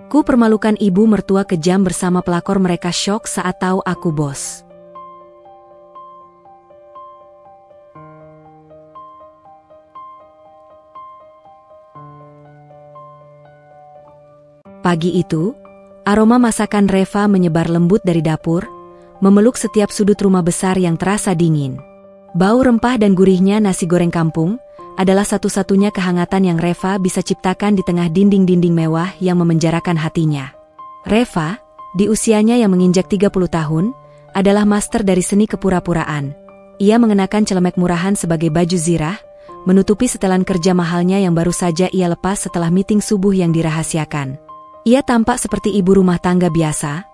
Ku permalukan ibu mertua kejam bersama pelakor mereka syok saat tahu aku bos. Pagi itu, aroma masakan Reva menyebar lembut dari dapur, memeluk setiap sudut rumah besar yang terasa dingin. Bau rempah dan gurihnya nasi goreng kampung adalah satu-satunya kehangatan yang Reva bisa ciptakan di tengah dinding-dinding mewah yang memenjarakan hatinya. Reva, di usianya yang menginjak 30 tahun, adalah master dari seni kepura-puraan. Ia mengenakan celemek murahan sebagai baju zirah, menutupi setelan kerja mahalnya yang baru saja ia lepas setelah meeting subuh yang dirahasiakan. Ia tampak seperti ibu rumah tangga biasa,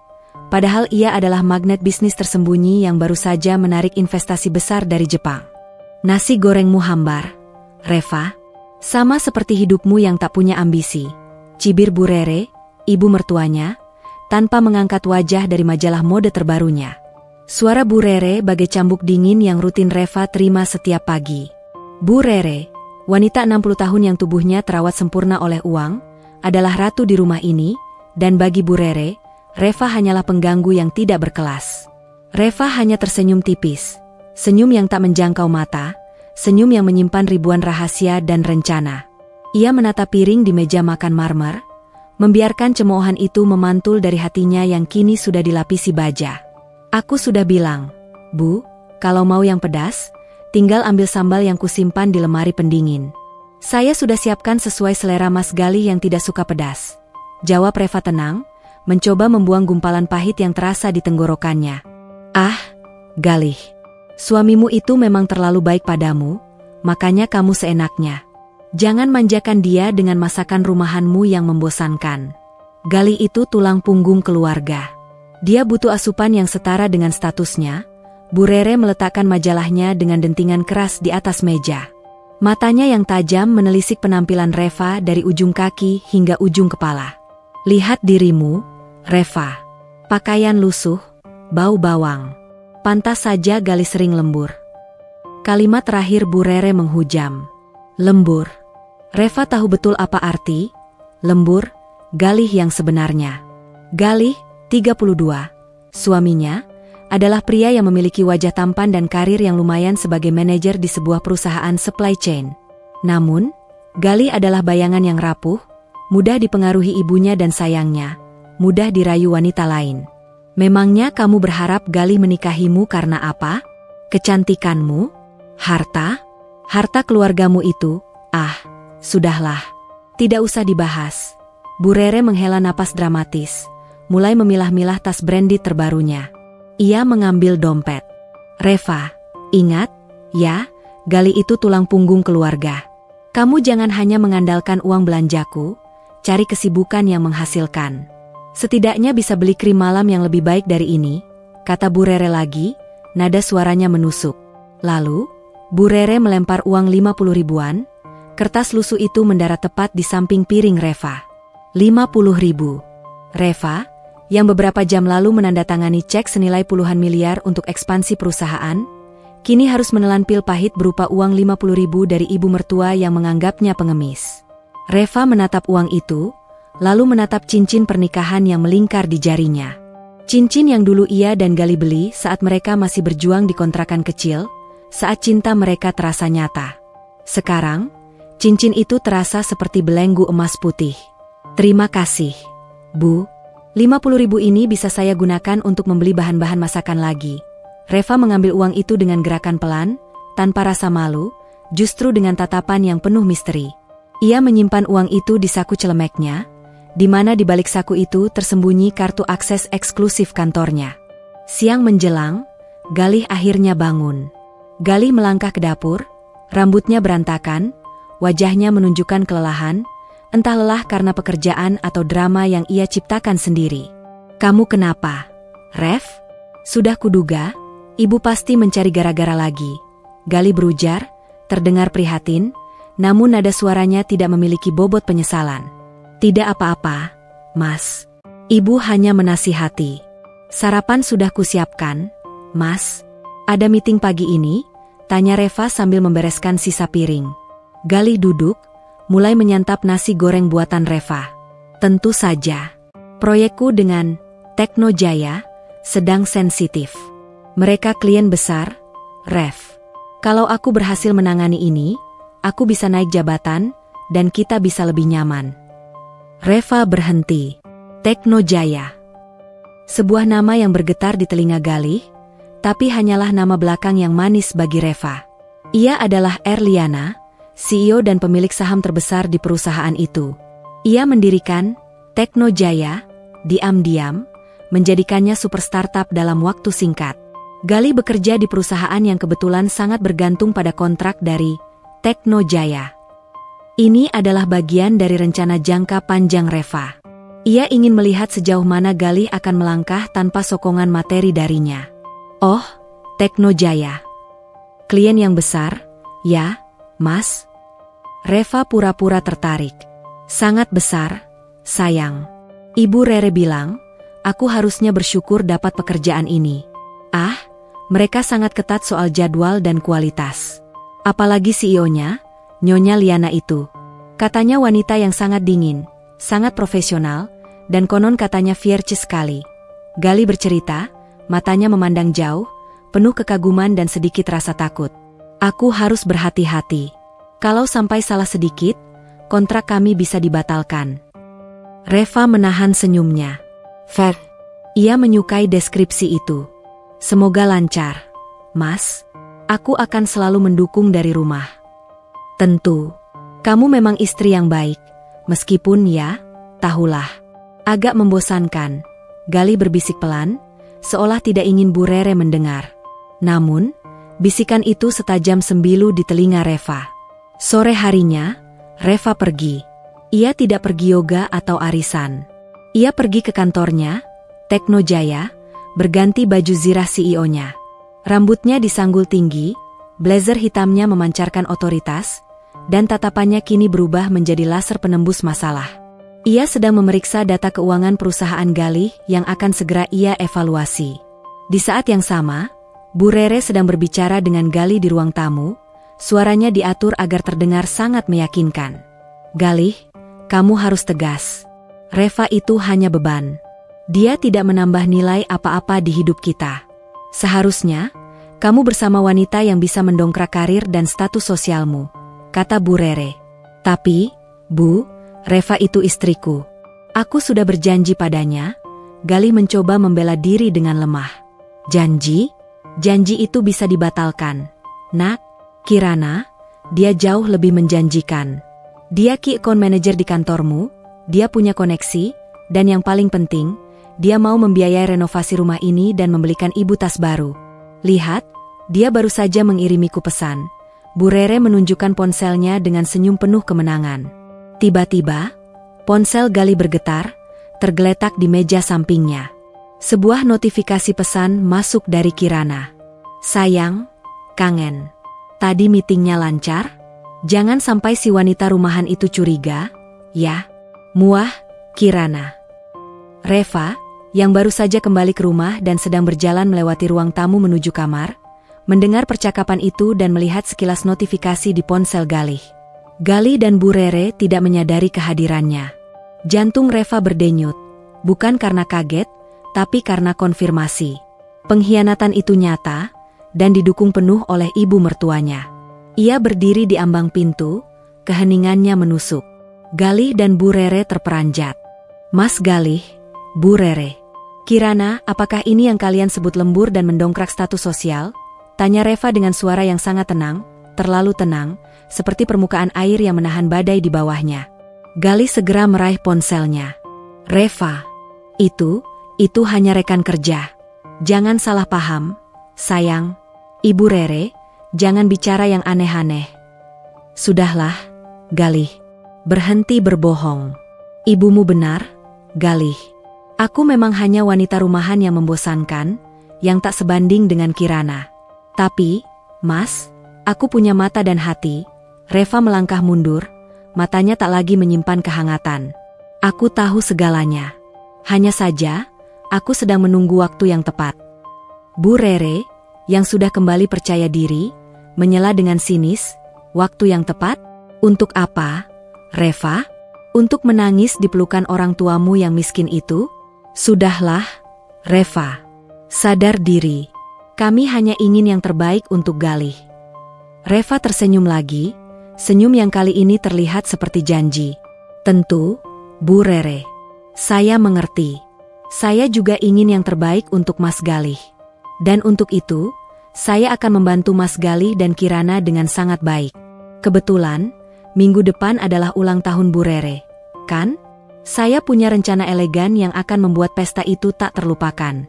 padahal ia adalah magnet bisnis tersembunyi yang baru saja menarik investasi besar dari Jepang. Nasi gorengmu hambar, Reva, sama seperti hidupmu yang tak punya ambisi, cibir Bu Rere, ibu mertuanya, tanpa mengangkat wajah dari majalah mode terbarunya. Suara Bu Rere bagai cambuk dingin yang rutin Reva terima setiap pagi. Bu Rere, wanita 60 tahun yang tubuhnya terawat sempurna oleh uang, adalah ratu di rumah ini, dan bagi Bu Rere, Reva hanyalah pengganggu yang tidak berkelas. Reva hanya tersenyum tipis, senyum yang tak menjangkau mata, senyum yang menyimpan ribuan rahasia dan rencana. Ia menatap piring di meja makan marmer, membiarkan cemoohan itu memantul dari hatinya yang kini sudah dilapisi baja. Aku sudah bilang, Bu, kalau mau yang pedas, tinggal ambil sambal yang kusimpan di lemari pendingin. Saya sudah siapkan sesuai selera Mas Galih yang tidak suka pedas. Jawab Reva tenang, mencoba membuang gumpalan pahit yang terasa di tenggorokannya. Ah, Galih. Suamimu itu memang terlalu baik padamu, makanya kamu seenaknya. Jangan manjakan dia dengan masakan rumahanmu yang membosankan. Galih itu tulang punggung keluarga. Dia butuh asupan yang setara dengan statusnya. Bu Rere meletakkan majalahnya dengan dentingan keras di atas meja. Matanya yang tajam menelisik penampilan Reva dari ujung kaki hingga ujung kepala. Lihat dirimu, Reva. Pakaian lusuh, bau bawang. Pantas saja Galih sering lembur. Kalimat terakhir Bu Rere menghujam. Lembur. Reva tahu betul apa arti lembur, Galih yang sebenarnya. Galih, 32, suaminya, adalah pria yang memiliki wajah tampan dan karir yang lumayan sebagai manajer di sebuah perusahaan supply chain. Namun, Galih adalah bayangan yang rapuh, mudah dipengaruhi ibunya dan sayangnya, mudah dirayu wanita lain. Memangnya kamu berharap Galih menikahimu karena apa? Kecantikanmu? Harta? Harta keluargamu itu? Ah, sudahlah. Tidak usah dibahas. Bu Rere menghela napas dramatis, mulai memilah-milah tas brandy terbarunya. Ia mengambil dompet. Reva, ingat, ya, Galih itu tulang punggung keluarga. Kamu jangan hanya mengandalkan uang belanjaku, cari kesibukan yang menghasilkan. Setidaknya bisa beli krim malam yang lebih baik dari ini, kata Bu Rere lagi, nada suaranya menusuk. Lalu, Bu Rere melempar uang 50 ribuan, kertas lusuh itu mendarat tepat di samping piring Reva. 50 ribu. Reva, yang beberapa jam lalu menandatangani cek senilai puluhan miliar untuk ekspansi perusahaan, kini harus menelan pil pahit berupa uang 50 ribu dari ibu mertua yang menganggapnya pengemis. Reva menatap uang itu, lalu menatap cincin pernikahan yang melingkar di jarinya. Cincin yang dulu ia dan Galih beli saat mereka masih berjuang di kontrakan kecil, saat cinta mereka terasa nyata. Sekarang, cincin itu terasa seperti belenggu emas putih. Terima kasih, Bu. 50 ribu ini bisa saya gunakan untuk membeli bahan-bahan masakan lagi. Reva mengambil uang itu dengan gerakan pelan, tanpa rasa malu, justru dengan tatapan yang penuh misteri. Ia menyimpan uang itu di saku celemeknya, di mana di balik saku itu tersembunyi kartu akses eksklusif kantornya. Siang menjelang, Galih akhirnya bangun. Galih melangkah ke dapur, rambutnya berantakan, wajahnya menunjukkan kelelahan, entah lelah karena pekerjaan atau drama yang ia ciptakan sendiri. Kamu kenapa, Rev? Sudah kuduga, ibu pasti mencari gara-gara lagi. Galih berujar, terdengar prihatin, namun nada suaranya tidak memiliki bobot penyesalan. Tidak apa-apa, Mas. Ibu hanya menasihati. Sarapan sudah kusiapkan, Mas. Ada meeting pagi ini? Tanya Reva sambil membereskan sisa piring. Galih duduk, mulai menyantap nasi goreng buatan Reva. Tentu saja. Proyekku dengan Tekno Jaya sedang sensitif. Mereka klien besar, Rev. Kalau aku berhasil menangani ini, aku bisa naik jabatan dan kita bisa lebih nyaman. Reva berhenti. Tekno Jaya. Sebuah nama yang bergetar di telinga Galih, tapi hanyalah nama belakang yang manis bagi Reva. Ia adalah Erliana, CEO dan pemilik saham terbesar di perusahaan itu. Ia mendirikan Tekno Jaya, diam-diam, menjadikannya super startup dalam waktu singkat. Galih bekerja di perusahaan yang kebetulan sangat bergantung pada kontrak dari Tekno Jaya. Ini adalah bagian dari rencana jangka panjang Reva. Ia ingin melihat sejauh mana Galih akan melangkah tanpa sokongan materi darinya. Oh, Tekno Jaya. Klien yang besar, ya, Mas? Reva pura-pura tertarik. Sangat besar, sayang. Ibu Rere bilang, aku harusnya bersyukur dapat pekerjaan ini. Ah, mereka sangat ketat soal jadwal dan kualitas. Apalagi CEO-nya, Nyonya Liana itu. Katanya wanita yang sangat dingin, sangat profesional, dan konon katanya fierce sekali. Galih bercerita, matanya memandang jauh, penuh kekaguman dan sedikit rasa takut. Aku harus berhati-hati. Kalau sampai salah sedikit, kontrak kami bisa dibatalkan. Reva menahan senyumnya. Fair. Ia menyukai deskripsi itu. Semoga lancar. Mas, aku akan selalu mendukung dari rumah. Tentu. Kamu memang istri yang baik. Meskipun ya, tahulah. Agak membosankan. Galih berbisik pelan, seolah tidak ingin Bu Rere mendengar. Namun, bisikan itu setajam sembilu di telinga Reva. Sore harinya, Reva pergi. Ia tidak pergi yoga atau arisan. Ia pergi ke kantornya, Tekno Jaya, berganti baju zirah CEO-nya. Rambutnya disanggul tinggi, blazer hitamnya memancarkan otoritas, dan tatapannya kini berubah menjadi laser penembus masalah. Ia sedang memeriksa data keuangan perusahaan Galih yang akan segera ia evaluasi. Di saat yang sama, Bu Rere sedang berbicara dengan Galih di ruang tamu, suaranya diatur agar terdengar sangat meyakinkan. Galih, kamu harus tegas. Reva itu hanya beban. Dia tidak menambah nilai apa-apa di hidup kita. Seharusnya, kamu bersama wanita yang bisa mendongkrak karir dan status sosialmu, kata Bu Rere. Tapi, Bu, Reva itu istriku. Aku sudah berjanji padanya. Galih mencoba membela diri dengan lemah. Janji? Janji itu bisa dibatalkan. Nak, Kirana, dia jauh lebih menjanjikan. Dia key account manager di kantormu, dia punya koneksi, dan yang paling penting, dia mau membiayai renovasi rumah ini dan membelikan ibu tas baru. Lihat, dia baru saja mengirimiku pesan. Bu Rere menunjukkan ponselnya dengan senyum penuh kemenangan. Tiba-tiba, ponsel Galih bergetar, tergeletak di meja sampingnya. Sebuah notifikasi pesan masuk dari Kirana. Sayang, kangen. Tadi meetingnya lancar? Jangan sampai si wanita rumahan itu curiga, ya. Muah, Kirana. Reva, yang baru saja kembali ke rumah dan sedang berjalan melewati ruang tamu menuju kamar, mendengar percakapan itu dan melihat sekilas notifikasi di ponsel Galih. Galih dan Bu Rere tidak menyadari kehadirannya. Jantung Reva berdenyut, bukan karena kaget, tapi karena konfirmasi. Pengkhianatan itu nyata, dan didukung penuh oleh ibu mertuanya. Ia berdiri di ambang pintu, keheningannya menusuk. Galih dan Bu Rere terperanjat. Mas Galih, Bu Rere. Kirana, apakah ini yang kalian sebut lembur dan mendongkrak status sosial? Tanya Reva dengan suara yang sangat tenang, terlalu tenang, seperti permukaan air yang menahan badai di bawahnya. Galih segera meraih ponselnya. Reva, itu hanya rekan kerja. Jangan salah paham, sayang. Ibu Rere, jangan bicara yang aneh-aneh. Sudahlah, Galih. Berhenti berbohong. Ibumu benar, Galih. Aku memang hanya wanita rumahan yang membosankan, yang tak sebanding dengan Kirana. Tapi, Mas, aku punya mata dan hati. Reva melangkah mundur, matanya tak lagi menyimpan kehangatan. Aku tahu segalanya. Hanya saja, aku sedang menunggu waktu yang tepat. Bu Rere, yang sudah kembali percaya diri, menyela dengan sinis. Waktu yang tepat? Untuk apa, Reva? Untuk menangis di pelukan orang tuamu yang miskin itu? Sudahlah, Reva. Sadar diri. Kami hanya ingin yang terbaik untuk Galih. Reva tersenyum lagi, senyum yang kali ini terlihat seperti janji. Tentu, Bu Rere. Saya mengerti. Saya juga ingin yang terbaik untuk Mas Galih. Dan untuk itu, saya akan membantu Mas Galih dan Kirana dengan sangat baik. Kebetulan, minggu depan adalah ulang tahun Bu Rere, kan? Saya punya rencana elegan yang akan membuat pesta itu tak terlupakan.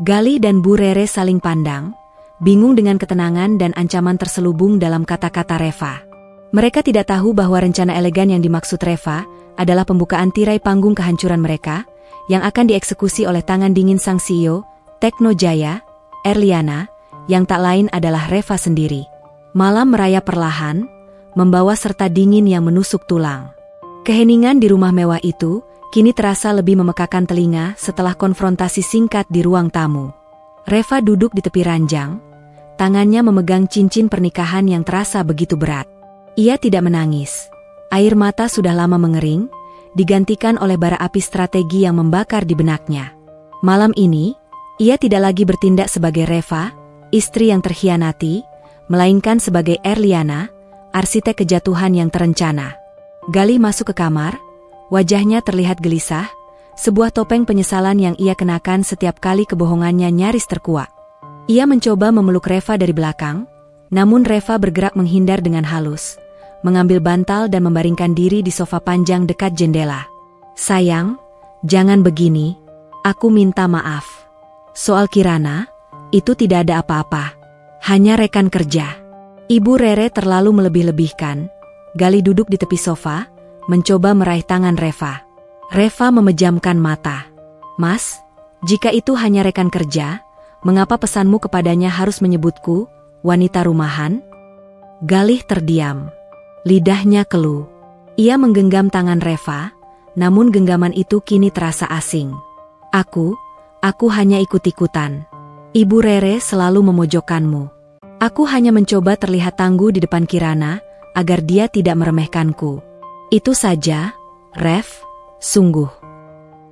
Galih dan Bu Rere saling pandang, bingung dengan ketenangan dan ancaman terselubung dalam kata-kata Reva. Mereka tidak tahu bahwa rencana elegan yang dimaksud Reva adalah pembukaan tirai panggung kehancuran mereka, yang akan dieksekusi oleh tangan dingin sang CEO, Tekno Jaya, Erliana, yang tak lain adalah Reva sendiri. Malam merayap perlahan, membawa serta dingin yang menusuk tulang. Keheningan di rumah mewah itu kini terasa lebih memekakan telinga setelah konfrontasi singkat di ruang tamu. Reva duduk di tepi ranjang, tangannya memegang cincin pernikahan yang terasa begitu berat. Ia tidak menangis. Air mata sudah lama mengering, digantikan oleh bara api strategi yang membakar di benaknya. Malam ini, ia tidak lagi bertindak sebagai Reva, istri yang terkhianati, melainkan sebagai Erliana, arsitek kejatuhan yang terencana. Galih masuk ke kamar, wajahnya terlihat gelisah, sebuah topeng penyesalan yang ia kenakan setiap kali kebohongannya nyaris terkuak. Ia mencoba memeluk Reva dari belakang, namun Reva bergerak menghindar dengan halus, mengambil bantal dan membaringkan diri di sofa panjang dekat jendela. Sayang, jangan begini, aku minta maaf. Soal Kirana, itu tidak ada apa-apa, hanya rekan kerja. Ibu Rere terlalu melebih-lebihkan. Galih duduk di tepi sofa, mencoba meraih tangan Reva. Reva memejamkan mata. Mas, jika itu hanya rekan kerja, mengapa pesanmu kepadanya harus menyebutku, wanita rumahan? Galih terdiam. Lidahnya keluh. Ia menggenggam tangan Reva, namun genggaman itu kini terasa asing. Aku hanya ikut-ikutan. Ibu Rere selalu memojokkanmu. Aku hanya mencoba terlihat tangguh di depan Kirana, agar dia tidak meremehkanku. Itu saja, Rev, sungguh.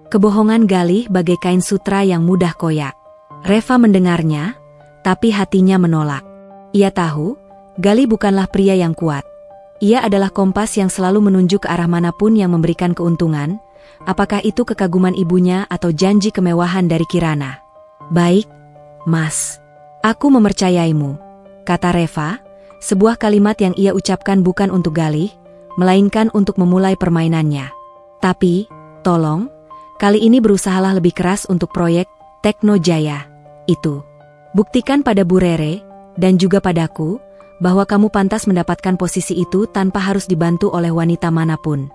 Kebohongan Galih bagai kain sutra yang mudah koyak. Reva mendengarnya, tapi hatinya menolak. Ia tahu, Galih bukanlah pria yang kuat. Ia adalah kompas yang selalu menunjuk ke arah manapun yang memberikan keuntungan, apakah itu kekaguman ibunya atau janji kemewahan dari Kirana. Baik, Mas. Aku mempercayaimu, kata Reva. Sebuah kalimat yang ia ucapkan bukan untuk Galih, melainkan untuk memulai permainannya. Tapi, tolong, kali ini berusahalah lebih keras untuk proyek Tekno Jaya itu. Buktikan pada Bu Rere, dan juga padaku, bahwa kamu pantas mendapatkan posisi itu tanpa harus dibantu oleh wanita manapun.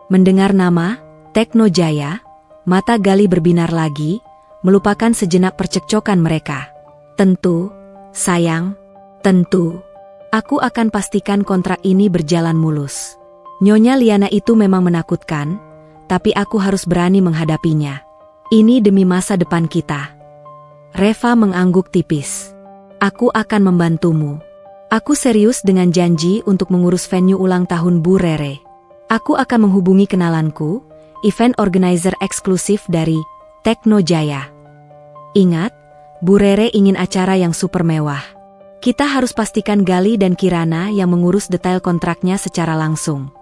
Mendengar nama Tekno Jaya, mata Galih berbinar lagi, melupakan sejenak percekcokan mereka. Tentu, sayang, tentu. Aku akan pastikan kontrak ini berjalan mulus. Nyonya Liana itu memang menakutkan, tapi aku harus berani menghadapinya. Ini demi masa depan kita. Reva mengangguk tipis. Aku akan membantumu. Aku serius dengan janji untuk mengurus venue ulang tahun Bu Rere. Aku akan menghubungi kenalanku, event organizer eksklusif dari Tekno Jaya. Ingat, Bu Rere ingin acara yang super mewah. Kita harus pastikan Galih dan Kirana yang mengurus detail kontraknya secara langsung.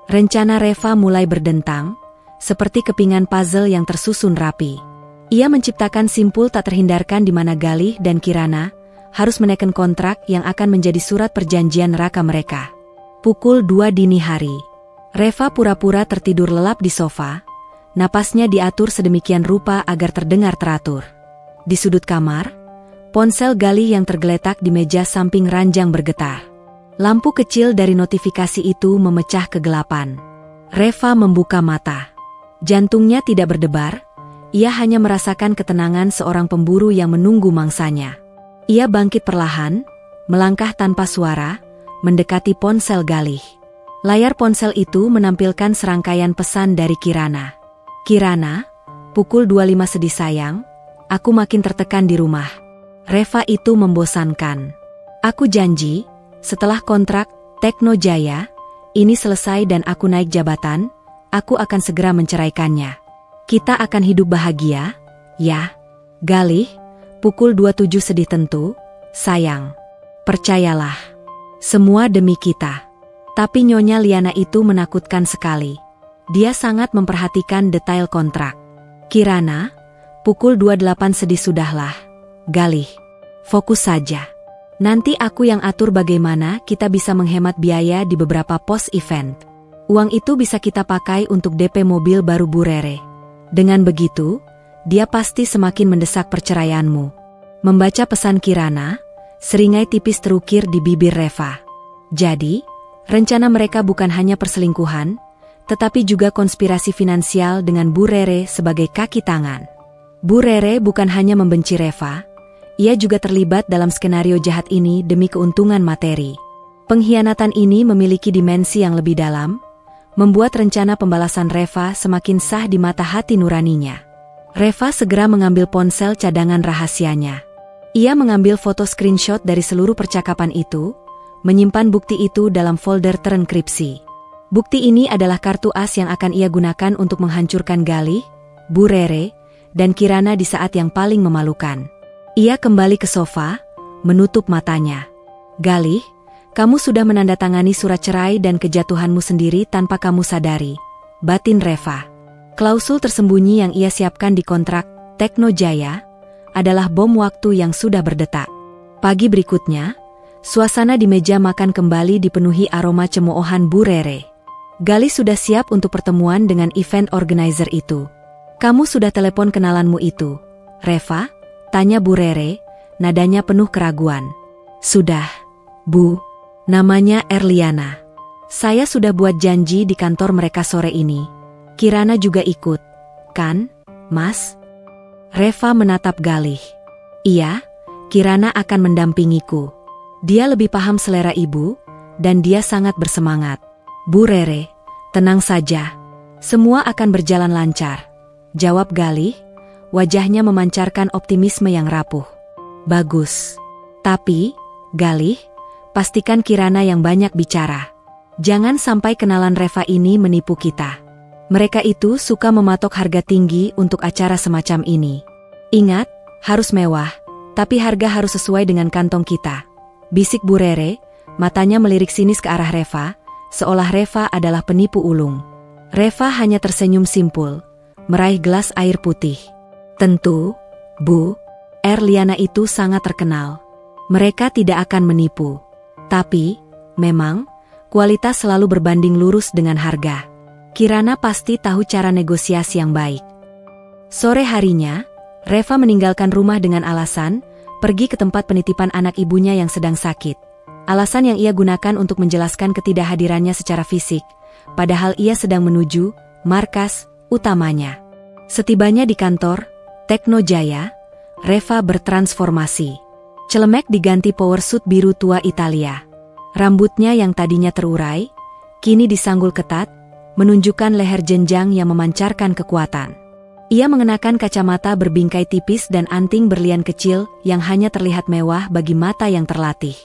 Rencana Reva mulai berdentang, seperti kepingan puzzle yang tersusun rapi. Ia menciptakan simpul tak terhindarkan di mana Galih dan Kirana harus menekan kontrak yang akan menjadi surat perjanjian neraka mereka. Pukul 2 dini hari. Reva pura-pura tertidur lelap di sofa, napasnya diatur sedemikian rupa agar terdengar teratur. Di sudut kamar, ponsel Galih yang tergeletak di meja samping ranjang bergetar. Lampu kecil dari notifikasi itu memecah kegelapan. Reva membuka mata. Jantungnya tidak berdebar, ia hanya merasakan ketenangan seorang pemburu yang menunggu mangsanya. Ia bangkit perlahan, melangkah tanpa suara, mendekati ponsel Galih. Layar ponsel itu menampilkan serangkaian pesan dari Kirana. Kirana, pukul 25 sedih sayang, aku makin tertekan di rumah. Reva itu membosankan. Aku janji, setelah kontrak Tekno Jaya, ini selesai dan aku naik jabatan, aku akan segera menceraikannya. Kita akan hidup bahagia, ya? Galih, pukul 27 sedih tentu, sayang. Percayalah. Semua demi kita. Tapi Nyonya Liana itu menakutkan sekali. Dia sangat memperhatikan detail kontrak. Kirana, pukul 28 sedih sudahlah. Galih, fokus saja. Nanti aku yang atur bagaimana kita bisa menghemat biaya di beberapa pos event. Uang itu bisa kita pakai untuk DP mobil baru Bu Rere. Dengan begitu, dia pasti semakin mendesak perceraianmu. Membaca pesan Kirana, seringai tipis terukir di bibir Reva. Jadi, rencana mereka bukan hanya perselingkuhan, tetapi juga konspirasi finansial dengan Bu Rere sebagai kaki tangan. Bu Rere bukan hanya membenci Reva, ia juga terlibat dalam skenario jahat ini demi keuntungan materi. Pengkhianatan ini memiliki dimensi yang lebih dalam, membuat rencana pembalasan Reva semakin sah di mata hati nuraninya. Reva segera mengambil ponsel cadangan rahasianya. Ia mengambil foto screenshot dari seluruh percakapan itu, menyimpan bukti itu dalam folder terenkripsi. Bukti ini adalah kartu as yang akan ia gunakan untuk menghancurkan Galih, Bu Rere, dan Kirana di saat yang paling memalukan. Ia kembali ke sofa, menutup matanya. Galih, kamu sudah menandatangani surat cerai dan kejatuhanmu sendiri tanpa kamu sadari, batin Reva. Klausul tersembunyi yang ia siapkan di kontrak Tekno Jaya adalah bom waktu yang sudah berdetak. Pagi berikutnya, suasana di meja makan kembali dipenuhi aroma cemoohan Bu Rere. Galih sudah siap untuk pertemuan dengan event organizer itu. Kamu sudah telepon kenalanmu itu, Reva? Tanya Bu Rere, nadanya penuh keraguan. Sudah, Bu. Namanya Erliana. Saya sudah buat janji di kantor mereka sore ini. Kirana juga ikut, kan, Mas? Reva menatap Galih. Iya, Kirana akan mendampingiku. Dia lebih paham selera ibu, dan dia sangat bersemangat. Bu Rere, tenang saja. Semua akan berjalan lancar. Jawab Galih, wajahnya memancarkan optimisme yang rapuh. Bagus. Tapi, Galih, pastikan Kirana yang banyak bicara. Jangan sampai kenalan Reva ini menipu kita. Mereka itu suka mematok harga tinggi untuk acara semacam ini. Ingat, harus mewah, tapi harga harus sesuai dengan kantong kita. Bisik Bu Rere, matanya melirik sinis ke arah Reva, seolah Reva adalah penipu ulung. Reva hanya tersenyum simpul, meraih gelas air putih. Tentu, Bu, Erliana itu sangat terkenal. Mereka tidak akan menipu. Tapi, memang, kualitas selalu berbanding lurus dengan harga. Kirana pasti tahu cara negosiasi yang baik. Sore harinya, Reva meninggalkan rumah dengan alasan pergi ke tempat penitipan anak ibunya yang sedang sakit. Alasan yang ia gunakan untuk menjelaskan ketidakhadirannya secara fisik, padahal ia sedang menuju markas utamanya. Setibanya di kantor Tekno Jaya, Reva bertransformasi. Celemek diganti power suit biru tua Italia. Rambutnya yang tadinya terurai, kini disanggul ketat, menunjukkan leher jenjang yang memancarkan kekuatan. Ia mengenakan kacamata berbingkai tipis dan anting berlian kecil yang hanya terlihat mewah bagi mata yang terlatih.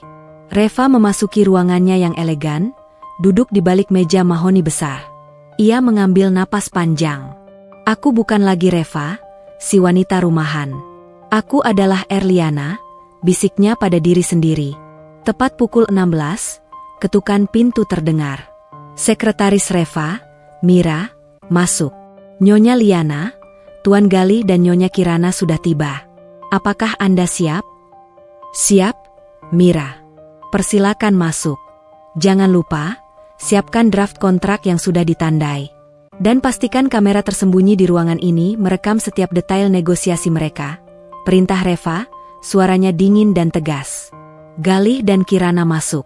Reva memasuki ruangannya yang elegan, duduk di balik meja mahoni besar. Ia mengambil napas panjang. Aku bukan lagi Reva, si wanita rumahan. Aku adalah Erliana, bisiknya pada diri sendiri. Tepat pukul 16, ketukan pintu terdengar. Sekretaris Reva, Mira, masuk. Nyonya Liana, Tuan Galih dan Nyonya Kirana sudah tiba. Apakah Anda siap? Siap, Mira. Persilakan masuk. Jangan lupa, siapkan draft kontrak yang sudah ditandai. Dan pastikan kamera tersembunyi di ruangan ini merekam setiap detail negosiasi mereka. Perintah Reva, suaranya dingin dan tegas. Galih dan Kirana masuk.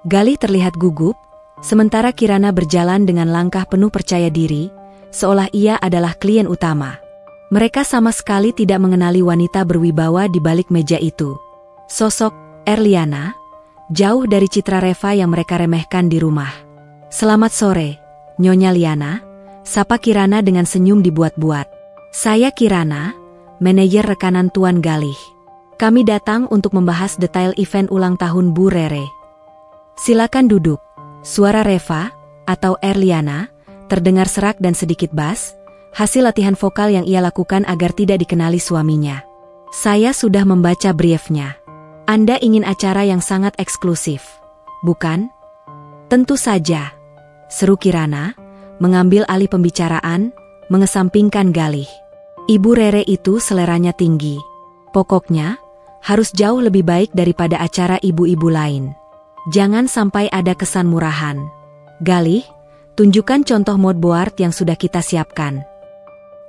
Galih terlihat gugup, sementara Kirana berjalan dengan langkah penuh percaya diri, seolah ia adalah klien utama. Mereka sama sekali tidak mengenali wanita berwibawa di balik meja itu. Sosok Erliana, jauh dari citra Reva yang mereka remehkan di rumah. Selamat sore, Nyonya Liana, sapa Kirana dengan senyum dibuat-buat. Saya Kirana, manajer rekanan Tuan Galih. Kami datang untuk membahas detail event ulang tahun Bu Rere. Silakan duduk. Suara Reva, atau Erliana, terdengar serak dan sedikit bas, hasil latihan vokal yang ia lakukan agar tidak dikenali suaminya. Saya sudah membaca briefnya. Anda ingin acara yang sangat eksklusif, bukan? Tentu saja, seru Kirana, mengambil alih pembicaraan, mengesampingkan Galih. Ibu Rere itu seleranya tinggi. Pokoknya, harus jauh lebih baik daripada acara ibu-ibu lain. Jangan sampai ada kesan murahan. Galih, tunjukkan contoh mood board yang sudah kita siapkan.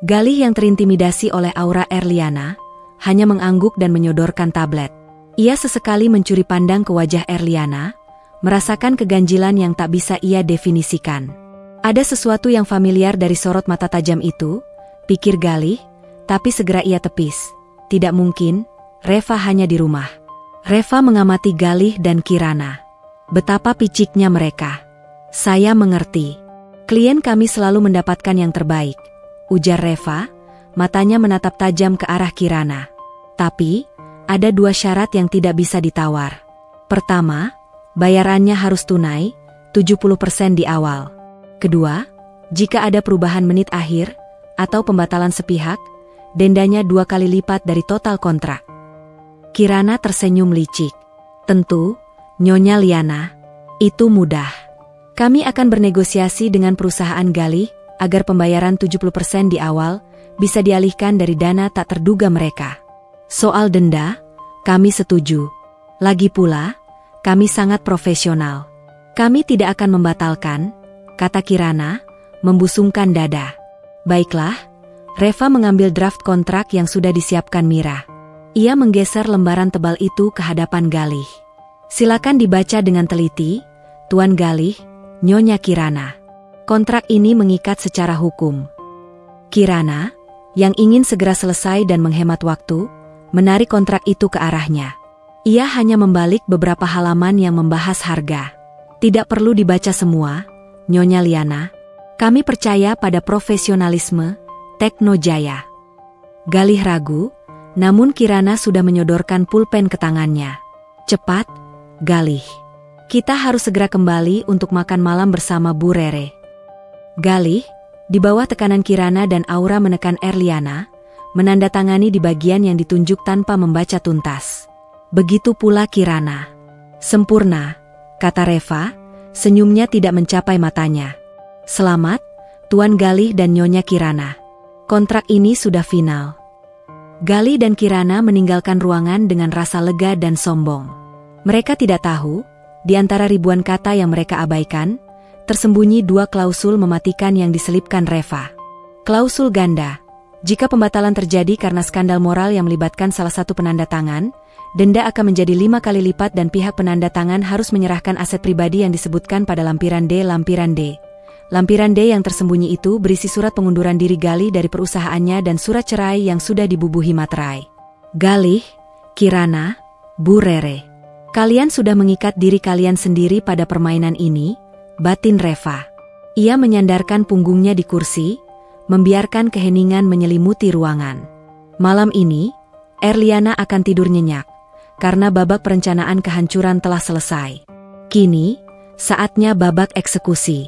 Galih yang terintimidasi oleh aura Erliana, hanya mengangguk dan menyodorkan tablet. Ia sesekali mencuri pandang ke wajah Erliana, merasakan keganjilan yang tak bisa ia definisikan. Ada sesuatu yang familiar dari sorot mata tajam itu, pikir Galih, tapi segera ia tepis. Tidak mungkin, Reva hanya di rumah. Reva mengamati Galih dan Kirana. Betapa piciknya mereka. Saya mengerti. Klien kami selalu mendapatkan yang terbaik, ujar Reva, matanya menatap tajam ke arah Kirana. Tapi, ada 2 syarat yang tidak bisa ditawar. Pertama, bayarannya harus tunai, 70% di awal. Kedua, jika ada perubahan menit akhir, atau pembatalan sepihak, dendanya 2 kali lipat dari total kontrak. Kirana tersenyum licik. Tentu, Nyonya Liana, itu mudah. Kami akan bernegosiasi dengan perusahaan Galih, agar pembayaran 70% di awal, bisa dialihkan dari dana tak terduga mereka. Soal denda, kami setuju. Lagi pula, kami sangat profesional. Kami tidak akan membatalkan, kata Kirana, membusungkan dada. Baiklah, Reva mengambil draft kontrak yang sudah disiapkan Mira. Ia menggeser lembaran tebal itu ke hadapan Galih. Silakan dibaca dengan teliti, Tuan Galih, Nyonya Kirana. Kontrak ini mengikat secara hukum. Kirana, yang ingin segera selesai dan menghemat waktu, menarik kontrak itu ke arahnya. Ia hanya membalik beberapa halaman yang membahas harga. Tidak perlu dibaca semua, Nyonya Liana. Kami percaya pada profesionalisme Teknojaya. Galih ragu, namun Kirana sudah menyodorkan pulpen ke tangannya. Cepat, Galih. Kita harus segera kembali untuk makan malam bersama Bu Rere. Galih, di bawah tekanan Kirana dan aura menekan Erliana, menandatangani di bagian yang ditunjuk tanpa membaca tuntas. Begitu pula Kirana. Sempurna, kata Reva, senyumnya tidak mencapai matanya. Selamat, Tuan Galih dan Nyonya Kirana. Kontrak ini sudah final. Galih dan Kirana meninggalkan ruangan dengan rasa lega dan sombong. Mereka tidak tahu, di antara ribuan kata yang mereka abaikan, tersembunyi 2 klausul mematikan yang diselipkan Reva. Klausul ganda. Jika pembatalan terjadi karena skandal moral yang melibatkan salah satu penanda tangan, denda akan menjadi 5 kali lipat dan pihak penanda tangan harus menyerahkan aset pribadi yang disebutkan pada lampiran D. Lampiran D. Lampiran D yang tersembunyi itu berisi surat pengunduran diri Galih dari perusahaannya dan surat cerai yang sudah dibubuhi materai. Galih, Kirana, Bu Rere. Kalian sudah mengikat diri kalian sendiri pada permainan ini, batin Reva. Ia menyandarkan punggungnya di kursi, membiarkan keheningan menyelimuti ruangan. Malam ini, Erliana akan tidur nyenyak, karena babak perencanaan kehancuran telah selesai. Kini, saatnya babak eksekusi.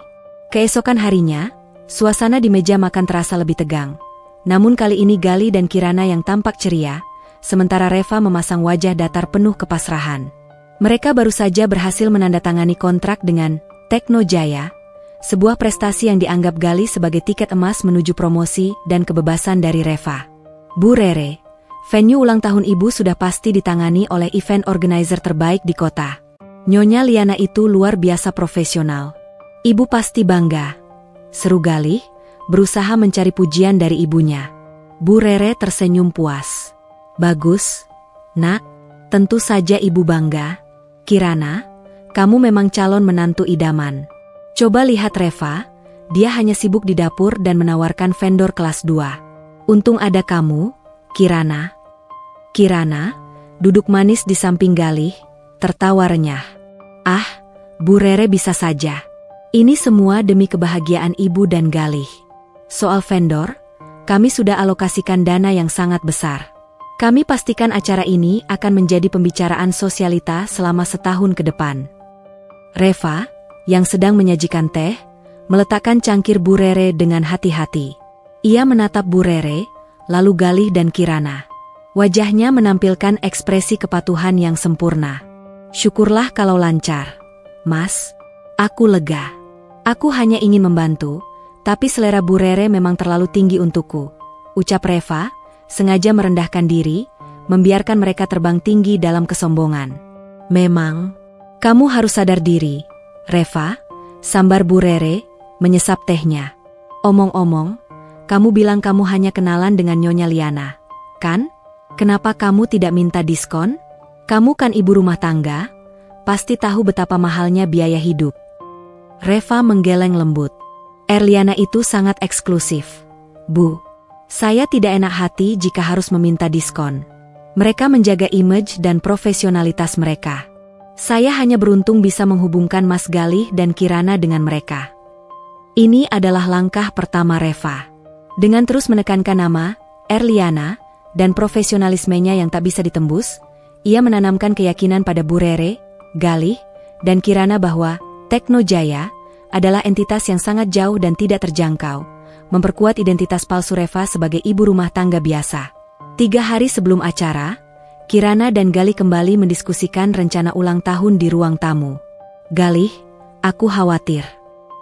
Keesokan harinya, suasana di meja makan terasa lebih tegang. Namun kali ini Galih dan Kirana yang tampak ceria, sementara Reva memasang wajah datar penuh kepasrahan. Mereka baru saja berhasil menandatangani kontrak dengan Teknojaya, sebuah prestasi yang dianggap Galih sebagai tiket emas menuju promosi dan kebebasan dari Reva. Bu Rere, venue ulang tahun ibu sudah pasti ditangani oleh event organizer terbaik di kota. Nyonya Liana itu luar biasa profesional. Ibu pasti bangga, seru Galih, berusaha mencari pujian dari ibunya. Bu Rere tersenyum puas. Bagus, nak, tentu saja ibu bangga. Kirana, kamu memang calon menantu idaman. Coba lihat Reva, dia hanya sibuk di dapur dan menawarkan vendor kelas 2. Untung ada kamu, Kirana. Kirana, duduk manis di samping Galih, tertawa renyah. Ah, Bu Rere bisa saja. Ini semua demi kebahagiaan ibu dan Galih. Soal vendor, kami sudah alokasikan dana yang sangat besar. Kami pastikan acara ini akan menjadi pembicaraan sosialita selama setahun ke depan. Reva, yang sedang menyajikan teh, meletakkan cangkir Bu Rere dengan hati-hati. Ia menatap Bu Rere, lalu Galih dan Kirana. Wajahnya menampilkan ekspresi kepatuhan yang sempurna. Syukurlah kalau lancar. Mas, aku lega. Aku hanya ingin membantu, tapi selera Bu Rere memang terlalu tinggi untukku, ucap Reva, sengaja merendahkan diri, membiarkan mereka terbang tinggi dalam kesombongan. Memang, kamu harus sadar diri, Reva, sambar Bu Rere, menyesap tehnya. Omong-omong, kamu bilang kamu hanya kenalan dengan Nyonya Liana, kan? Kenapa kamu tidak minta diskon? Kamu kan ibu rumah tangga, pasti tahu betapa mahalnya biaya hidup. Reva menggeleng lembut. Erliana itu sangat eksklusif. Bu, saya tidak enak hati jika harus meminta diskon. Mereka menjaga image dan profesionalitas mereka. Saya hanya beruntung bisa menghubungkan Mas Galih dan Kirana dengan mereka. Ini adalah langkah pertama Reva. Dengan terus menekankan nama, Erliana, dan profesionalismenya yang tak bisa ditembus, ia menanamkan keyakinan pada Bu Rere, Galih, dan Kirana bahwa Teknojaya adalah entitas yang sangat jauh dan tidak terjangkau, memperkuat identitas palsu Reva sebagai ibu rumah tangga biasa. 3 hari sebelum acara, Kirana dan Galih kembali mendiskusikan rencana ulang tahun di ruang tamu. Galih, aku khawatir.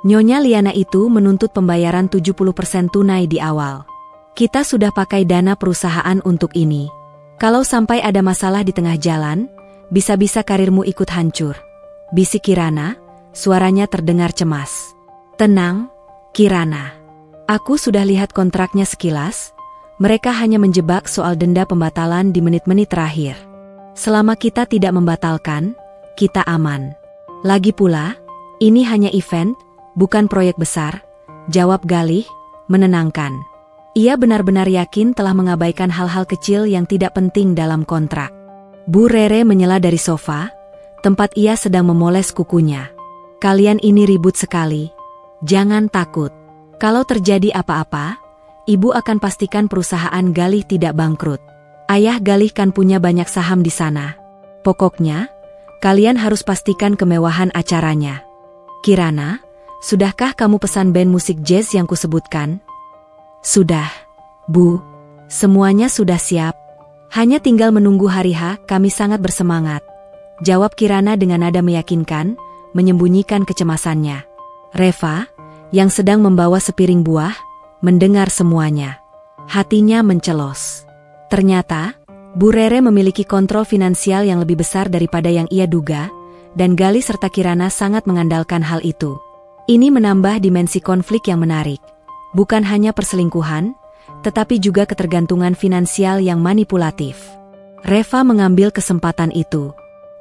Nyonya Liana itu menuntut pembayaran 70% tunai di awal. Kita sudah pakai dana perusahaan untuk ini. Kalau sampai ada masalah di tengah jalan, bisa-bisa karirmu ikut hancur. Bisik Kirana, suaranya terdengar cemas. Tenang, Kirana. Aku sudah lihat kontraknya sekilas. Mereka hanya menjebak soal denda pembatalan di menit-menit terakhir. Selama kita tidak membatalkan, kita aman. Lagi pula, ini hanya event, bukan proyek besar, jawab Galih, menenangkan. Ia benar-benar yakin telah mengabaikan hal-hal kecil yang tidak penting dalam kontrak. Bu Rere menyela dari sofa, tempat ia sedang memoles kukunya. Kalian ini ribut sekali. Jangan takut. Kalau terjadi apa-apa, ibu akan pastikan perusahaan Galih tidak bangkrut. Ayah Galih kan punya banyak saham di sana. Pokoknya, kalian harus pastikan kemewahan acaranya. Kirana, sudahkah kamu pesan band musik jazz yang kusebutkan? Sudah, Bu. Semuanya sudah siap. Hanya tinggal menunggu hari H, kami sangat bersemangat. Jawab Kirana dengan nada meyakinkan, menyembunyikan kecemasannya. Reva, yang sedang membawa sepiring buah, mendengar semuanya. Hatinya mencelos. Ternyata, Bu Rere memiliki kontrol finansial yang lebih besar daripada yang ia duga, dan Galih serta Kirana sangat mengandalkan hal itu. Ini menambah dimensi konflik yang menarik. Bukan hanya perselingkuhan, tetapi juga ketergantungan finansial yang manipulatif. Reva mengambil kesempatan itu.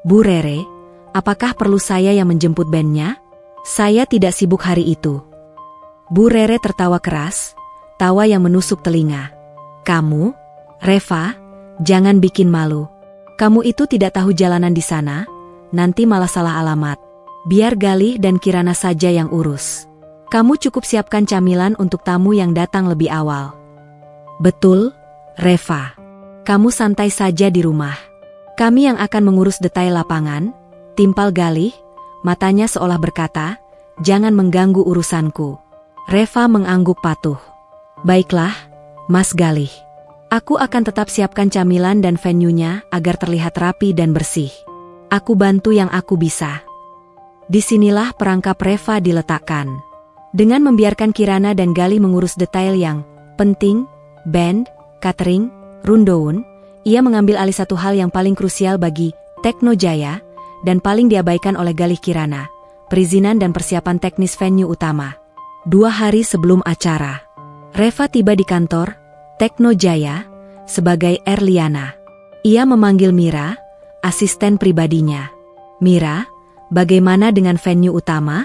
Bu Rere, apakah perlu saya yang menjemput bandnya? Saya tidak sibuk hari itu. Bu Rere tertawa keras, tawa yang menusuk telinga. Kamu, Reva, jangan bikin malu. Kamu itu tidak tahu jalanan di sana, nanti malah salah alamat. Biar Galih dan Kirana saja yang urus. Kamu cukup siapkan camilan untuk tamu yang datang lebih awal. Betul, Reva. Kamu santai saja di rumah. Kami yang akan mengurus detail lapangan, timpal Galih, matanya seolah berkata, jangan mengganggu urusanku. Reva mengangguk patuh. Baiklah, Mas Galih. Aku akan tetap siapkan camilan dan venue-nya agar terlihat rapi dan bersih. Aku bantu yang aku bisa. Disinilah perangkap Reva diletakkan. Dengan membiarkan Kirana dan Galih mengurus detail yang penting, band, catering, rundown, ia mengambil alih satu hal yang paling krusial bagi Teknojaya dan paling diabaikan oleh Galih Kirana, perizinan dan persiapan teknis venue utama. 2 hari sebelum acara, Reva tiba di kantor Teknojaya sebagai Erliana. Ia memanggil Mira, asisten pribadinya. Mira, bagaimana dengan venue utama?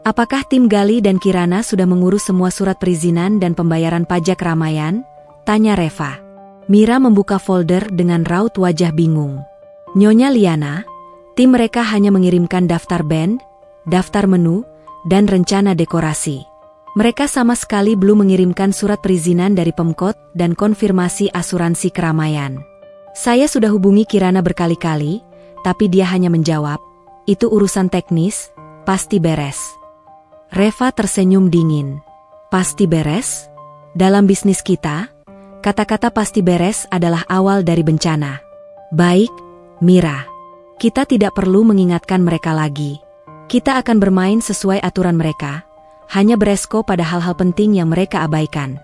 Apakah tim Galih dan Kirana sudah mengurus semua surat perizinan dan pembayaran pajak keramaian? Tanya Reva. Mira membuka folder dengan raut wajah bingung. Nyonya Liana, tim mereka hanya mengirimkan daftar band, daftar menu, dan rencana dekorasi. Mereka sama sekali belum mengirimkan surat perizinan dari Pemkot dan konfirmasi asuransi keramaian. Saya sudah hubungi Kirana berkali-kali, tapi dia hanya menjawab, itu urusan teknis, pasti beres. Reva tersenyum dingin. Pasti beres? Dalam bisnis kita, kata-kata pasti beres adalah awal dari bencana. Baik, Mira. Kita tidak perlu mengingatkan mereka lagi. Kita akan bermain sesuai aturan mereka, hanya beresko pada hal-hal penting yang mereka abaikan.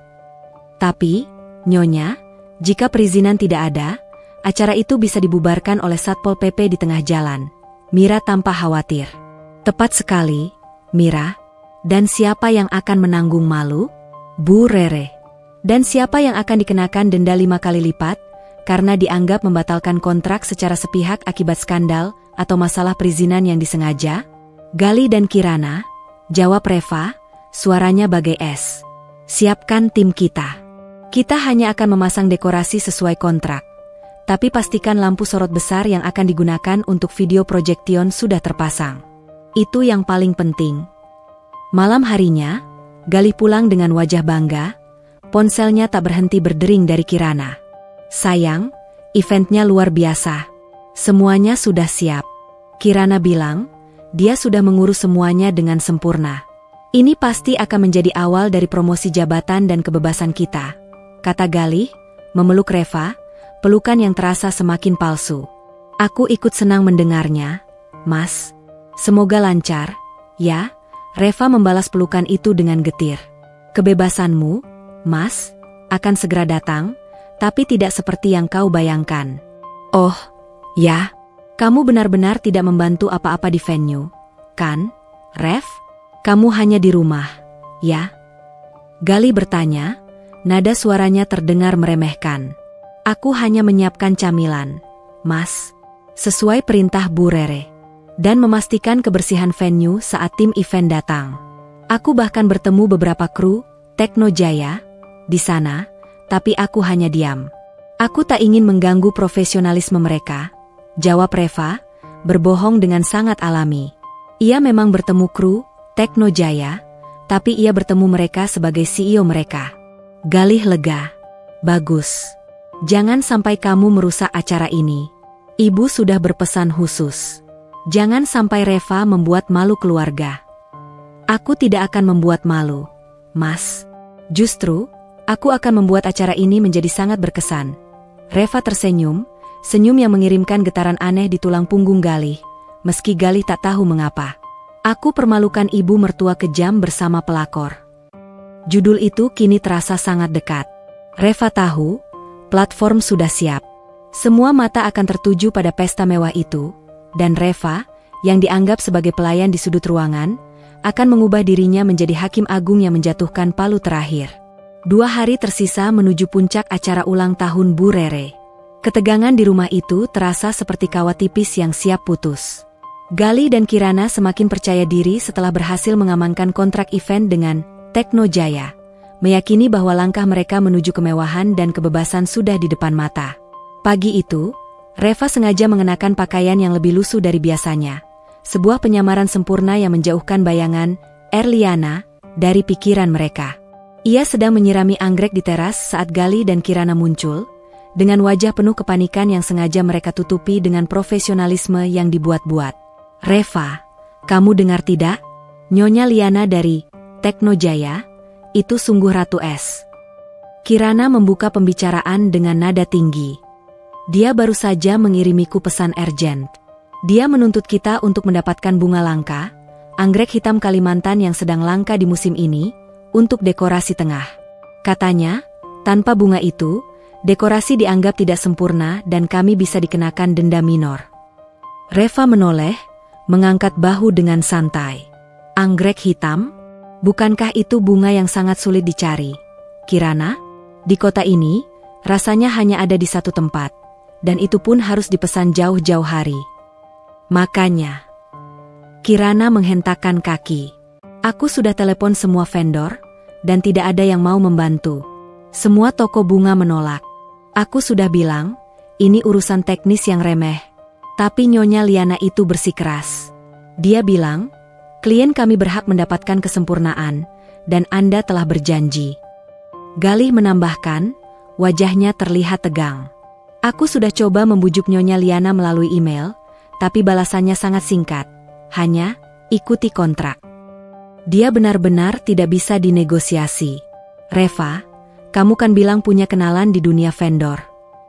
Tapi, Nyonya, jika perizinan tidak ada, acara itu bisa dibubarkan oleh Satpol PP di tengah jalan. Mira tampak khawatir. Tepat sekali, Mira. Dan siapa yang akan menanggung malu? Bu Rere. Dan siapa yang akan dikenakan denda 5 kali lipat karena dianggap membatalkan kontrak secara sepihak akibat skandal atau masalah perizinan yang disengaja? Gali dan Kirana, jawab Reva, suaranya bagai es. Siapkan tim kita. Kita hanya akan memasang dekorasi sesuai kontrak. Tapi pastikan lampu sorot besar yang akan digunakan untuk video projection sudah terpasang. Itu yang paling penting. Malam harinya, Galih pulang dengan wajah bangga. Ponselnya tak berhenti berdering dari Kirana. Sayang, eventnya luar biasa. Semuanya sudah siap. Kirana bilang, dia sudah mengurus semuanya dengan sempurna. Ini pasti akan menjadi awal dari promosi jabatan dan kebebasan kita, kata Galih, memeluk Reva, pelukan yang terasa semakin palsu. Aku ikut senang mendengarnya, Mas. Semoga lancar, ya. Reva membalas pelukan itu dengan getir. Kebebasanmu, Mas, akan segera datang, tapi tidak seperti yang kau bayangkan. Oh, ya. Kamu benar-benar tidak membantu apa-apa di venue, kan, Rev? Kamu hanya di rumah, ya? Galih bertanya, nada suaranya terdengar meremehkan. Aku hanya menyiapkan camilan, Mas, sesuai perintah Bu Rere. Dan memastikan kebersihan venue saat tim event datang. Aku bahkan bertemu beberapa kru Tekno Jaya di sana, tapi aku hanya diam. Aku tak ingin mengganggu profesionalisme mereka, jawab Reva, berbohong dengan sangat alami. Ia memang bertemu kru Tekno Jaya, tapi ia bertemu mereka sebagai CEO mereka. Galih lega. Bagus. Jangan sampai kamu merusak acara ini. Ibu sudah berpesan khusus. Jangan sampai Reva membuat malu keluarga. Aku tidak akan membuat malu, Mas. Justru, aku akan membuat acara ini menjadi sangat berkesan. Reva tersenyum, senyum yang mengirimkan getaran aneh di tulang punggung Galih, meski Galih tak tahu mengapa. Aku permalukan ibu mertua kejam bersama pelakor. Judul itu kini terasa sangat dekat. Reva tahu, platform sudah siap. Semua mata akan tertuju pada pesta mewah itu. Dan Reva, yang dianggap sebagai pelayan di sudut ruangan, akan mengubah dirinya menjadi hakim agung yang menjatuhkan palu terakhir. 2 hari tersisa menuju puncak acara ulang tahun Bu Rere. Ketegangan di rumah itu terasa seperti kawat tipis yang siap putus. Galih dan Kirana semakin percaya diri setelah berhasil mengamankan kontrak event dengan Tekno Jaya, meyakini bahwa langkah mereka menuju kemewahan dan kebebasan sudah di depan mata. Pagi itu, Reva sengaja mengenakan pakaian yang lebih lusuh dari biasanya. Sebuah penyamaran sempurna yang menjauhkan bayangan Erliana dari pikiran mereka. Ia sedang menyirami anggrek di teras saat Galih dan Kirana muncul, dengan wajah penuh kepanikan yang sengaja mereka tutupi dengan profesionalisme yang dibuat-buat. Reva, kamu dengar tidak? Nyonya Liana dari Tekno Jaya, itu sungguh Ratu Es. Kirana membuka pembicaraan dengan nada tinggi. Dia baru saja mengirimiku pesan urgent. Dia menuntut kita untuk mendapatkan bunga langka, anggrek hitam Kalimantan yang sedang langka di musim ini, untuk dekorasi tengah. Katanya, tanpa bunga itu, dekorasi dianggap tidak sempurna dan kami bisa dikenakan denda minor. Reva menoleh, mengangkat bahu dengan santai. Anggrek hitam? Bukankah itu bunga yang sangat sulit dicari? Kirana, di kota ini, rasanya hanya ada di satu tempat. Dan itu pun harus dipesan jauh-jauh hari. Makanya, Kirana menghentakkan kaki. Aku sudah telepon semua vendor, dan tidak ada yang mau membantu. Semua toko bunga menolak. Aku sudah bilang, ini urusan teknis yang remeh. Tapi Nyonya Liana itu bersikeras. Dia bilang, klien kami berhak mendapatkan kesempurnaan, dan Anda telah berjanji. Galih menambahkan, wajahnya terlihat tegang. Aku sudah coba membujuk Nyonya Liana melalui email, tapi balasannya sangat singkat. Hanya, ikuti kontrak. Dia benar-benar tidak bisa dinegosiasi. Reva, kamu kan bilang punya kenalan di dunia vendor.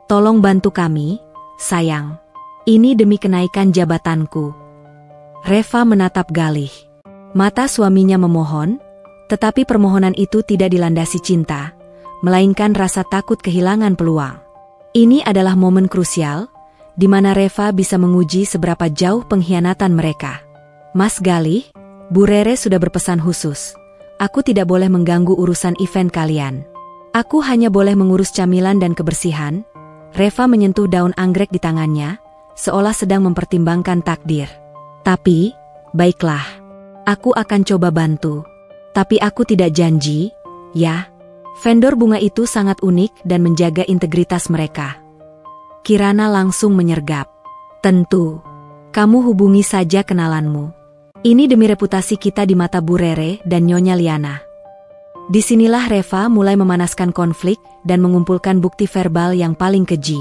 Tolong bantu kami, sayang. Ini demi kenaikan jabatanku. Reva menatap Galih. Mata suaminya memohon, tetapi permohonan itu tidak dilandasi cinta, melainkan rasa takut kehilangan peluang. Ini adalah momen krusial, di mana Reva bisa menguji seberapa jauh pengkhianatan mereka. Mas Galih, Bu Rere sudah berpesan khusus. Aku tidak boleh mengganggu urusan event kalian. Aku hanya boleh mengurus camilan dan kebersihan. Reva menyentuh daun anggrek di tangannya, seolah sedang mempertimbangkan takdir. Tapi, baiklah. Aku akan coba bantu. Tapi aku tidak janji, ya. Vendor bunga itu sangat unik dan menjaga integritas mereka. Kirana langsung menyergap. Tentu. Kamu hubungi saja kenalanmu. Ini demi reputasi kita di mata Bu Rere dan Nyonya Liana. Disinilah Reva mulai memanaskan konflik dan mengumpulkan bukti verbal yang paling keji.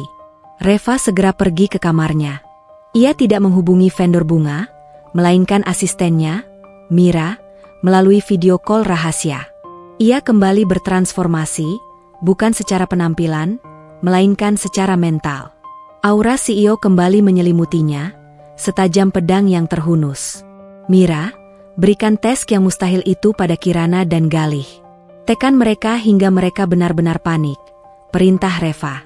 Reva segera pergi ke kamarnya. Ia tidak menghubungi vendor bunga, melainkan asistennya, Mira, melalui video call rahasia. Ia kembali bertransformasi, bukan secara penampilan, melainkan secara mental. Aura CEO kembali menyelimutinya, setajam pedang yang terhunus. Mira, berikan tes yang mustahil itu pada Kirana dan Galih. Tekan mereka hingga mereka benar-benar panik. Perintah Reva.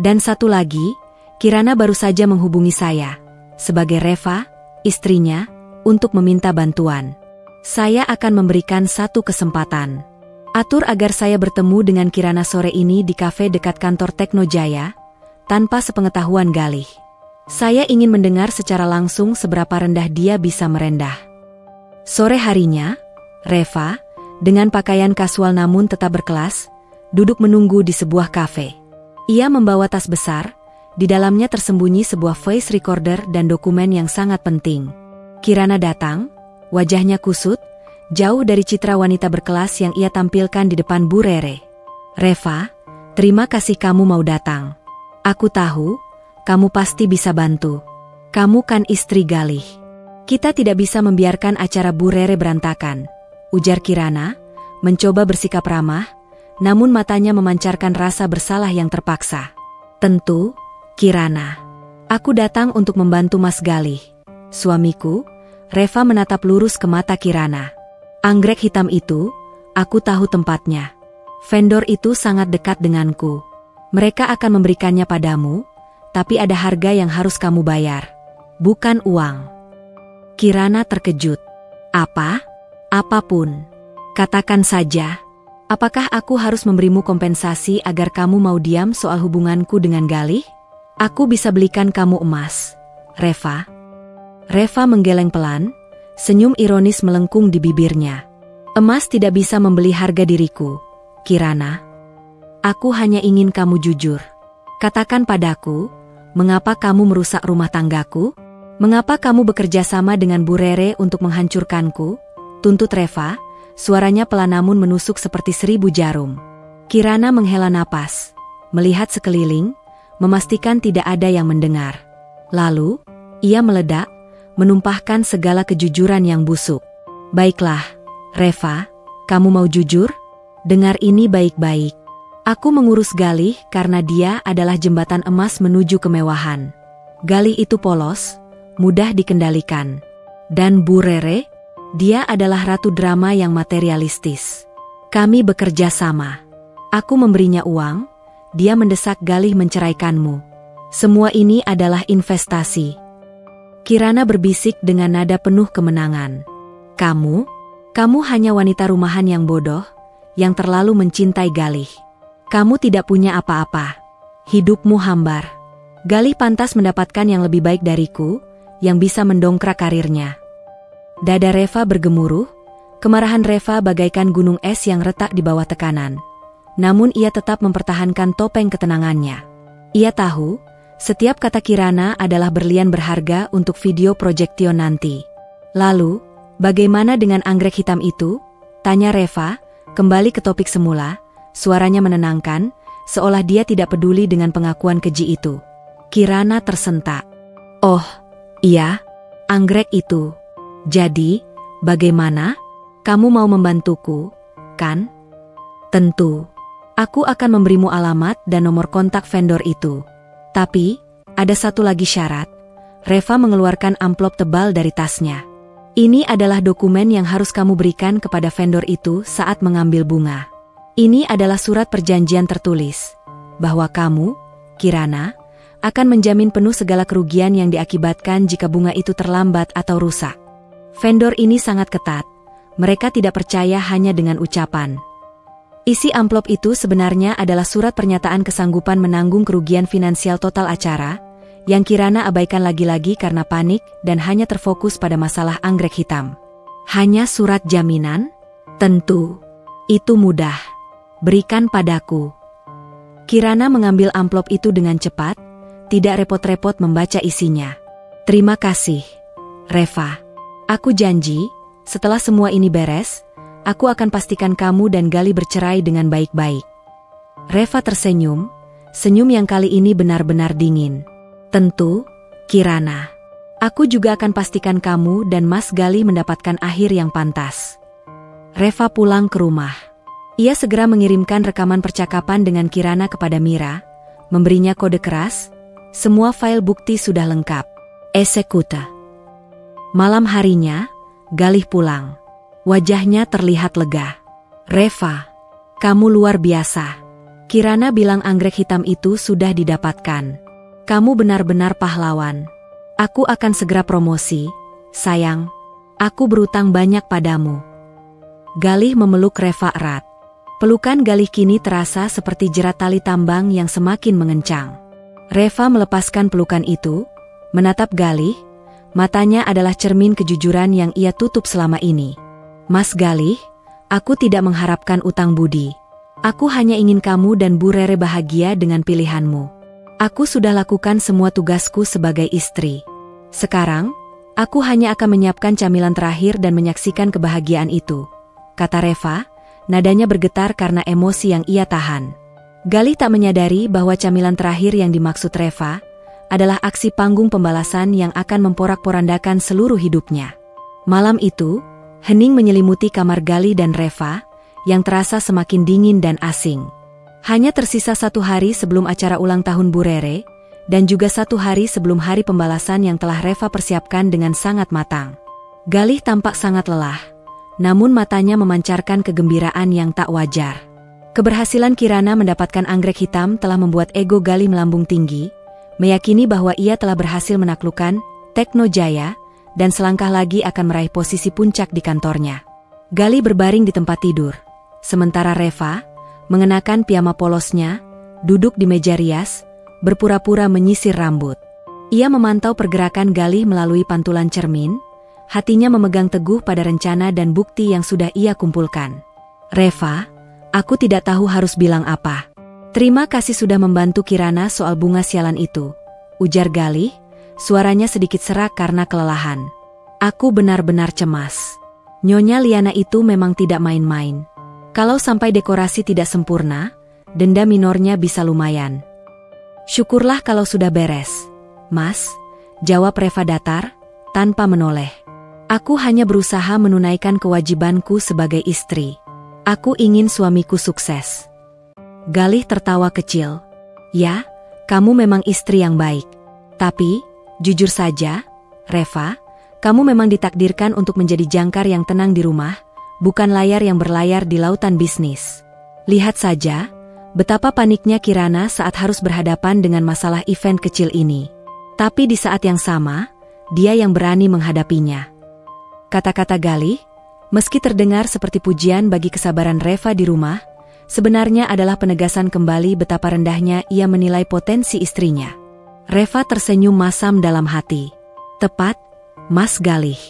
Dan satu lagi, Kirana baru saja menghubungi saya, sebagai Reva, istrinya, untuk meminta bantuan. Saya akan memberikan satu kesempatan. Atur agar saya bertemu dengan Kirana sore ini di kafe dekat kantor Teknojaya, tanpa sepengetahuan Galih. Saya ingin mendengar secara langsung seberapa rendah dia bisa merendah. Sore harinya, Reva, dengan pakaian kasual namun tetap berkelas, duduk menunggu di sebuah kafe. Ia membawa tas besar, di dalamnya tersembunyi sebuah voice recorder dan dokumen yang sangat penting. Kirana datang, wajahnya kusut, jauh dari citra wanita berkelas yang ia tampilkan di depan Bu Rere. Reva, terima kasih kamu mau datang. Aku tahu, kamu pasti bisa bantu. Kamu kan istri Galih. Kita tidak bisa membiarkan acara Bu Rere berantakan, ujar Kirana, mencoba bersikap ramah, namun matanya memancarkan rasa bersalah yang terpaksa. Tentu, Kirana. Aku datang untuk membantu Mas Galih. Suamiku. Reva menatap lurus ke mata Kirana. Anggrek hitam itu, aku tahu tempatnya. Vendor itu sangat dekat denganku. Mereka akan memberikannya padamu, tapi ada harga yang harus kamu bayar. Bukan uang. Kirana terkejut. Apa? Apapun. Katakan saja. Apakah aku harus memberimu kompensasi agar kamu mau diam soal hubunganku dengan Galih? Aku bisa belikan kamu emas, Reva. Reva menggeleng pelan, senyum ironis melengkung di bibirnya. Emas tidak bisa membeli harga diriku, Kirana. Aku hanya ingin kamu jujur. Katakan padaku, mengapa kamu merusak rumah tanggaku? Mengapa kamu bekerja sama dengan Bu Rere untuk menghancurkanku? Tuntut Reva, suaranya pelan namun menusuk seperti 1000 jarum. Kirana menghela napas, melihat sekeliling, memastikan tidak ada yang mendengar. Lalu, ia meledak, menumpahkan segala kejujuran yang busuk. Baiklah, Reva, kamu mau jujur? Dengar ini baik-baik. Aku mengurus Galih karena dia adalah jembatan emas menuju kemewahan. Galih itu polos, mudah dikendalikan. Dan Bu Rere, dia adalah ratu drama yang materialistis. Kami bekerja sama. Aku memberinya uang, dia mendesak Galih menceraikanmu. Semua ini adalah investasi. Kirana berbisik dengan nada penuh kemenangan. Kamu hanya wanita rumahan yang bodoh, yang terlalu mencintai Galih. Kamu tidak punya apa-apa. Hidupmu hambar. Galih pantas mendapatkan yang lebih baik dariku, yang bisa mendongkrak karirnya. Dada Reva bergemuruh, kemarahan Reva bagaikan gunung es yang retak di bawah tekanan. Namun ia tetap mempertahankan topeng ketenangannya. Ia tahu, setiap kata Kirana adalah berlian berharga untuk video projection nanti. Lalu, bagaimana dengan anggrek hitam itu? Tanya Reva, kembali ke topik semula, suaranya menenangkan, seolah dia tidak peduli dengan pengakuan keji itu. Kirana tersentak. Oh, iya, anggrek itu. Jadi, bagaimana? Kamu mau membantuku, kan? Tentu. Aku akan memberimu alamat dan nomor kontak vendor itu. Tapi, ada satu lagi syarat. Reva mengeluarkan amplop tebal dari tasnya. Ini adalah dokumen yang harus kamu berikan kepada vendor itu saat mengambil bunga. Ini adalah surat perjanjian tertulis, bahwa kamu, Kirana, akan menjamin penuh segala kerugian yang diakibatkan jika bunga itu terlambat atau rusak. Vendor ini sangat ketat. Mereka tidak percaya hanya dengan ucapan. Isi amplop itu sebenarnya adalah surat pernyataan kesanggupan menanggung kerugian finansial total acara, yang Kirana abaikan lagi-lagi karena panik dan hanya terfokus pada masalah anggrek hitam. Hanya surat jaminan? Tentu. Itu mudah. Berikan padaku. Kirana mengambil amplop itu dengan cepat, tidak repot-repot membaca isinya. Terima kasih, Reva. Aku janji, setelah semua ini beres, aku akan pastikan kamu dan Gali bercerai dengan baik-baik. Reva tersenyum, senyum yang kali ini benar-benar dingin. Tentu, Kirana. Aku juga akan pastikan kamu dan Mas Gali mendapatkan akhir yang pantas. Reva pulang ke rumah. Ia segera mengirimkan rekaman percakapan dengan Kirana kepada Mira, memberinya kode keras, semua file bukti sudah lengkap. Eksekuta. Malam harinya, Galih pulang. Wajahnya terlihat lega. Reva, kamu luar biasa. Kirana bilang anggrek hitam itu sudah didapatkan. Kamu benar-benar pahlawan. Aku akan segera promosi, sayang. Aku berutang banyak padamu. Galih memeluk Reva erat. Pelukan Galih kini terasa seperti jerat tali tambang yang semakin mengencang. Reva melepaskan pelukan itu, menatap Galih, matanya adalah cermin kejujuran yang ia tutup selama ini. Mas Galih, aku tidak mengharapkan utang budi. Aku hanya ingin kamu dan Bu Rere bahagia dengan pilihanmu. Aku sudah lakukan semua tugasku sebagai istri. Sekarang, aku hanya akan menyiapkan camilan terakhir dan menyaksikan kebahagiaan itu, kata Reva, nadanya bergetar karena emosi yang ia tahan. Galih tak menyadari bahwa camilan terakhir yang dimaksud Reva adalah aksi panggung pembalasan yang akan memporak-porandakan seluruh hidupnya. Malam itu, hening menyelimuti kamar Galih dan Reva, yang terasa semakin dingin dan asing. Hanya tersisa 1 hari sebelum acara ulang tahun Bu Rere, dan juga 1 hari sebelum hari pembalasan yang telah Reva persiapkan dengan sangat matang. Galih tampak sangat lelah, namun matanya memancarkan kegembiraan yang tak wajar. Keberhasilan Kirana mendapatkan anggrek hitam telah membuat ego Galih melambung tinggi, meyakini bahwa ia telah berhasil menaklukkan Tekno Jaya, dan selangkah lagi akan meraih posisi puncak di kantornya. Galih berbaring di tempat tidur, sementara Reva, mengenakan piyama polosnya, duduk di meja rias, berpura-pura menyisir rambut. Ia memantau pergerakan Galih melalui pantulan cermin, hatinya memegang teguh pada rencana dan bukti yang sudah ia kumpulkan. Reva, aku tidak tahu harus bilang apa. Terima kasih sudah membantu Kirana soal bunga sialan itu, ujar Galih, suaranya sedikit serak karena kelelahan. Aku benar-benar cemas. Nyonya Liana itu memang tidak main-main. Kalau sampai dekorasi tidak sempurna, denda minornya bisa lumayan. Syukurlah kalau sudah beres, Mas, jawab Reva datar, tanpa menoleh. Aku hanya berusaha menunaikan kewajibanku sebagai istri. Aku ingin suamiku sukses. Galih tertawa kecil. Ya, kamu memang istri yang baik. Tapi, jujur saja, Reva, kamu memang ditakdirkan untuk menjadi jangkar yang tenang di rumah, bukan layar yang berlayar di lautan bisnis. Lihat saja, betapa paniknya Kirana saat harus berhadapan dengan masalah event kecil ini. Tapi di saat yang sama, dia yang berani menghadapinya. Kata-kata Galih, meski terdengar seperti pujian bagi kesabaran Reva di rumah, sebenarnya adalah penegasan kembali betapa rendahnya ia menilai potensi istrinya. Reva tersenyum masam dalam hati. Tepat, Mas Galih.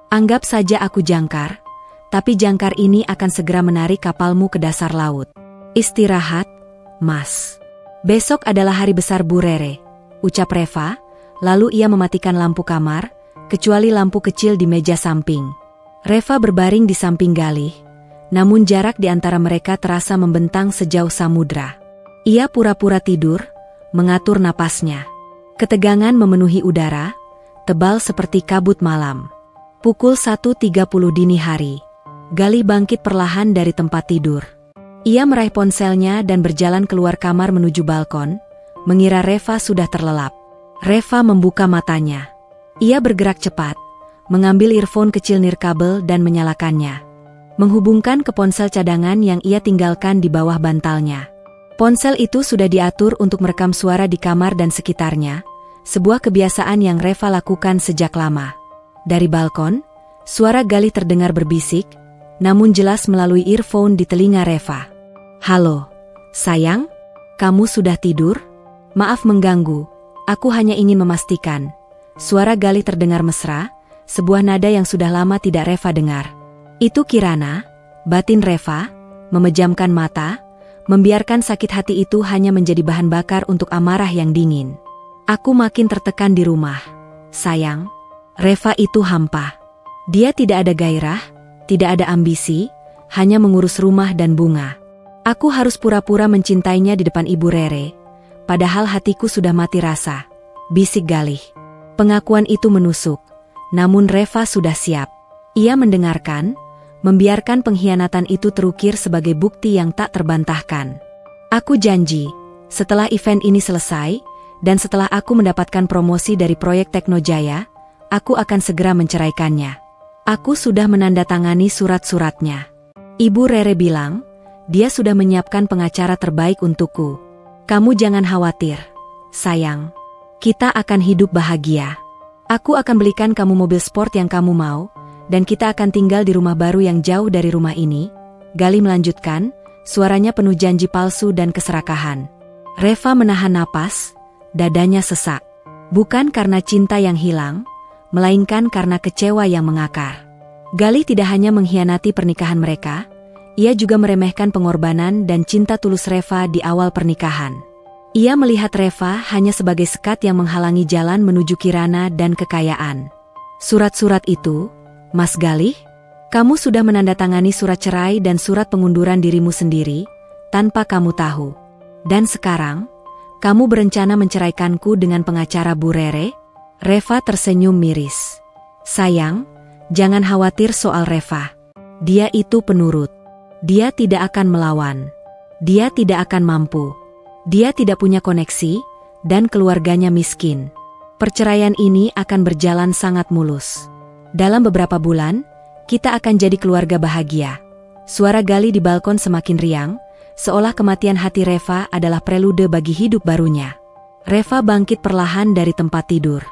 Anggap saja aku jangkar, tapi jangkar ini akan segera menarik kapalmu ke dasar laut. Istirahat, Mas. Besok adalah hari besar Bu Rere, ucap Reva, lalu ia mematikan lampu kamar, kecuali lampu kecil di meja samping. Reva berbaring di samping Galih, namun jarak di antara mereka terasa membentang sejauh samudra. Ia pura-pura tidur, mengatur napasnya. Ketegangan memenuhi udara, tebal seperti kabut malam. Pukul 1.30 dini hari. Galih bangkit perlahan dari tempat tidur. Ia meraih ponselnya dan berjalan keluar kamar menuju balkon, mengira Reva sudah terlelap. Reva membuka matanya. Ia bergerak cepat, mengambil earphone kecil nirkabel dan menyalakannya. Menghubungkan ke ponsel cadangan yang ia tinggalkan di bawah bantalnya. Ponsel itu sudah diatur untuk merekam suara di kamar dan sekitarnya, sebuah kebiasaan yang Reva lakukan sejak lama. Dari balkon, suara Galih terdengar berbisik, namun jelas melalui earphone di telinga Reva. "Halo, sayang, kamu sudah tidur? Maaf mengganggu, aku hanya ingin memastikan." Suara Galih terdengar mesra, sebuah nada yang sudah lama tidak Reva dengar. "Itu Kirana," batin Reva, memejamkan mata, membiarkan sakit hati itu hanya menjadi bahan bakar untuk amarah yang dingin. "Aku makin tertekan di rumah, sayang." Reva itu hampa. Dia tidak ada gairah, tidak ada ambisi, hanya mengurus rumah dan bunga. "Aku harus pura-pura mencintainya di depan Ibu Rere, padahal hatiku sudah mati rasa," bisik Galih. Pengakuan itu menusuk, namun Reva sudah siap. Ia mendengarkan, membiarkan pengkhianatan itu terukir sebagai bukti yang tak terbantahkan. "Aku janji, setelah event ini selesai, dan setelah aku mendapatkan promosi dari proyek Teknojaya, aku akan segera menceraikannya. Aku sudah menandatangani surat-suratnya." Ibu Rere bilang, "Dia sudah menyiapkan pengacara terbaik untukku. Kamu jangan khawatir, sayang. Kita akan hidup bahagia. Aku akan belikan kamu mobil sport yang kamu mau, dan kita akan tinggal di rumah baru yang jauh dari rumah ini." Galih melanjutkan, suaranya penuh janji palsu dan keserakahan. Reva menahan napas, dadanya sesak. Bukan karena cinta yang hilang, melainkan karena kecewa yang mengakar. Galih tidak hanya mengkhianati pernikahan mereka, ia juga meremehkan pengorbanan dan cinta tulus Reva di awal pernikahan. Ia melihat Reva hanya sebagai sekat yang menghalangi jalan menuju Kirana dan kekayaan. "Surat-surat itu, Mas Galih, kamu sudah menandatangani surat cerai dan surat pengunduran dirimu sendiri, tanpa kamu tahu. Dan sekarang, kamu berencana menceraikanku dengan pengacara Bu Rere?" Reva tersenyum miris. "Sayang, jangan khawatir soal Reva. Dia itu penurut. Dia tidak akan melawan. Dia tidak akan mampu. Dia tidak punya koneksi, dan keluarganya miskin. Perceraian ini akan berjalan sangat mulus. Dalam beberapa bulan, kita akan jadi keluarga bahagia." Suara Galih di balkon semakin riang, seolah kematian hati Reva adalah prelude bagi hidup barunya. Reva bangkit perlahan dari tempat tidur.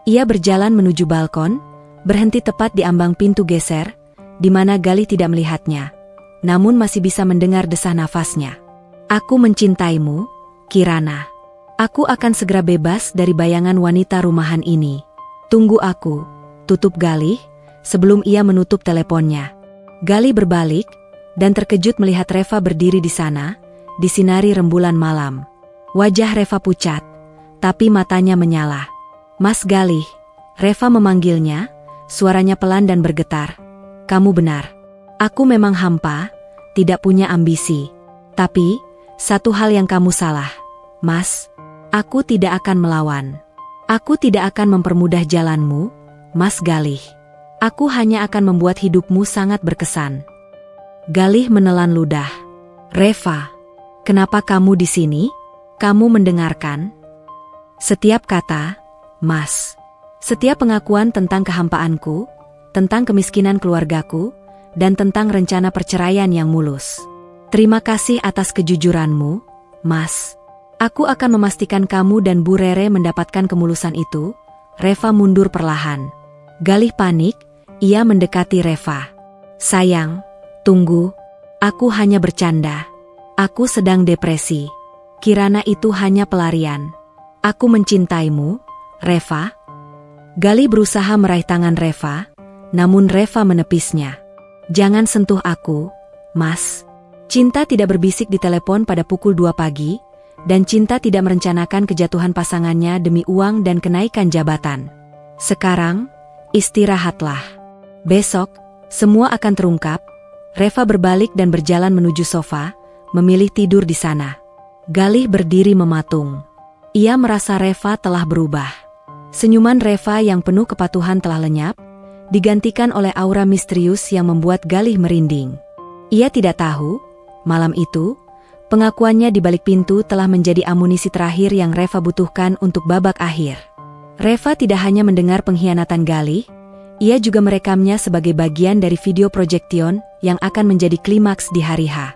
Ia berjalan menuju balkon, berhenti tepat di ambang pintu geser, di mana Galih tidak melihatnya, namun masih bisa mendengar desah nafasnya. "Aku mencintaimu, Kirana. Aku akan segera bebas dari bayangan wanita rumahan ini. Tunggu aku," tutup Galih, sebelum ia menutup teleponnya. Galih berbalik, dan terkejut melihat Reva berdiri di sana, disinari rembulan malam. Wajah Reva pucat, tapi matanya menyala. "Mas Galih," Reva memanggilnya, suaranya pelan dan bergetar. "Kamu benar. Aku memang hampa, tidak punya ambisi. Tapi, satu hal yang kamu salah, Mas. Aku tidak akan melawan. Aku tidak akan mempermudah jalanmu, Mas Galih. Aku hanya akan membuat hidupmu sangat berkesan." Galih menelan ludah. "Reva, kenapa kamu di sini? Kamu mendengarkan?" "Setiap kata, Mas. Setiap pengakuan tentang kehampaanku, tentang kemiskinan keluargaku, dan tentang rencana perceraian yang mulus. Terima kasih atas kejujuranmu, Mas. Aku akan memastikan kamu dan Bu Rere mendapatkan kemulusan itu." Reva mundur perlahan. Galih panik, ia mendekati Reva. "Sayang, tunggu. Aku hanya bercanda. Aku sedang depresi. Kirana itu hanya pelarian. Aku mencintaimu, Reva." Galih berusaha meraih tangan Reva, namun Reva menepisnya. "Jangan sentuh aku, Mas. Cinta tidak berbisik di telepon pada pukul 2 pagi, dan cinta tidak merencanakan kejatuhan pasangannya demi uang dan kenaikan jabatan. Sekarang, istirahatlah. Besok, semua akan terungkap." Reva berbalik dan berjalan menuju sofa, memilih tidur di sana. Galih berdiri mematung. Ia merasa Reva telah berubah. Senyuman Reva yang penuh kepatuhan telah lenyap, digantikan oleh aura misterius yang membuat Galih merinding. Ia tidak tahu, malam itu, pengakuannya di balik pintu telah menjadi amunisi terakhir yang Reva butuhkan untuk babak akhir. Reva tidak hanya mendengar pengkhianatan Galih, ia juga merekamnya sebagai bagian dari video projection yang akan menjadi klimaks di hari H.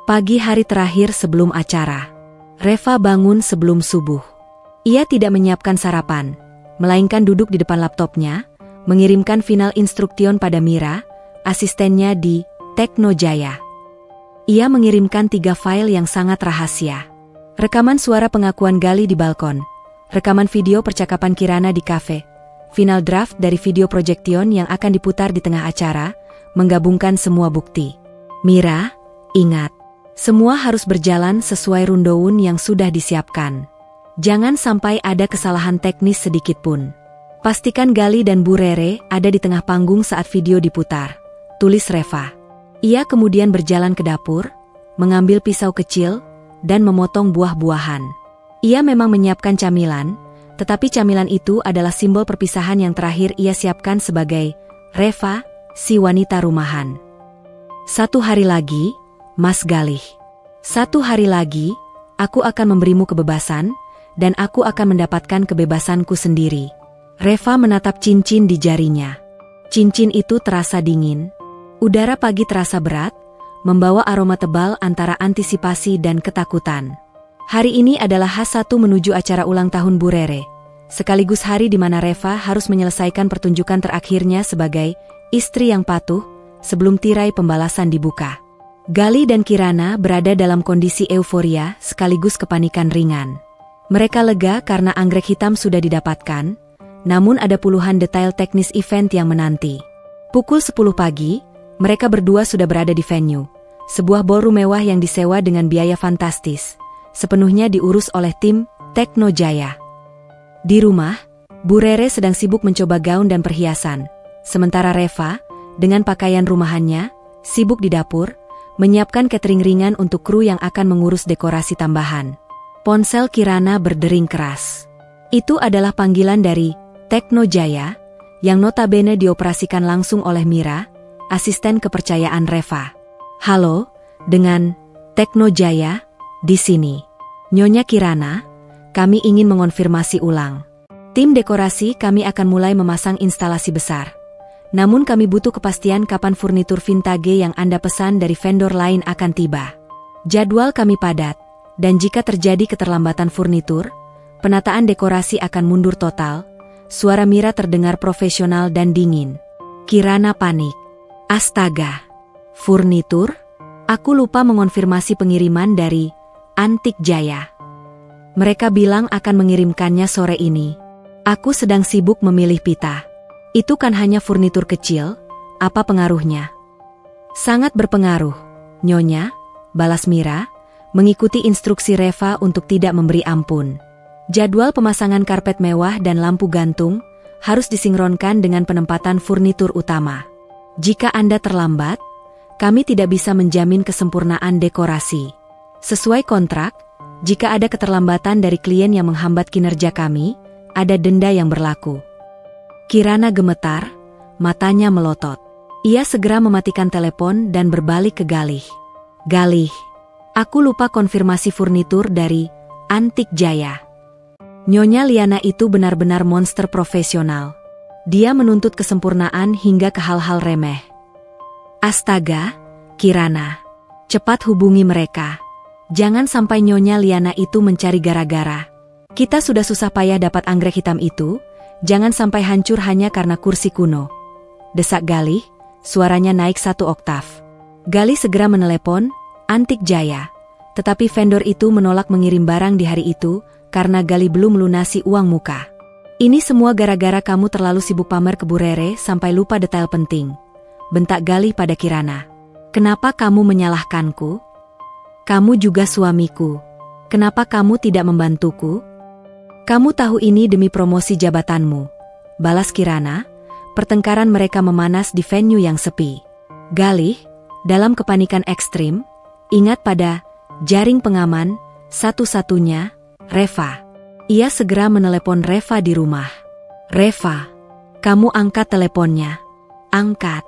Pagi hari terakhir sebelum acara, Reva bangun sebelum subuh. Ia tidak menyiapkan sarapan, melainkan duduk di depan laptopnya, mengirimkan final instruction pada Mira, asistennya di Teknojaya. Ia mengirimkan 3 file yang sangat rahasia. Rekaman suara pengakuan Galih di balkon, rekaman video percakapan Kirana di kafe, final draft dari video projection yang akan diputar di tengah acara, menggabungkan semua bukti. Mira, ingat, semua harus berjalan sesuai rundown yang sudah disiapkan. Jangan sampai ada kesalahan teknis sedikit pun. Pastikan Galih dan Bu Rere ada di tengah panggung saat video diputar, tulis Reva. Ia kemudian berjalan ke dapur, mengambil pisau kecil, dan memotong buah-buahan. Ia memang menyiapkan camilan, tetapi camilan itu adalah simbol perpisahan yang terakhir ia siapkan sebagai Reva, si wanita rumahan. 1 hari lagi, Mas Galih. 1 hari lagi, aku akan memberimu kebebasan, dan aku akan mendapatkan kebebasanku sendiri. Reva menatap cincin di jarinya. Cincin itu terasa dingin. Udara pagi terasa berat, membawa aroma tebal antara antisipasi dan ketakutan. Hari ini adalah H1 menuju acara ulang tahun Bu Rere, sekaligus hari di mana Reva harus menyelesaikan pertunjukan terakhirnya sebagai istri yang patuh sebelum tirai pembalasan dibuka. Galih dan Kirana berada dalam kondisi euforia sekaligus kepanikan ringan. Mereka lega karena anggrek hitam sudah didapatkan, namun ada puluhan detail teknis event yang menanti. Pukul 10 pagi, mereka berdua sudah berada di venue, sebuah ballroom mewah yang disewa dengan biaya fantastis, sepenuhnya diurus oleh tim Teknojaya. Di rumah, Bu Rere sedang sibuk mencoba gaun dan perhiasan, sementara Reva, dengan pakaian rumahannya, sibuk di dapur, menyiapkan catering ringan untuk kru yang akan mengurus dekorasi tambahan. Ponsel Kirana berdering keras. Itu adalah panggilan dari Teknojaya, yang notabene dioperasikan langsung oleh Mira, asisten kepercayaan Reva. Halo, dengan Teknojaya, di sini. Nyonya Kirana, kami ingin mengonfirmasi ulang. Tim dekorasi kami akan mulai memasang instalasi besar. Namun kami butuh kepastian kapan furnitur vintage yang Anda pesan dari vendor lain akan tiba. Jadwal kami padat, dan jika terjadi keterlambatan furnitur, penataan dekorasi akan mundur total. Suara Mira terdengar profesional dan dingin. Kirana panik. Astaga. Furnitur? Aku lupa mengonfirmasi pengiriman dari Antik Jaya. Mereka bilang akan mengirimkannya sore ini. Aku sedang sibuk memilih pita. Itu kan hanya furnitur kecil, apa pengaruhnya? Sangat berpengaruh, Nyonya, balas Mira, mengikuti instruksi Reva untuk tidak memberi ampun. Jadwal pemasangan karpet mewah dan lampu gantung harus disinkronkan dengan penempatan furnitur utama. Jika Anda terlambat, kami tidak bisa menjamin kesempurnaan dekorasi. Sesuai kontrak, jika ada keterlambatan dari klien yang menghambat kinerja kami, ada denda yang berlaku. Kirana gemetar, matanya melotot. Ia segera mematikan telepon dan berbalik ke Galih. Galih, aku lupa konfirmasi furnitur dari Antik Jaya. Nyonya Liana itu benar-benar monster profesional. Dia menuntut kesempurnaan hingga ke hal-hal remeh. Astaga, Kirana. Cepat hubungi mereka. Jangan sampai Nyonya Liana itu mencari gara-gara. Kita sudah susah payah dapat anggrek hitam itu, jangan sampai hancur hanya karena kursi kuno. Desak Galih, suaranya naik 1 oktav. Galih segera menelepon Antik Jaya, tetapi vendor itu menolak mengirim barang di hari itu, karena Galih belum melunasi uang muka. Ini semua gara-gara kamu terlalu sibuk pamer ke Bu Rere sampai lupa detail penting. Bentak Galih pada Kirana. Kenapa kamu menyalahkanku? Kamu juga suamiku. Kenapa kamu tidak membantuku? Kamu tahu ini demi promosi jabatanmu. Balas Kirana, pertengkaran mereka memanas di venue yang sepi. Galih, dalam kepanikan ekstrim, ingat pada jaring pengaman, satu-satunya, Reva. Ia segera menelepon Reva di rumah. Reva, kamu angkat teleponnya. Angkat.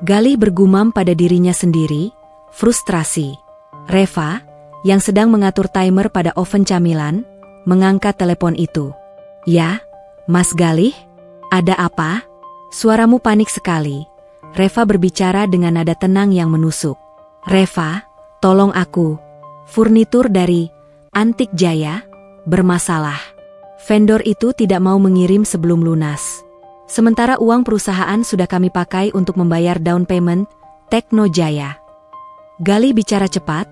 Galih bergumam pada dirinya sendiri, frustrasi. Reva, yang sedang mengatur timer pada oven camilan, mengangkat telepon itu. Ya, Mas Galih? Ada apa? Suaramu panik sekali. Reva berbicara dengan nada tenang yang menusuk. Reva, tolong aku. Furnitur dari Antik Jaya bermasalah. Vendor itu tidak mau mengirim sebelum lunas. Sementara uang perusahaan sudah kami pakai untuk membayar down payment Tekno Jaya. Galih bicara cepat,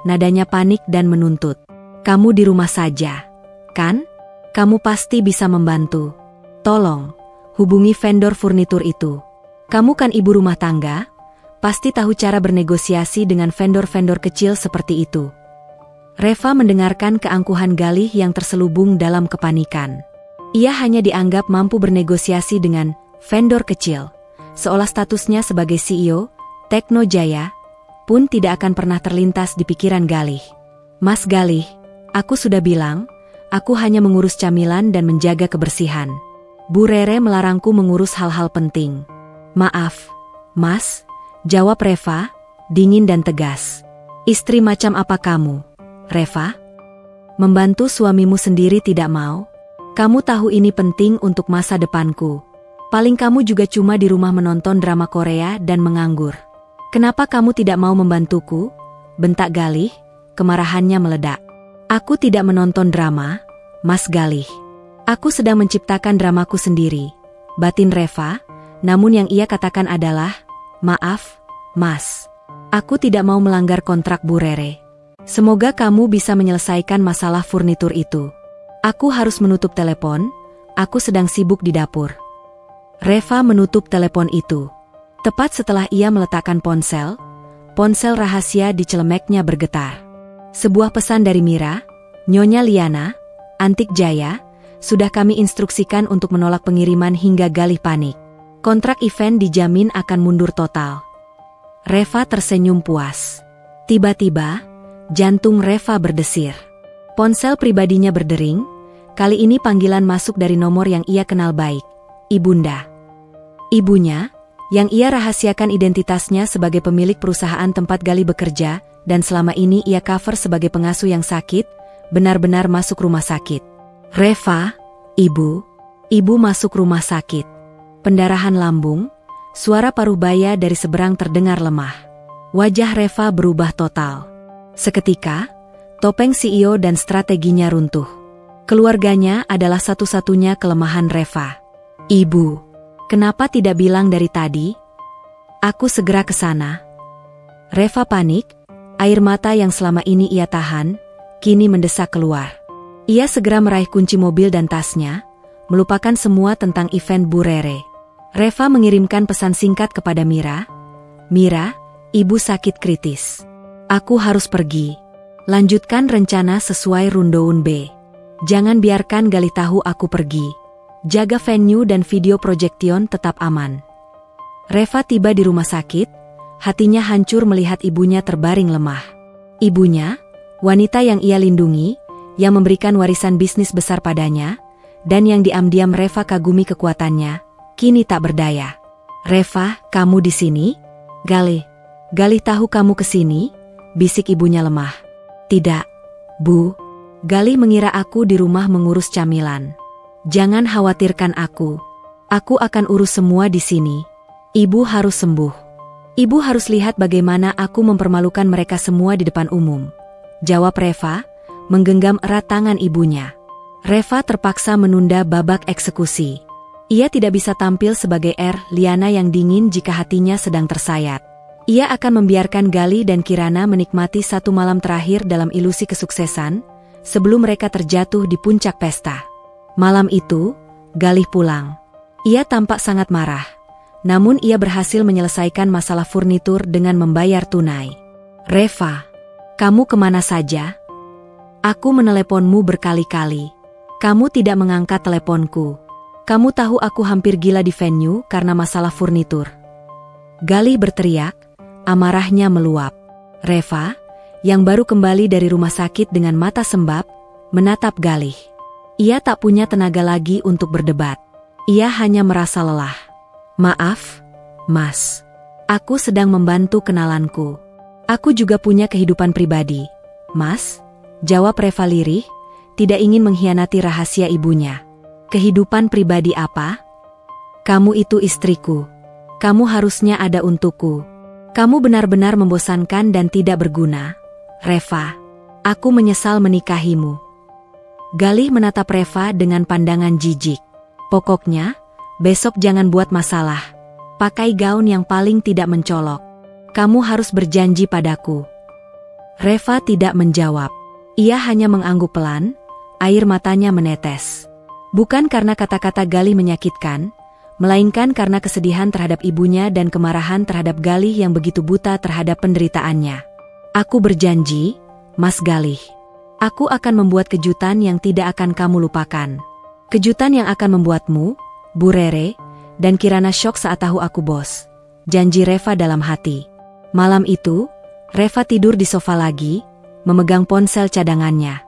nadanya panik dan menuntut. Kamu di rumah saja, kan? Kamu pasti bisa membantu. Tolong, hubungi vendor furnitur itu. Kamu kan ibu rumah tangga, pasti tahu cara bernegosiasi dengan vendor-vendor kecil seperti itu. Reva mendengarkan keangkuhan Galih yang terselubung dalam kepanikan. Ia hanya dianggap mampu bernegosiasi dengan vendor kecil, seolah statusnya sebagai CEO Tekno Jaya pun tidak akan pernah terlintas di pikiran Galih. Mas Galih, aku sudah bilang, aku hanya mengurus camilan dan menjaga kebersihan. Bu Rere melarangku mengurus hal-hal penting. Maaf, Mas, jawab Reva, dingin dan tegas. Istri macam apa kamu, Reva? Membantu suamimu sendiri tidak mau? Kamu tahu ini penting untuk masa depanku. Paling kamu juga cuma di rumah menonton drama Korea dan menganggur. Kenapa kamu tidak mau membantuku? Bentak Galih, kemarahannya meledak. Aku tidak menonton drama, Mas Galih. Aku sedang menciptakan dramaku sendiri, batin Reva, namun yang ia katakan adalah, maaf, Mas. Aku tidak mau melanggar kontrak Bu Rere. Semoga kamu bisa menyelesaikan masalah furnitur itu. Aku harus menutup telepon, aku sedang sibuk di dapur. Reva menutup telepon itu. Tepat setelah ia meletakkan ponsel rahasia di celemeknya bergetar. Sebuah pesan dari Mira, Nyonya Liana, Antik Jaya, sudah kami instruksikan untuk menolak pengiriman hingga Galih panik. Kontrak event dijamin akan mundur total. Reva tersenyum puas. Tiba-tiba, jantung Reva berdesir. Ponsel pribadinya berdering, kali ini panggilan masuk dari nomor yang ia kenal baik, Ibunda. Ibunya, yang ia rahasiakan identitasnya sebagai pemilik perusahaan tempat Galih bekerja, dan selama ini ia cover sebagai pengasuh yang sakit, benar-benar masuk rumah sakit. Reva, ibu masuk rumah sakit. Pendarahan lambung, suara paruh baya dari seberang terdengar lemah. Wajah Reva berubah total. Seketika, topeng CEO dan strateginya runtuh. Keluarganya adalah satu-satunya kelemahan Reva. Ibu, kenapa tidak bilang dari tadi? Aku segera ke sana. Reva panik, air mata yang selama ini ia tahan, kini mendesak keluar. Ia segera meraih kunci mobil dan tasnya, melupakan semua tentang event Bu Rere. Reva mengirimkan pesan singkat kepada Mira. Mira, ibu sakit kritis. Aku harus pergi. Lanjutkan rencana sesuai rundown B. Jangan biarkan Galih tahu aku pergi. Jaga venue dan video projection tetap aman. Reva tiba di rumah sakit, hatinya hancur melihat ibunya terbaring lemah. Ibunya, wanita yang ia lindungi, yang memberikan warisan bisnis besar padanya, dan yang diam-diam Reva kagumi kekuatannya, kini tak berdaya. Reva, kamu di sini? Galih tahu kamu kesini? Bisik ibunya lemah. Tidak, Bu. Galih mengira aku di rumah mengurus camilan. Jangan khawatirkan aku. Aku akan urus semua di sini. Ibu harus sembuh. Ibu harus lihat bagaimana aku mempermalukan mereka semua di depan umum. Jawab Reva, menggenggam erat tangan ibunya. Reva terpaksa menunda babak eksekusi. Ia tidak bisa tampil sebagai Liana yang dingin jika hatinya sedang tersayat. Ia akan membiarkan Galih dan Kirana menikmati satu malam terakhir dalam ilusi kesuksesan, sebelum mereka terjatuh di puncak pesta. Malam itu, Galih pulang. Ia tampak sangat marah, namun ia berhasil menyelesaikan masalah furnitur dengan membayar tunai. Reva, kamu kemana saja? Aku meneleponmu berkali-kali. Kamu tidak mengangkat teleponku. Kamu tahu aku hampir gila di venue karena masalah furnitur. Galih berteriak, amarahnya meluap. Reva, yang baru kembali dari rumah sakit dengan mata sembab, menatap Galih. Ia tak punya tenaga lagi untuk berdebat. Ia hanya merasa lelah. Maaf, Mas. Aku sedang membantu kenalanku. Aku juga punya kehidupan pribadi. Mas, jawab Reva lirih, tidak ingin mengkhianati rahasia ibunya. Kehidupan pribadi apa? Kamu itu istriku. Kamu harusnya ada untukku. Kamu benar-benar membosankan dan tidak berguna. Reva, aku menyesal menikahimu. Galih menatap Reva dengan pandangan jijik. Pokoknya, besok jangan buat masalah. Pakai gaun yang paling tidak mencolok. Kamu harus berjanji padaku. Reva tidak menjawab. Ia hanya mengangguk pelan, air matanya menetes. Bukan karena kata-kata Galih menyakitkan, melainkan karena kesedihan terhadap ibunya dan kemarahan terhadap Galih yang begitu buta terhadap penderitaannya. Aku berjanji, Mas Galih. Aku akan membuat kejutan yang tidak akan kamu lupakan. Kejutan yang akan membuatmu, Bu Rere, dan Kirana syok saat tahu aku bos. Janji Reva dalam hati. Malam itu, Reva tidur di sofa lagi, memegang ponsel cadangannya.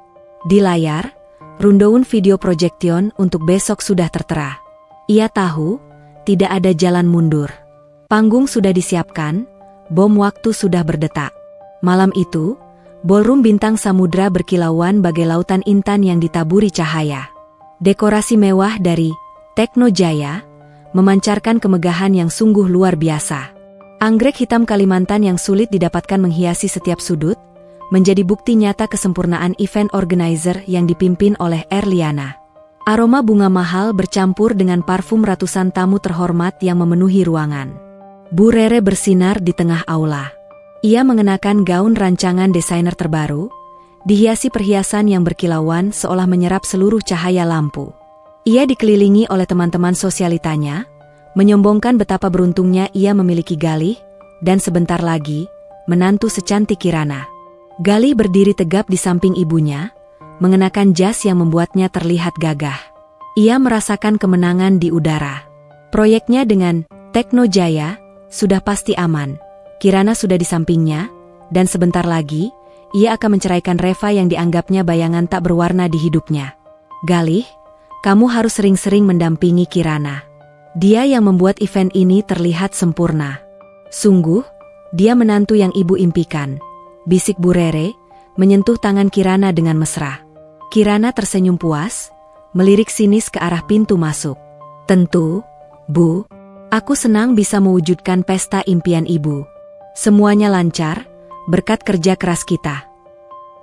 Di layar, rundown video projection untuk besok sudah tertera. Ia tahu, tidak ada jalan mundur. Panggung sudah disiapkan, bom waktu sudah berdetak. Malam itu, ballroom bintang samudra berkilauan bagai lautan intan yang ditaburi cahaya. Dekorasi mewah dari Tekno Jaya memancarkan kemegahan yang sungguh luar biasa. Anggrek hitam Kalimantan yang sulit didapatkan menghiasi setiap sudut, menjadi bukti nyata kesempurnaan event organizer yang dipimpin oleh Erliana. Aroma bunga mahal bercampur dengan parfum ratusan tamu terhormat yang memenuhi ruangan. Bu Rere bersinar di tengah aula. Ia mengenakan gaun rancangan desainer terbaru, dihiasi perhiasan yang berkilauan seolah menyerap seluruh cahaya lampu. Ia dikelilingi oleh teman-teman sosialitanya, menyombongkan betapa beruntungnya ia memiliki Galih, dan sebentar lagi, menantu secantik Kirana. Galih berdiri tegap di samping ibunya, mengenakan jas yang membuatnya terlihat gagah. Ia merasakan kemenangan di udara. Proyeknya dengan Tekno Jaya sudah pasti aman. Kirana sudah di sampingnya, dan sebentar lagi, ia akan menceraikan Reva yang dianggapnya bayangan tak berwarna di hidupnya. Galih, kamu harus sering-sering mendampingi Kirana. Dia yang membuat event ini terlihat sempurna. Sungguh, dia menantu yang ibu impikan. Bisik Bu Rere, menyentuh tangan Kirana dengan mesra. Kirana tersenyum puas, melirik sinis ke arah pintu masuk. Tentu, Bu, aku senang bisa mewujudkan pesta impian ibu. Semuanya lancar, berkat kerja keras kita.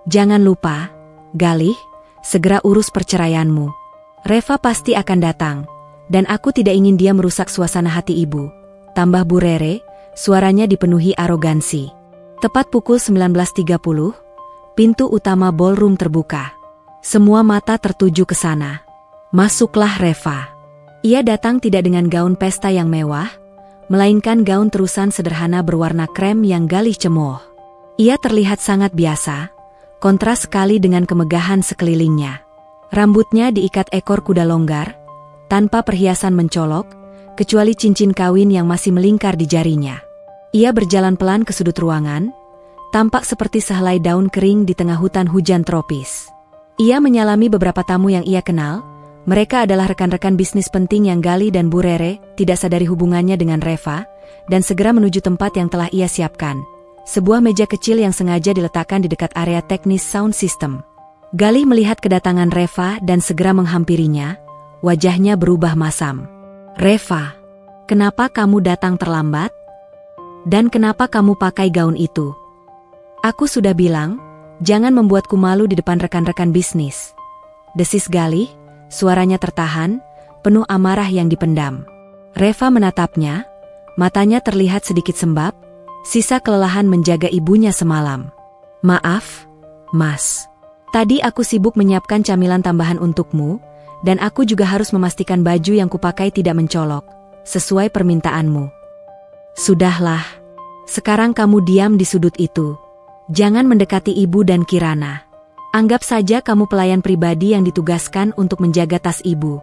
Jangan lupa, Galih, segera urus perceraianmu. Reva pasti akan datang, dan aku tidak ingin dia merusak suasana hati ibu. Tambah Bu Rere, suaranya dipenuhi arogansi. Tepat pukul 19.30, pintu utama ballroom terbuka. Semua mata tertuju ke sana. Masuklah Reva. Ia datang tidak dengan gaun pesta yang mewah, melainkan gaun terusan sederhana berwarna krem yang Galih cemooh. Ia terlihat sangat biasa, kontras sekali dengan kemegahan sekelilingnya. Rambutnya diikat ekor kuda longgar, tanpa perhiasan mencolok, kecuali cincin kawin yang masih melingkar di jarinya. Ia berjalan pelan ke sudut ruangan, tampak seperti sehelai daun kering di tengah hutan hujan tropis. Ia menyalami beberapa tamu yang ia kenal. Mereka adalah rekan-rekan bisnis penting yang Galih dan Bu Rere tidak sadari hubungannya dengan Reva, dan segera menuju tempat yang telah ia siapkan. Sebuah meja kecil yang sengaja diletakkan di dekat area teknis sound system. Galih melihat kedatangan Reva dan segera menghampirinya, wajahnya berubah masam. Reva, kenapa kamu datang terlambat? Dan kenapa kamu pakai gaun itu? Aku sudah bilang, jangan membuatku malu di depan rekan-rekan bisnis. Desis Galih, suaranya tertahan, penuh amarah yang dipendam. Reva menatapnya, matanya terlihat sedikit sembab, sisa kelelahan menjaga ibunya semalam. Maaf, Mas. Tadi aku sibuk menyiapkan camilan tambahan untukmu, dan aku juga harus memastikan baju yang kupakai tidak mencolok, sesuai permintaanmu. Sudahlah, sekarang kamu diam di sudut itu. Jangan mendekati ibu dan Kirana. Anggap saja kamu pelayan pribadi yang ditugaskan untuk menjaga tas ibu.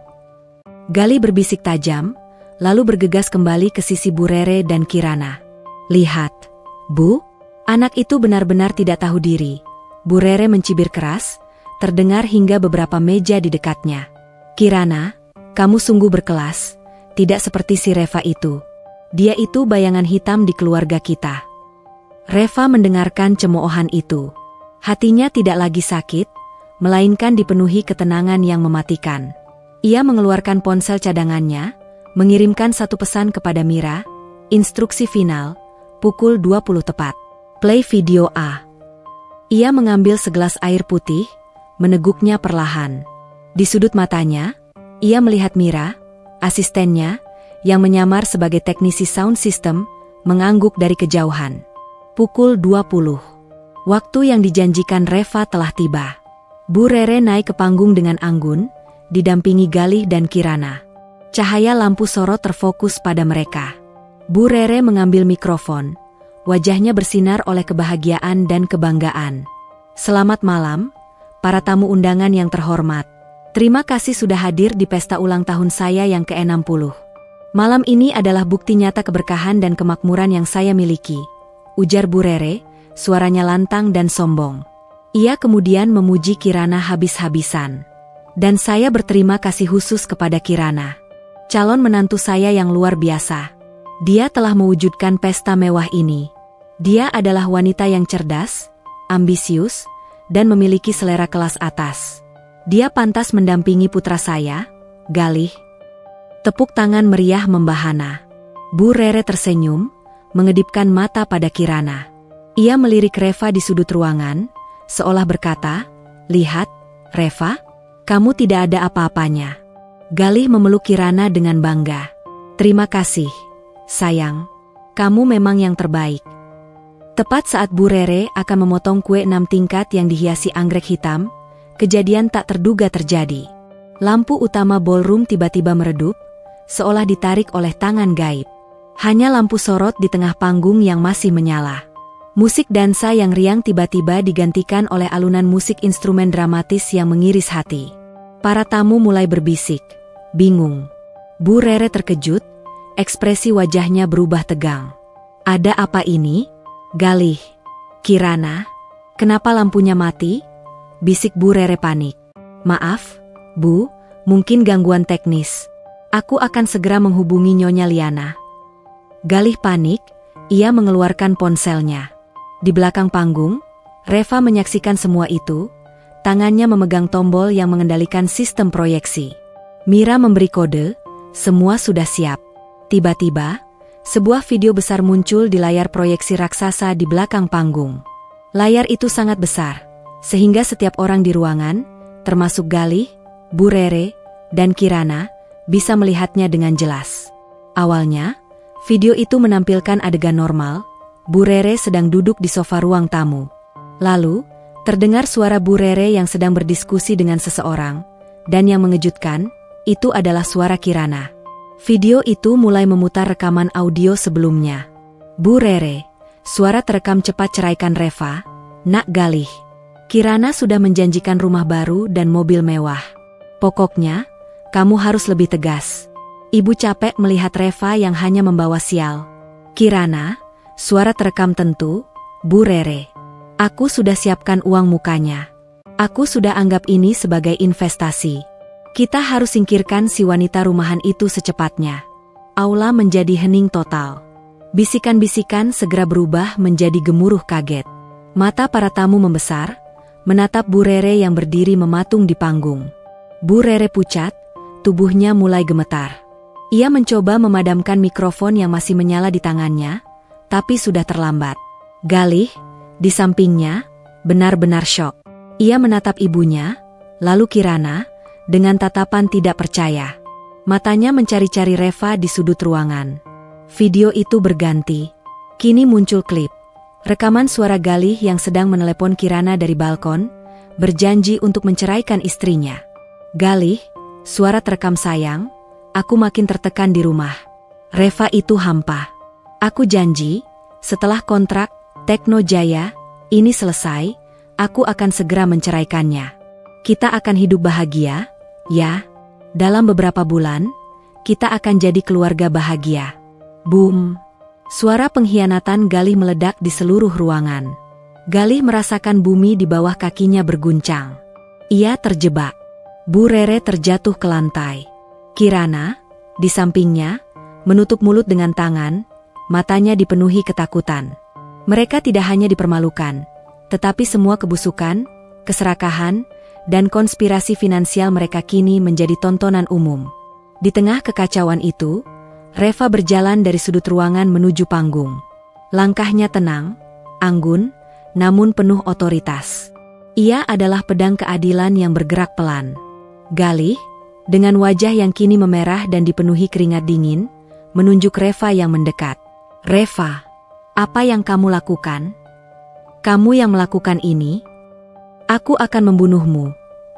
Galih berbisik tajam, lalu bergegas kembali ke sisi Bu Rere dan Kirana. Lihat, Bu, anak itu benar-benar tidak tahu diri. Bu Rere mencibir keras, terdengar hingga beberapa meja di dekatnya. Kirana, kamu sungguh berkelas, tidak seperti si Reva itu. Dia itu bayangan hitam di keluarga kita. Reva mendengarkan cemoohan itu. Hatinya tidak lagi sakit, melainkan dipenuhi ketenangan yang mematikan. Ia mengeluarkan ponsel cadangannya, mengirimkan satu pesan kepada Mira, instruksi final, pukul 20 tepat. Play video A. Ia mengambil segelas air putih, meneguknya perlahan. Di sudut matanya, ia melihat Mira, asistennya, yang menyamar sebagai teknisi sound system, mengangguk dari kejauhan. Pukul 20. Waktu yang dijanjikan Reva telah tiba. Bu Rere naik ke panggung dengan anggun, didampingi Galih dan Kirana. Cahaya lampu sorot terfokus pada mereka. Bu Rere mengambil mikrofon, wajahnya bersinar oleh kebahagiaan dan kebanggaan. Selamat malam, para tamu undangan yang terhormat. Terima kasih sudah hadir di pesta ulang tahun saya yang ke-60. Malam ini adalah bukti nyata keberkahan dan kemakmuran yang saya miliki, ujar Bu Rere, suaranya lantang dan sombong. Ia kemudian memuji Kirana habis-habisan. Dan saya berterima kasih khusus kepada Kirana, calon menantu saya yang luar biasa. Dia telah mewujudkan pesta mewah ini. Dia adalah wanita yang cerdas, ambisius, dan memiliki selera kelas atas. Dia pantas mendampingi putra saya, Galih. Tepuk tangan meriah membahana. Bu Rere tersenyum, mengedipkan mata pada Kirana. Ia melirik Reva di sudut ruangan, seolah berkata, "Lihat, Reva, kamu tidak ada apa-apanya." Galih memeluk Kirana dengan bangga. "Terima kasih, sayang. Kamu memang yang terbaik." Tepat saat Bu Rere akan memotong kue 6 tingkat yang dihiasi anggrek hitam, kejadian tak terduga terjadi. Lampu utama ballroom tiba-tiba meredup, seolah ditarik oleh tangan gaib. Hanya lampu sorot di tengah panggung yang masih menyala. Musik dansa yang riang tiba-tiba digantikan oleh alunan musik instrumen dramatis yang mengiris hati. Para tamu mulai berbisik, bingung. Bu Rere terkejut, ekspresi wajahnya berubah tegang. "Ada apa ini? Galih, Kirana, kenapa lampunya mati?" bisik Bu Rere panik. "Maaf, Bu, mungkin gangguan teknis. Aku akan segera menghubungi Nyonya Liana." Galih panik, ia mengeluarkan ponselnya. Di belakang panggung, Reva menyaksikan semua itu, tangannya memegang tombol yang mengendalikan sistem proyeksi. Mira memberi kode, semua sudah siap. Tiba-tiba, sebuah video besar muncul di layar proyeksi raksasa di belakang panggung. Layar itu sangat besar, sehingga setiap orang di ruangan, termasuk Galih, Bu Rere, dan Kirana, bisa melihatnya dengan jelas. Awalnya, video itu menampilkan adegan normal. Bu Rere sedang duduk di sofa ruang tamu. Lalu, terdengar suara Bu Rere yang sedang berdiskusi dengan seseorang, dan yang mengejutkan, itu adalah suara Kirana. Video itu mulai memutar rekaman audio sebelumnya. "Bu Rere, suara terekam cepat ceraikan Reva, Nak Galih. Kirana sudah menjanjikan rumah baru dan mobil mewah. Pokoknya, kamu harus lebih tegas. Ibu capek melihat Reva yang hanya membawa sial." "Kirana, suara terekam tentu, Bu Rere. Aku sudah siapkan uang mukanya. Aku sudah anggap ini sebagai investasi. Kita harus singkirkan si wanita rumahan itu secepatnya." Aula menjadi hening total. Bisikan-bisikan segera berubah menjadi gemuruh kaget. Mata para tamu membesar, menatap Bu Rere yang berdiri mematung di panggung. Bu Rere pucat, tubuhnya mulai gemetar. Ia mencoba memadamkan mikrofon yang masih menyala di tangannya, tapi sudah terlambat. Galih, di sampingnya, benar-benar syok. Ia menatap ibunya, lalu Kirana, dengan tatapan tidak percaya. Matanya mencari-cari Reva di sudut ruangan. Video itu berganti. Kini muncul klip. Rekaman suara Galih yang sedang menelepon Kirana dari balkon, berjanji untuk menceraikan istrinya. "Galih, suara terekam sayang, aku makin tertekan di rumah. Reva itu hampa. Aku janji, setelah kontrak Tekno Jaya ini selesai, aku akan segera menceraikannya. Kita akan hidup bahagia, ya. Dalam beberapa bulan, kita akan jadi keluarga bahagia." Boom! Suara pengkhianatan Galih meledak di seluruh ruangan. Galih merasakan bumi di bawah kakinya berguncang. Ia terjebak. Bu Rere terjatuh ke lantai. Kirana, di sampingnya, menutup mulut dengan tangan, matanya dipenuhi ketakutan. Mereka tidak hanya dipermalukan, tetapi semua kebusukan, keserakahan, dan konspirasi finansial mereka kini menjadi tontonan umum. Di tengah kekacauan itu, Reva berjalan dari sudut ruangan menuju panggung. Langkahnya tenang, anggun, namun penuh otoritas. Ia adalah pedang keadilan yang bergerak pelan. Galih, dengan wajah yang kini memerah dan dipenuhi keringat dingin, menunjuk Reva yang mendekat. "Reva, apa yang kamu lakukan? Kamu yang melakukan ini? Aku akan membunuhmu,"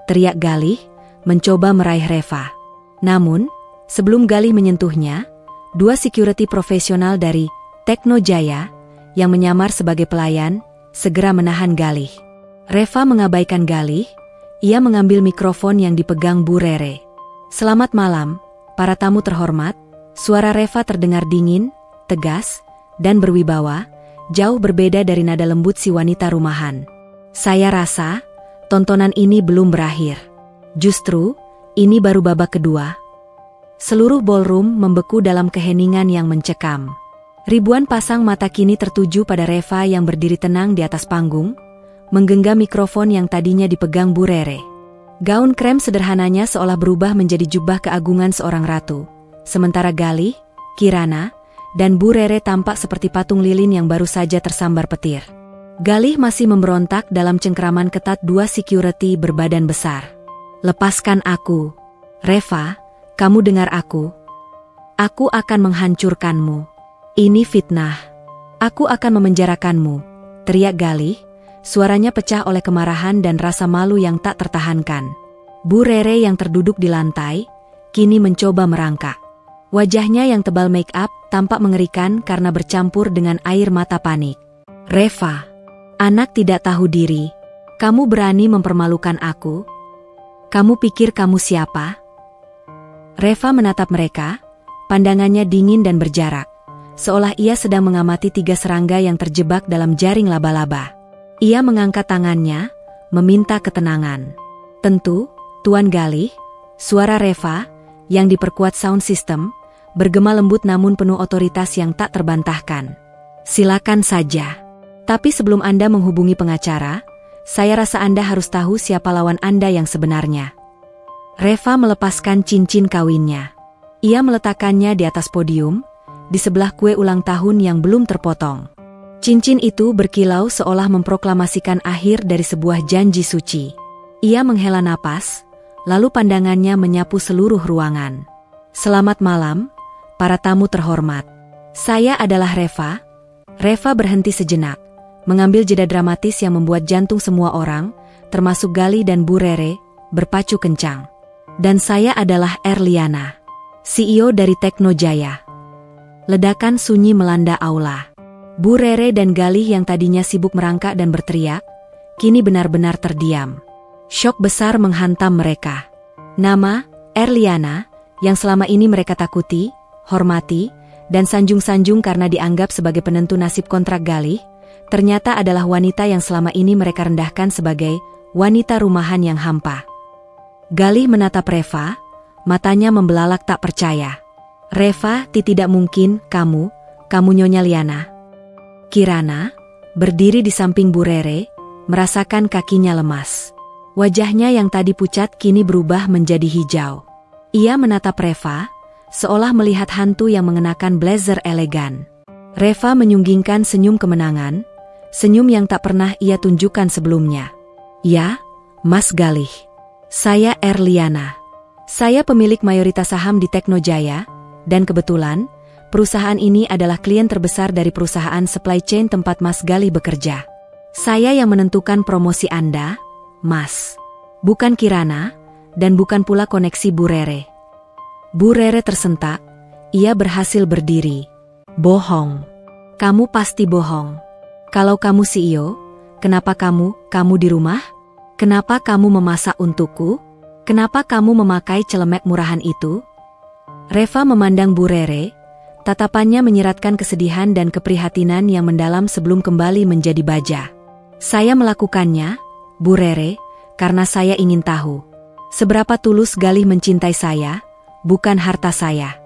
teriak Galih, mencoba meraih Reva. Namun, sebelum Galih menyentuhnya, dua security profesional dari Tekno Jaya, yang menyamar sebagai pelayan, segera menahan Galih. Reva mengabaikan Galih, ia mengambil mikrofon yang dipegang Bu Rere. "Selamat malam, para tamu terhormat," suara Reva terdengar dingin, tegas, dan berwibawa, jauh berbeda dari nada lembut si wanita rumahan. "Saya rasa, tontonan ini belum berakhir. Justru, ini baru babak kedua." Seluruh ballroom membeku dalam keheningan yang mencekam. Ribuan pasang mata kini tertuju pada Reva yang berdiri tenang di atas panggung, menggenggam mikrofon yang tadinya dipegang Bu Rere. Gaun krem sederhananya seolah berubah menjadi jubah keagungan seorang ratu, sementara Galih, Kirana, dan Bu Rere tampak seperti patung lilin yang baru saja tersambar petir. Galih masih memberontak dalam cengkeraman ketat dua security berbadan besar. "Lepaskan aku. Reva, kamu dengar aku. Aku akan menghancurkanmu. Ini fitnah. Aku akan memenjarakanmu," teriak Galih, suaranya pecah oleh kemarahan dan rasa malu yang tak tertahankan. Bu Rere yang terduduk di lantai, kini mencoba merangkak. Wajahnya yang tebal make up tampak mengerikan karena bercampur dengan air mata panik. "Reva, anak tidak tahu diri. Kamu berani mempermalukan aku? Kamu pikir kamu siapa?" Reva menatap mereka, pandangannya dingin dan berjarak, seolah ia sedang mengamati tiga serangga yang terjebak dalam jaring laba-laba. Ia mengangkat tangannya, meminta ketenangan. "Tentu, Tuan Galih," suara Reva, yang diperkuat sound system, bergema lembut namun penuh otoritas yang tak terbantahkan. "Silakan saja. Tapi sebelum Anda menghubungi pengacara, saya rasa Anda harus tahu siapa lawan Anda yang sebenarnya." Reva melepaskan cincin kawinnya. Ia meletakkannya di atas podium, di sebelah kue ulang tahun yang belum terpotong. Cincin itu berkilau seolah memproklamasikan akhir dari sebuah janji suci. Ia menghela napas, lalu pandangannya menyapu seluruh ruangan. "Selamat malam, para tamu terhormat. Saya adalah Reva." Reva berhenti sejenak, mengambil jeda dramatis yang membuat jantung semua orang, termasuk Galih dan Bu Rere, berpacu kencang. "Dan saya adalah Erliana, CEO dari Tekno Jaya." Ledakan sunyi melanda aula. Bu Rere dan Galih yang tadinya sibuk merangkak dan berteriak, kini benar-benar terdiam. Syok besar menghantam mereka. Nama, Erliana, yang selama ini mereka takuti, hormati, dan sanjung-sanjung karena dianggap sebagai penentu nasib kontrak Galih, ternyata adalah wanita yang selama ini mereka rendahkan sebagai wanita rumahan yang hampa. Galih menatap Reva, matanya membelalak tak percaya. "Reva, tidak mungkin, kamu Nyonya Liana." Kirana, berdiri di samping Bu Rere, merasakan kakinya lemas. Wajahnya yang tadi pucat kini berubah menjadi hijau. Ia menatap Reva, seolah melihat hantu yang mengenakan blazer elegan. Reva menyunggingkan senyum kemenangan, senyum yang tak pernah ia tunjukkan sebelumnya. "Ya, Mas Galih. Saya Erliana. Saya pemilik mayoritas saham di Tekno Jaya, dan kebetulan, perusahaan ini adalah klien terbesar dari perusahaan supply chain tempat Mas Galih bekerja. Saya yang menentukan promosi Anda, Mas. Bukan Kirana, dan bukan pula koneksi Bu Rere." Bu Rere tersentak, ia berhasil berdiri. "Bohong. Kamu pasti bohong. Kalau kamu CEO, kenapa kamu di rumah? Kenapa kamu memasak untukku? Kenapa kamu memakai celemek murahan itu?" Reva memandang Bu Rere, tatapannya menyiratkan kesedihan dan keprihatinan yang mendalam sebelum kembali menjadi baja. "Saya melakukannya, Bu Rere, karena saya ingin tahu seberapa tulus Galih mencintai saya, bukan harta saya."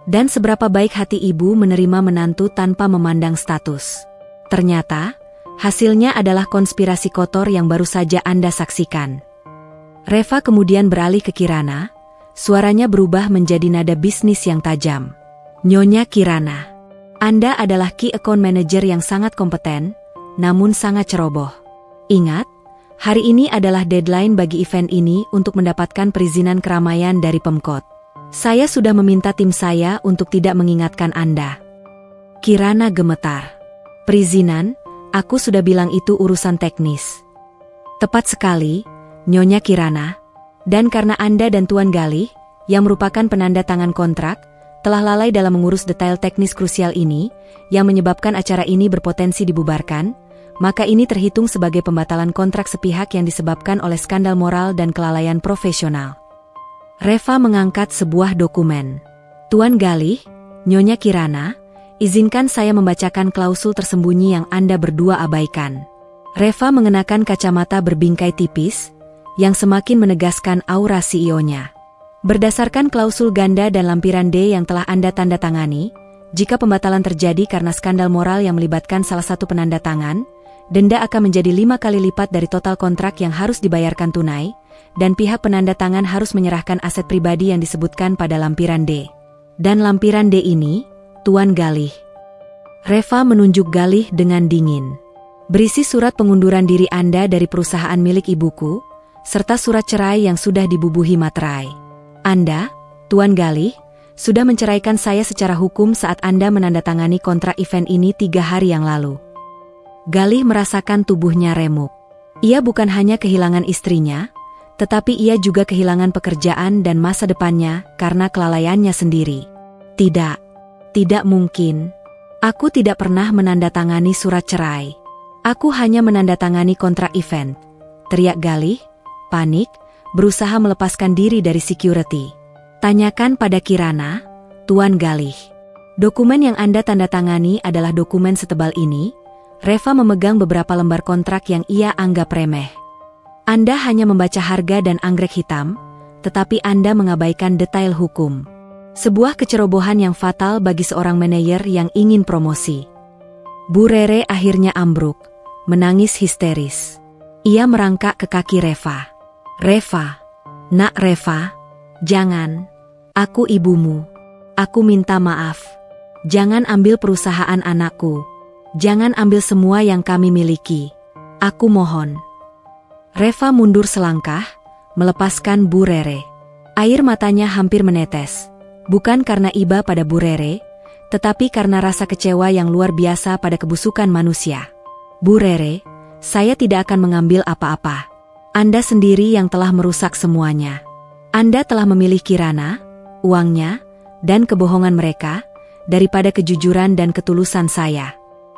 Dan seberapa baik hati ibu menerima menantu tanpa memandang status. Ternyata, hasilnya adalah konspirasi kotor yang baru saja Anda saksikan. Reva kemudian beralih ke Kirana, suaranya berubah menjadi nada bisnis yang tajam. Nyonya Kirana, Anda adalah Key Account Manager yang sangat kompeten, namun sangat ceroboh. Ingat, hari ini adalah deadline bagi event ini untuk mendapatkan perizinan keramaian dari Pemkot. Saya sudah meminta tim saya untuk tidak mengingatkan Anda. Kirana gemetar. Perizinan, aku sudah bilang itu urusan teknis. Tepat sekali, Nyonya Kirana. Dan karena Anda dan Tuan Galih, yang merupakan penanda tangan kontrak, telah lalai dalam mengurus detail teknis krusial ini, yang menyebabkan acara ini berpotensi dibubarkan, maka ini terhitung sebagai pembatalan kontrak sepihak yang disebabkan oleh skandal moral dan kelalaian profesional. Reva mengangkat sebuah dokumen. Tuan Galih, Nyonya Kirana, izinkan saya membacakan klausul tersembunyi yang Anda berdua abaikan. Reva mengenakan kacamata berbingkai tipis, yang semakin menegaskan aura CEO-nya. Berdasarkan klausul ganda dan lampiran D yang telah Anda tanda tangani, jika pembatalan terjadi karena skandal moral yang melibatkan salah satu penanda tangan, denda akan menjadi 5 kali lipat dari total kontrak yang harus dibayarkan tunai, dan pihak penanda tangan harus menyerahkan aset pribadi yang disebutkan pada lampiran D. Dan lampiran D ini, Tuan Galih. Reva menunjuk Galih dengan dingin. Berisi surat pengunduran diri Anda dari perusahaan milik ibuku, serta surat cerai yang sudah dibubuhi materai. Anda, Tuan Galih, sudah menceraikan saya secara hukum saat Anda menandatangani kontrak event ini 3 hari yang lalu. Galih merasakan tubuhnya remuk. Ia bukan hanya kehilangan istrinya, tetapi ia juga kehilangan pekerjaan dan masa depannya karena kelalaiannya sendiri. Tidak mungkin. Aku tidak pernah menandatangani surat cerai. Aku hanya menandatangani kontrak event, teriak Galih, panik, berusaha melepaskan diri dari security. Tanyakan pada Kirana, Tuan Galih. Dokumen yang Anda tandatangani adalah dokumen setebal ini. Reva memegang beberapa lembar kontrak yang ia anggap remeh. Anda hanya membaca harga dan anggrek hitam, tetapi Anda mengabaikan detail hukum. Sebuah kecerobohan yang fatal bagi seorang manajer yang ingin promosi. Bu Rere akhirnya ambruk, menangis histeris. Ia merangkak ke kaki Reva. Reva, nak Reva, jangan. Aku ibumu. Aku minta maaf. Jangan ambil perusahaan anakku. Jangan ambil semua yang kami miliki. Aku mohon. Reva mundur selangkah, melepaskan Bu Rere. Air matanya hampir menetes. Bukan karena iba pada Bu Rere, tetapi karena rasa kecewa yang luar biasa pada kebusukan manusia. Bu Rere, saya tidak akan mengambil apa-apa. Anda sendiri yang telah merusak semuanya. Anda telah memilih Kirana, uangnya, dan kebohongan mereka, daripada kejujuran dan ketulusan saya.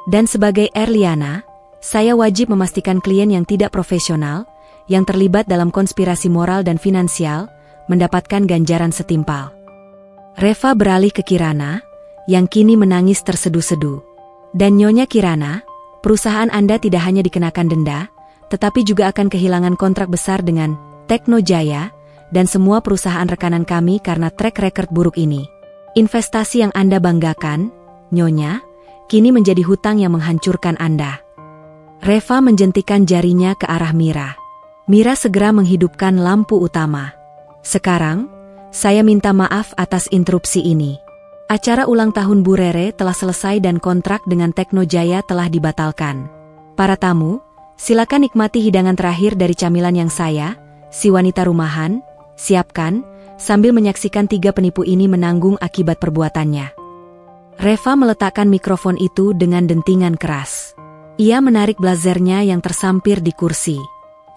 Dan sebagai Erliana, saya wajib memastikan klien yang tidak profesional, yang terlibat dalam konspirasi moral dan finansial, mendapatkan ganjaran setimpal. Reva beralih ke Kirana, yang kini menangis terseduh-seduh. Dan Nyonya Kirana, perusahaan Anda tidak hanya dikenakan denda, tetapi juga akan kehilangan kontrak besar dengan Teknojaya, dan semua perusahaan rekanan kami karena track record buruk ini. Investasi yang Anda banggakan, Nyonya, kini menjadi hutang yang menghancurkan Anda. Reva menjentikan jarinya ke arah Mira. Mira segera menghidupkan lampu utama. Sekarang, saya minta maaf atas interupsi ini. Acara ulang tahun Bu Rere telah selesai dan kontrak dengan Teknojaya telah dibatalkan. Para tamu, silakan nikmati hidangan terakhir dari camilan yang saya, si wanita rumahan, siapkan, sambil menyaksikan 3 penipu ini menanggung akibat perbuatannya. Reva meletakkan mikrofon itu dengan dentingan keras. Ia menarik blazernya yang tersampir di kursi.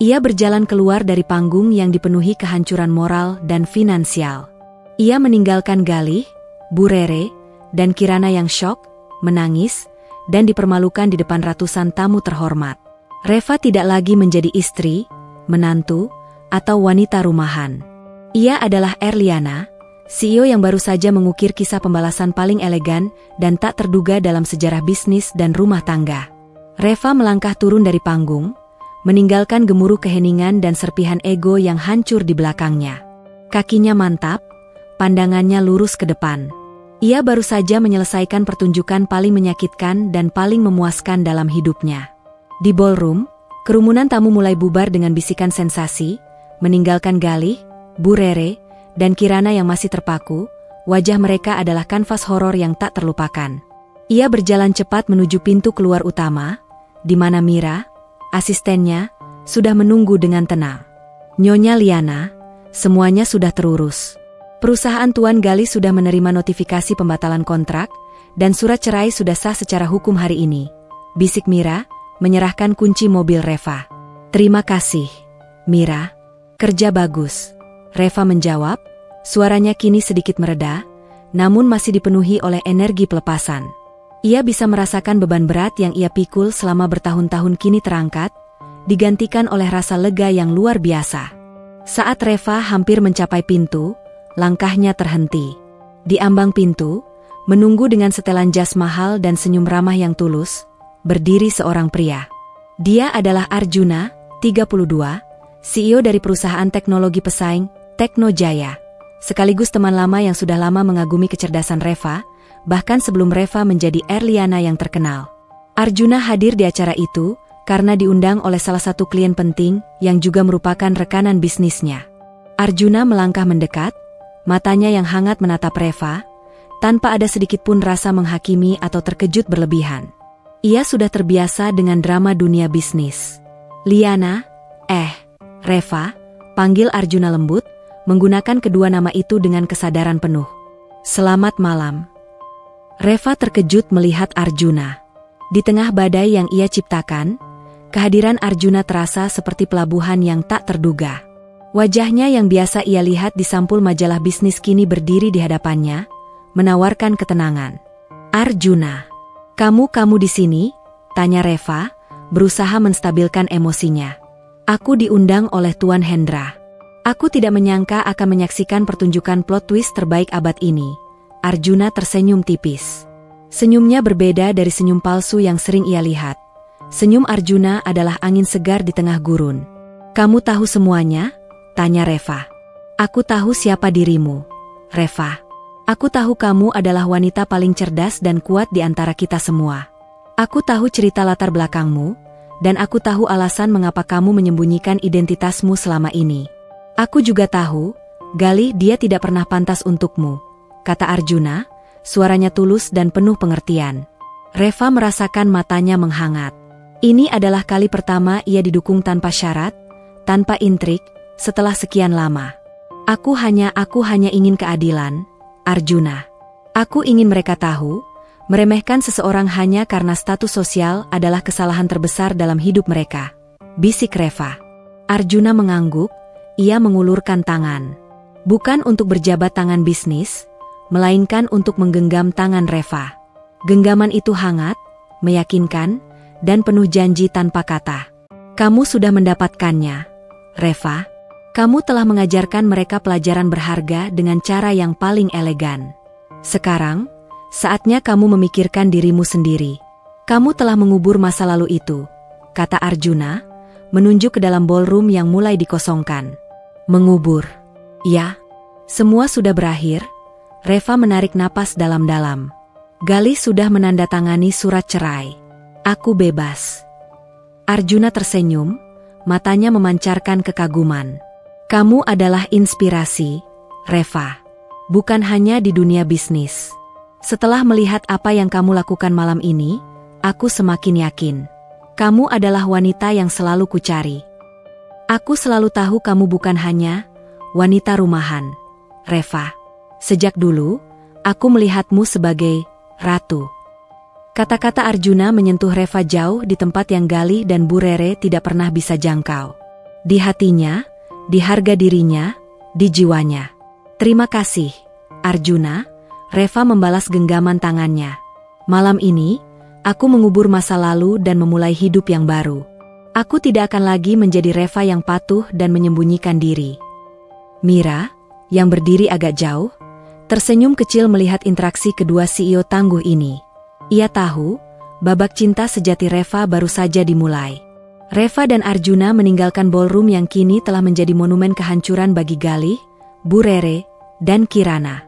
Ia berjalan keluar dari panggung yang dipenuhi kehancuran moral dan finansial. Ia meninggalkan Galih, Bu Rere, dan Kirana yang syok, menangis, dan dipermalukan di depan ratusan tamu terhormat. Reva tidak lagi menjadi istri, menantu, atau wanita rumahan. Ia adalah Erliana, CEO yang baru saja mengukir kisah pembalasan paling elegan dan tak terduga dalam sejarah bisnis dan rumah tangga. Reva melangkah turun dari panggung, meninggalkan gemuruh keheningan dan serpihan ego yang hancur di belakangnya. Kakinya mantap, pandangannya lurus ke depan. Ia baru saja menyelesaikan pertunjukan paling menyakitkan dan paling memuaskan dalam hidupnya. Di ballroom, kerumunan tamu mulai bubar dengan bisikan sensasi, meninggalkan Galih, Bu Rere, dan Kirana yang masih terpaku. Wajah mereka adalah kanvas horor yang tak terlupakan. Ia berjalan cepat menuju pintu keluar utama, di mana Mira, asistennya, sudah menunggu dengan tenang. Nyonya Liana, semuanya sudah terurus. Perusahaan Tuan Galih sudah menerima notifikasi pembatalan kontrak, dan surat cerai sudah sah secara hukum hari ini, bisik Mira, menyerahkan kunci mobil Reva. Terima kasih, Mira. Kerja bagus. Reva menjawab, suaranya kini sedikit mereda, namun masih dipenuhi oleh energi pelepasan. Ia bisa merasakan beban berat yang ia pikul selama bertahun-tahun kini terangkat, digantikan oleh rasa lega yang luar biasa. Saat Reva hampir mencapai pintu, langkahnya terhenti. Di ambang pintu, menunggu dengan setelan jas mahal dan senyum ramah yang tulus, berdiri seorang pria. Dia adalah Arjuna, 32, CEO dari perusahaan teknologi pesaing, Teknojaya. Sekaligus teman lama yang sudah lama mengagumi kecerdasan Reva, bahkan sebelum Reva menjadi Erliana yang terkenal. Arjuna hadir di acara itu karena diundang oleh salah satu klien penting yang juga merupakan rekanan bisnisnya. Arjuna melangkah mendekat, matanya yang hangat menatap Reva, tanpa ada sedikit pun rasa menghakimi atau terkejut berlebihan. Ia sudah terbiasa dengan drama dunia bisnis. Liana, Reva, panggil Arjuna lembut, menggunakan kedua nama itu dengan kesadaran penuh. Selamat malam. Reva terkejut melihat Arjuna. Di tengah badai yang ia ciptakan, kehadiran Arjuna terasa seperti pelabuhan yang tak terduga. Wajahnya yang biasa ia lihat di sampul majalah bisnis kini berdiri di hadapannya, menawarkan ketenangan. Arjuna, kamu di sini? Tanya Reva, berusaha menstabilkan emosinya. Aku diundang oleh Tuan Hendra. Aku tidak menyangka akan menyaksikan pertunjukan plot twist terbaik abad ini. Arjuna tersenyum tipis. Senyumnya berbeda dari senyum palsu yang sering ia lihat. Senyum Arjuna adalah angin segar di tengah gurun. Kamu tahu semuanya? Tanya Reva. Aku tahu siapa dirimu, Reva. Aku tahu kamu adalah wanita paling cerdas dan kuat di antara kita semua. Aku tahu cerita latar belakangmu, dan aku tahu alasan mengapa kamu menyembunyikan identitasmu selama ini. Aku juga tahu, Galih dia tidak pernah pantas untukmu, kata Arjuna, suaranya tulus dan penuh pengertian. Reva merasakan matanya menghangat. Ini adalah kali pertama ia didukung tanpa syarat, tanpa intrik, setelah sekian lama. Aku hanya ingin keadilan, Arjuna. Aku ingin mereka tahu, meremehkan seseorang hanya karena status sosial adalah kesalahan terbesar dalam hidup mereka, bisik Reva. Arjuna mengangguk, ia mengulurkan tangan. Bukan untuk berjabat tangan bisnis, melainkan untuk menggenggam tangan Reva. Genggaman itu hangat, meyakinkan, dan penuh janji tanpa kata. Kamu sudah mendapatkannya, Reva. Kamu telah mengajarkan mereka pelajaran berharga dengan cara yang paling elegan. Sekarang, saatnya kamu memikirkan dirimu sendiri. Kamu telah mengubur masa lalu itu, kata Arjuna, menunjuk ke dalam ballroom yang mulai dikosongkan. Mengubur. Ya, semua sudah berakhir. Reva menarik napas dalam-dalam. Galih sudah menandatangani surat cerai. Aku bebas. Arjuna tersenyum, matanya memancarkan kekaguman. Kamu adalah inspirasi, Reva. Bukan hanya di dunia bisnis. Setelah melihat apa yang kamu lakukan malam ini, aku semakin yakin. Kamu adalah wanita yang selalu kucari. Aku selalu tahu kamu bukan hanya wanita rumahan, Reva. Sejak dulu, aku melihatmu sebagai ratu. Kata-kata Arjuna menyentuh Reva jauh di tempat yang Galih dan Bu Rere tidak pernah bisa jangkau. Di hatinya, di harga dirinya, di jiwanya. Terima kasih, Arjuna. Reva membalas genggaman tangannya. Malam ini, aku mengubur masa lalu dan memulai hidup yang baru. Aku tidak akan lagi menjadi Reva yang patuh dan menyembunyikan diri. Mira, yang berdiri agak jauh, tersenyum kecil melihat interaksi kedua CEO tangguh ini. Ia tahu, babak cinta sejati Reva baru saja dimulai. Reva dan Arjuna meninggalkan ballroom yang kini telah menjadi monumen kehancuran bagi Galih, Bu Rere, dan Kirana.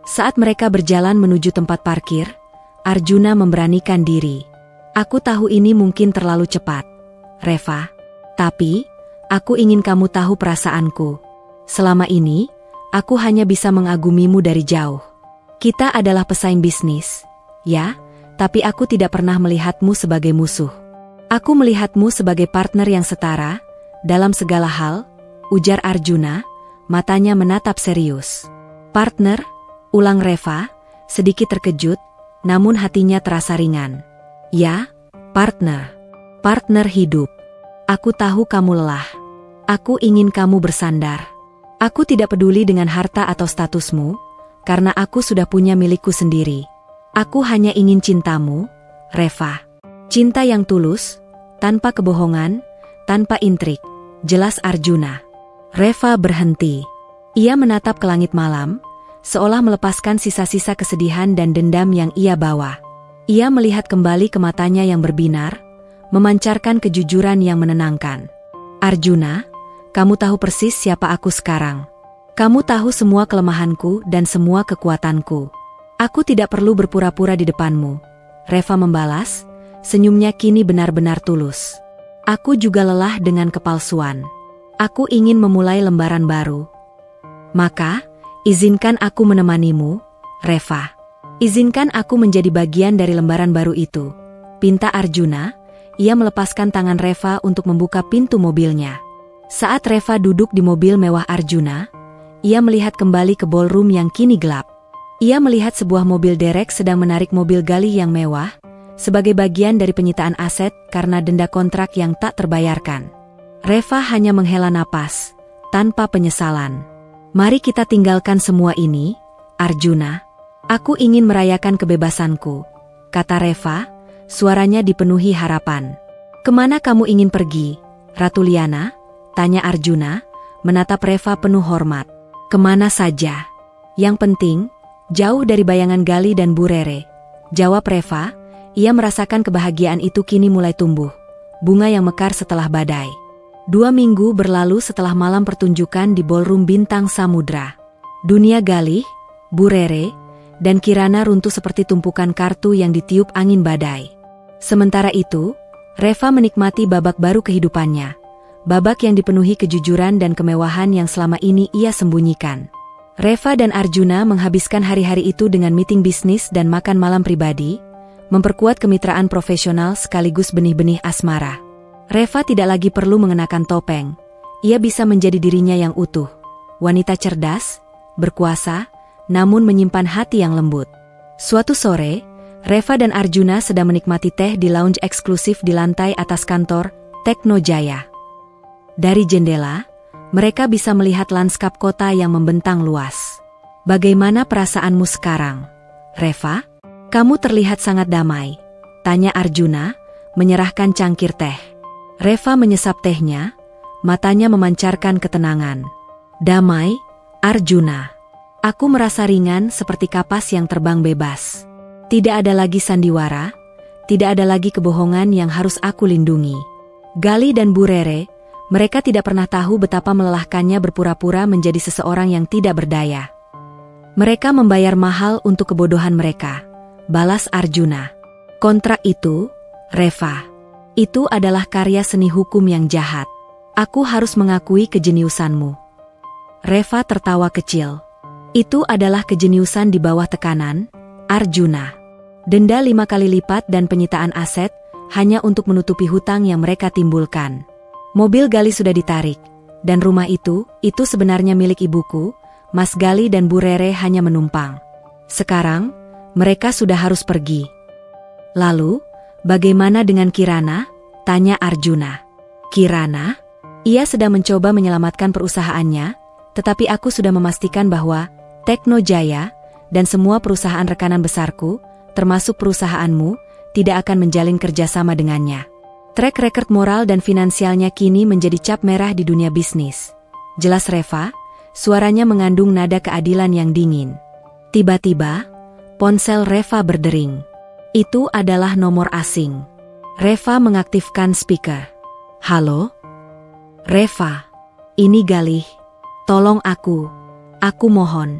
Saat mereka berjalan menuju tempat parkir, Arjuna memberanikan diri. Aku tahu ini mungkin terlalu cepat, Reva. Tapi, aku ingin kamu tahu perasaanku. Selama ini, aku hanya bisa mengagumimu dari jauh. Kita adalah pesaing bisnis, ya, tapi aku tidak pernah melihatmu sebagai musuh. Aku melihatmu sebagai partner yang setara, dalam segala hal, ujar Arjuna, matanya menatap serius. Partner? Ulang Reva, sedikit terkejut, namun hatinya terasa ringan. Ya, partner. Partner hidup. Aku tahu kamu lelah. Aku ingin kamu bersandar. Aku tidak peduli dengan harta atau statusmu, karena aku sudah punya milikku sendiri. Aku hanya ingin cintamu, Reva. Cinta yang tulus, tanpa kebohongan, tanpa intrik, jelas Arjuna. Reva berhenti. Ia menatap ke langit malam, seolah melepaskan sisa-sisa kesedihan dan dendam yang ia bawa. Ia melihat kembali ke matanya yang berbinar, memancarkan kejujuran yang menenangkan. Arjuna, kamu tahu persis siapa aku sekarang. Kamu tahu semua kelemahanku dan semua kekuatanku. Aku tidak perlu berpura-pura di depanmu. Reva membalas, senyumnya kini benar-benar tulus. Aku juga lelah dengan kepalsuan. Aku ingin memulai lembaran baru. Maka, izinkan aku menemanimu, Reva. Izinkan aku menjadi bagian dari lembaran baru itu, pinta Arjuna. Ia melepaskan tangan Reva untuk membuka pintu mobilnya. Saat Reva duduk di mobil mewah Arjuna, ia melihat kembali ke ballroom yang kini gelap. Ia melihat sebuah mobil derek sedang menarik mobil Galih yang mewah, sebagai bagian dari penyitaan aset karena denda kontrak yang tak terbayarkan. Reva hanya menghela napas, tanpa penyesalan. Mari kita tinggalkan semua ini, Arjuna. Aku ingin merayakan kebebasanku, kata Reva, suaranya dipenuhi harapan. Kemana kamu ingin pergi, Ratu Liana? Tanya Arjuna, menatap Reva penuh hormat. Kemana saja. Yang penting, jauh dari bayangan Galih dan Bu Rere. Jawab Reva, ia merasakan kebahagiaan itu kini mulai tumbuh. Bunga yang mekar setelah badai. 2 minggu berlalu setelah malam pertunjukan di ballroom Bintang Samudra. Dunia Galih, Bu Rere, dan Kirana runtuh seperti tumpukan kartu yang ditiup angin badai. Sementara itu, Reva menikmati babak baru kehidupannya. Babak yang dipenuhi kejujuran dan kemewahan yang selama ini ia sembunyikan. Reva dan Arjuna menghabiskan hari-hari itu dengan meeting bisnis dan makan malam pribadi, memperkuat kemitraan profesional sekaligus benih-benih asmara. Reva tidak lagi perlu mengenakan topeng. Ia bisa menjadi dirinya yang utuh. Wanita cerdas, berkuasa, namun menyimpan hati yang lembut. Suatu sore, Reva dan Arjuna sedang menikmati teh di lounge eksklusif di lantai atas kantor Tekno Jaya. Dari jendela, mereka bisa melihat lanskap kota yang membentang luas. Bagaimana perasaanmu sekarang, Reva? Kamu terlihat sangat damai, tanya Arjuna, menyerahkan cangkir teh. Reva menyesap tehnya, matanya memancarkan ketenangan. Damai, Arjuna. Aku merasa ringan seperti kapas yang terbang bebas. Tidak ada lagi sandiwara, tidak ada lagi kebohongan yang harus aku lindungi. Galih dan Bu Rere, mereka tidak pernah tahu betapa melelahkannya berpura-pura menjadi seseorang yang tidak berdaya. Mereka membayar mahal untuk kebodohan mereka, balas Arjuna. Kontrak itu, Reva, itu adalah karya seni hukum yang jahat. Aku harus mengakui kejeniusanmu. Reva tertawa kecil. Itu adalah kejeniusan di bawah tekanan, Arjuna. Denda 5 kali lipat dan penyitaan aset, hanya untuk menutupi hutang yang mereka timbulkan. Mobil Galih sudah ditarik, dan rumah itu sebenarnya milik ibuku. Mas Galih dan Bu Rere hanya menumpang. Sekarang, mereka sudah harus pergi. Lalu, bagaimana dengan Kirana? Tanya Arjuna. Kirana? Ia sedang mencoba menyelamatkan perusahaannya, tetapi aku sudah memastikan bahwa Tekno Jaya dan semua perusahaan rekanan besarku, termasuk perusahaanmu, tidak akan menjalin kerjasama dengannya. Track record moral dan finansialnya kini menjadi cap merah di dunia bisnis. Jelas Reva, suaranya mengandung nada keadilan yang dingin. Tiba-tiba, ponsel Reva berdering. Itu adalah nomor asing. Reva mengaktifkan speaker. Halo? Reva, ini Galih. Tolong aku mohon.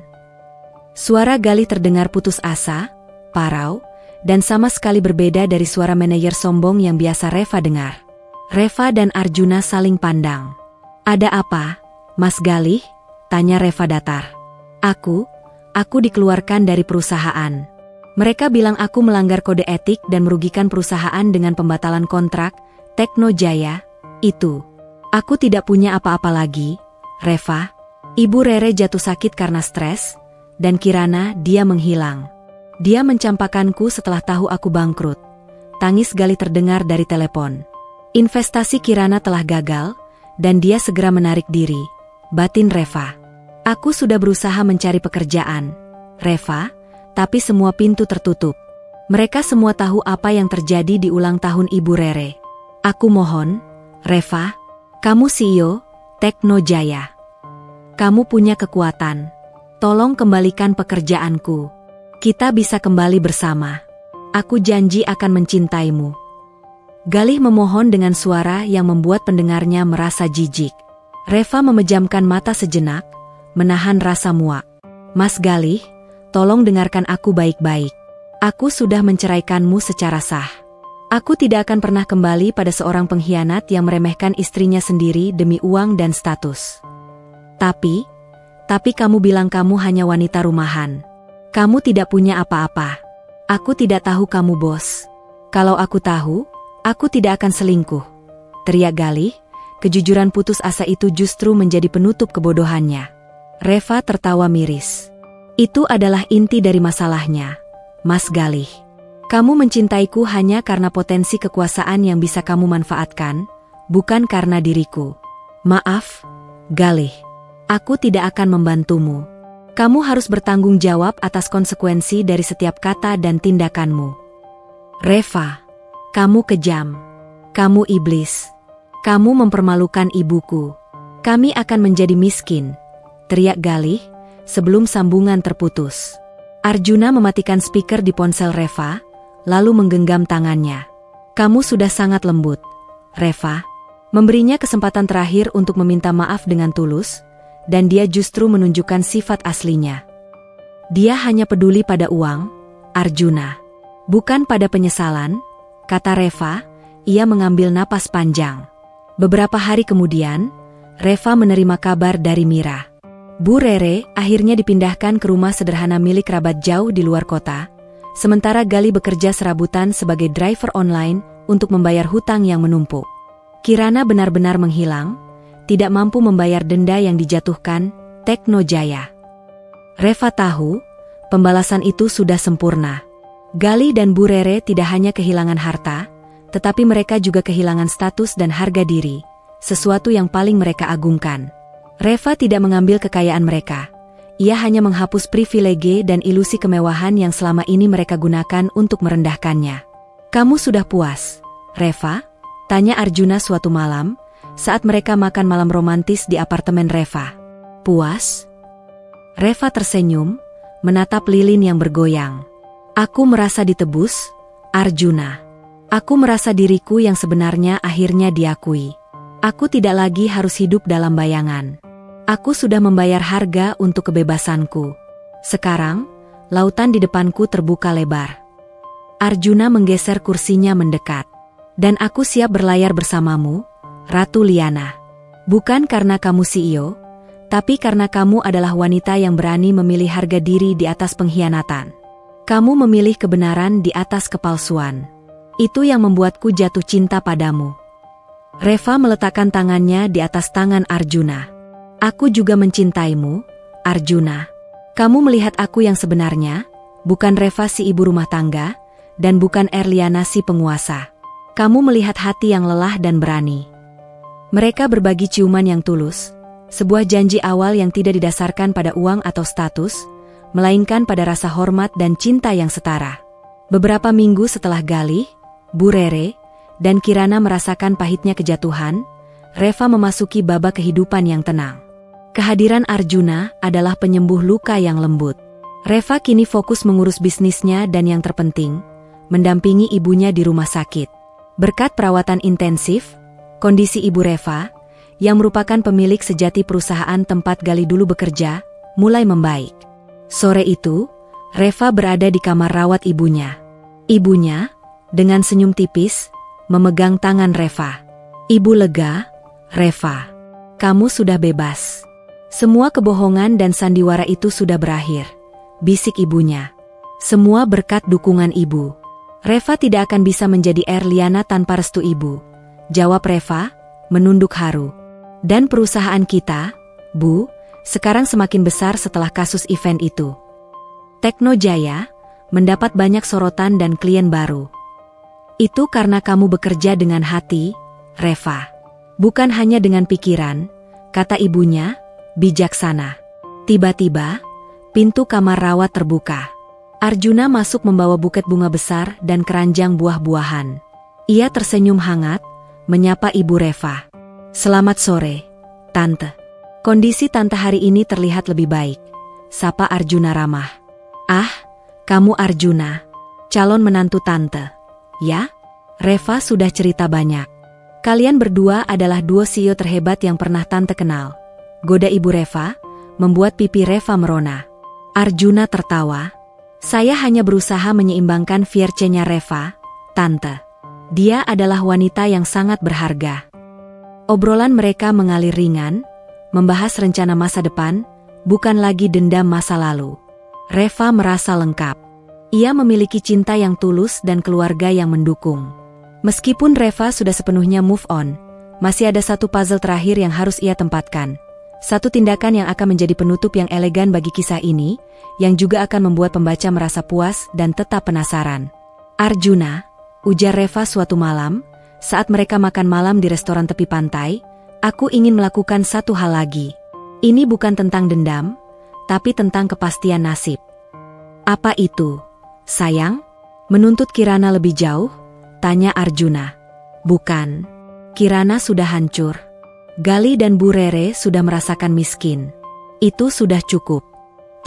Suara Galih terdengar putus asa, parau, dan sama sekali berbeda dari suara manajer sombong yang biasa Reva dengar. Reva dan Arjuna saling pandang. "Ada apa, Mas Galih?" tanya Reva datar. Aku dikeluarkan dari perusahaan. Mereka bilang aku melanggar kode etik dan merugikan perusahaan dengan pembatalan kontrak Tekno Jaya. Itu. Aku tidak punya apa-apa lagi, Reva. Ibu Rere jatuh sakit karena stres, dan Kirana dia menghilang. Dia mencampakanku setelah tahu aku bangkrut. Tangis Galih terdengar dari telepon. Investasi Kirana telah gagal, dan dia segera menarik diri. Batin Reva. Aku sudah berusaha mencari pekerjaan, Reva, tapi semua pintu tertutup. Mereka semua tahu apa yang terjadi di ulang tahun Ibu Rere. Aku mohon, Reva, kamu CEO Tekno Jaya. Kamu punya kekuatan. Tolong kembalikan pekerjaanku. Kita bisa kembali bersama. Aku janji akan mencintaimu. Galih memohon dengan suara yang membuat pendengarnya merasa jijik. Reva memejamkan mata sejenak, menahan rasa muak. Mas Galih, tolong dengarkan aku baik-baik. Aku sudah menceraikanmu secara sah. Aku tidak akan pernah kembali pada seorang pengkhianat yang meremehkan istrinya sendiri demi uang dan status. Tapi kamu bilang kamu hanya wanita rumahan. Kamu tidak punya apa-apa. Aku tidak tahu kamu bos. Kalau aku tahu, aku tidak akan selingkuh. Teriak Galih, kejujuran putus asa itu justru menjadi penutup kebodohannya. Reva tertawa miris. Itu adalah inti dari masalahnya, Mas Galih. Kamu mencintaiku hanya karena potensi kekuasaan yang bisa kamu manfaatkan, bukan karena diriku. Maaf, Galih. Aku tidak akan membantumu. Kamu harus bertanggung jawab atas konsekuensi dari setiap kata dan tindakanmu. Reva, kamu kejam. Kamu iblis. Kamu mempermalukan ibuku. Kami akan menjadi miskin, teriak Galih sebelum sambungan terputus. Arjuna mematikan speaker di ponsel Reva, lalu menggenggam tangannya. Kamu sudah sangat lembut, Reva. Memberinya kesempatan terakhir untuk meminta maaf dengan tulus, dan dia justru menunjukkan sifat aslinya. Dia hanya peduli pada uang, Arjuna. Bukan pada penyesalan, kata Reva. Ia mengambil napas panjang. Beberapa hari kemudian, Reva menerima kabar dari Mira. Bu Rere akhirnya dipindahkan ke rumah sederhana milik kerabat jauh di luar kota, sementara Galih bekerja serabutan sebagai driver online untuk membayar hutang yang menumpuk. Kirana benar-benar menghilang, tidak mampu membayar denda yang dijatuhkan Tekno Jaya. Reva tahu, pembalasan itu sudah sempurna. Galih dan Bu Rere tidak hanya kehilangan harta, tetapi mereka juga kehilangan status dan harga diri, sesuatu yang paling mereka agungkan. Reva tidak mengambil kekayaan mereka. Ia hanya menghapus privilege dan ilusi kemewahan yang selama ini mereka gunakan untuk merendahkannya. Kamu sudah puas, Reva? Tanya Arjuna suatu malam, saat mereka makan malam romantis di apartemen Reva. Puas? Reva tersenyum, menatap lilin yang bergoyang. Aku merasa ditebus, Arjuna. Aku merasa diriku yang sebenarnya akhirnya diakui. Aku tidak lagi harus hidup dalam bayangan. Aku sudah membayar harga untuk kebebasanku. Sekarang, lautan di depanku terbuka lebar. Arjuna menggeser kursinya mendekat. Dan aku siap berlayar bersamamu, Ratu Liana. Bukan karena kamu CEO, tapi karena kamu adalah wanita yang berani memilih harga diri di atas pengkhianatan. Kamu memilih kebenaran di atas kepalsuan. Itu yang membuatku jatuh cinta padamu. Reva meletakkan tangannya di atas tangan Arjuna. Aku juga mencintaimu, Arjuna. Kamu melihat aku yang sebenarnya, bukan Reva si ibu rumah tangga, dan bukan Erliana si penguasa. Kamu melihat hati yang lelah dan berani. Mereka berbagi ciuman yang tulus, sebuah janji awal yang tidak didasarkan pada uang atau status, melainkan pada rasa hormat dan cinta yang setara. Beberapa minggu setelah Galih, Bu Rere, dan Kirana merasakan pahitnya kejatuhan, Reva memasuki babak kehidupan yang tenang. Kehadiran Arjuna adalah penyembuh luka yang lembut. Reva kini fokus mengurus bisnisnya dan yang terpenting, mendampingi ibunya di rumah sakit. Berkat perawatan intensif, kondisi ibu Reva, yang merupakan pemilik sejati perusahaan tempat Galih dulu bekerja, mulai membaik. Sore itu, Reva berada di kamar rawat ibunya. Ibunya, dengan senyum tipis, memegang tangan Reva. Ibu lega, "Reva, kamu sudah bebas. Semua kebohongan dan sandiwara itu sudah berakhir," bisik ibunya. "Semua berkat dukungan ibu. Reva tidak akan bisa menjadi Erliana tanpa restu ibu," jawab Reva, menunduk haru. "Dan perusahaan kita, Bu, sekarang semakin besar setelah kasus event itu. Tekno Jaya mendapat banyak sorotan dan klien baru. Itu karena kamu bekerja dengan hati, Reva. Bukan hanya dengan pikiran," kata ibunya, bijaksana. Tiba-tiba, pintu kamar rawat terbuka. Arjuna masuk membawa buket bunga besar dan keranjang buah-buahan. Ia tersenyum hangat, menyapa ibu Reva. "Selamat sore, Tante. Kondisi Tante hari ini terlihat lebih baik," sapa Arjuna ramah. "Ah, kamu Arjuna, calon menantu Tante, ya?" Reva sudah cerita banyak. "Kalian berdua adalah duo CEO terhebat yang pernah Tante kenal," goda ibu Reva, membuat pipi Reva merona. Arjuna tertawa. "Saya hanya berusaha menyeimbangkan fierce-nya Reva, Tante. Dia adalah wanita yang sangat berharga." Obrolan mereka mengalir ringan, membahas rencana masa depan, bukan lagi dendam masa lalu. Reva merasa lengkap. Ia memiliki cinta yang tulus dan keluarga yang mendukung. Meskipun Reva sudah sepenuhnya move on, masih ada satu puzzle terakhir yang harus ia tempatkan. Satu tindakan yang akan menjadi penutup yang elegan bagi kisah ini, yang juga akan membuat pembaca merasa puas dan tetap penasaran. "Arjuna," ujar Reva suatu malam, saat mereka makan malam di restoran tepi pantai, "aku ingin melakukan satu hal lagi. Ini bukan tentang dendam, tapi tentang kepastian nasib." "Apa itu, sayang? Menuntut Kirana lebih jauh?" tanya Arjuna. "Bukan. Kirana sudah hancur. Gali dan Bu Rere sudah merasakan miskin. Itu sudah cukup.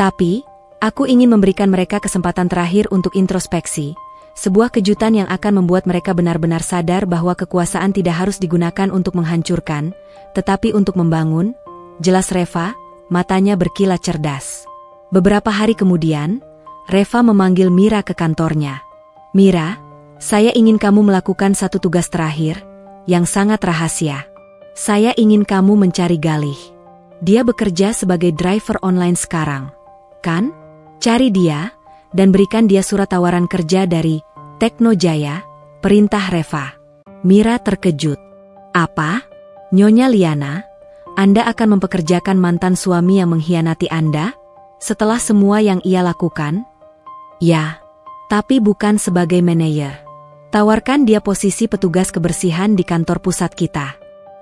Tapi, aku ingin memberikan mereka kesempatan terakhir untuk introspeksi, sebuah kejutan yang akan membuat mereka benar-benar sadar bahwa kekuasaan tidak harus digunakan untuk menghancurkan, tetapi untuk membangun," jelas Reva, matanya berkilat cerdas. Beberapa hari kemudian, Reva memanggil Mira ke kantornya. "Mira, saya ingin kamu melakukan satu tugas terakhir, yang sangat rahasia. Saya ingin kamu mencari Galih. Dia bekerja sebagai driver online sekarang, kan? Cari dia, dan berikan dia surat tawaran kerja dari Tekno Jaya," perintah Reva. Mira terkejut. "Apa? Nyonya Liana, Anda akan mempekerjakan mantan suami yang mengkhianati Anda? Setelah semua yang ia lakukan?" "Ya, tapi bukan sebagai manajer. Tawarkan dia posisi petugas kebersihan di kantor pusat kita.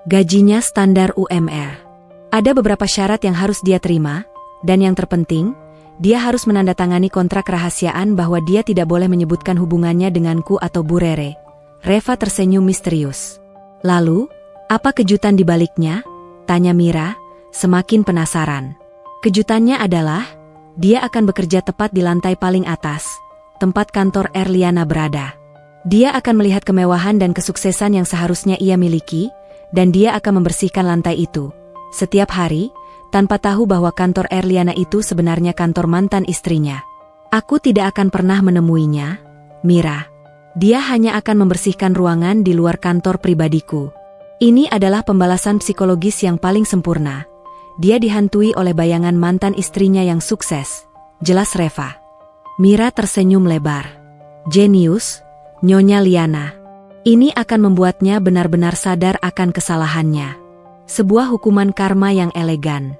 Gajinya standar UMR. Ada beberapa syarat yang harus dia terima, dan yang terpenting, dia harus menandatangani kontrak kerahasiaan bahwa dia tidak boleh menyebutkan hubungannya denganku atau Bu Rere." Reva tersenyum misterius. "Lalu, apa kejutan di baliknya?" tanya Mira, semakin penasaran. Kejutannya adalah, dia akan bekerja tepat di lantai paling atas, tempat kantor Erliana berada. Dia akan melihat kemewahan dan kesuksesan yang seharusnya ia miliki, dan dia akan membersihkan lantai itu setiap hari, tanpa tahu bahwa kantor Erliana itu sebenarnya kantor mantan istrinya. "Aku tidak akan pernah menemuinya, Mira. Dia hanya akan membersihkan ruangan di luar kantor pribadiku. Ini adalah pembalasan psikologis yang paling sempurna. Dia dihantui oleh bayangan mantan istrinya yang sukses," jelas Reva. Mira tersenyum lebar. "Jenius, Nyonya Liana. Ini akan membuatnya benar-benar sadar akan kesalahannya. Sebuah hukuman karma yang elegan."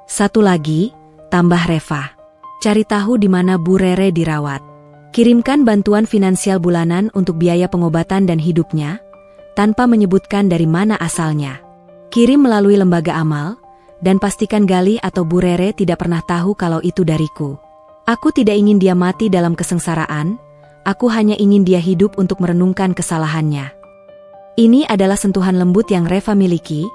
"Satu lagi," tambah Reva. "Cari tahu di mana Bu Rere dirawat. Kirimkan bantuan finansial bulanan untuk biaya pengobatan dan hidupnya, tanpa menyebutkan dari mana asalnya. Kirim melalui lembaga amal, dan pastikan Galih atau Bu Rere tidak pernah tahu kalau itu dariku. Aku tidak ingin dia mati dalam kesengsaraan, aku hanya ingin dia hidup untuk merenungkan kesalahannya." Ini adalah sentuhan lembut yang Reva miliki,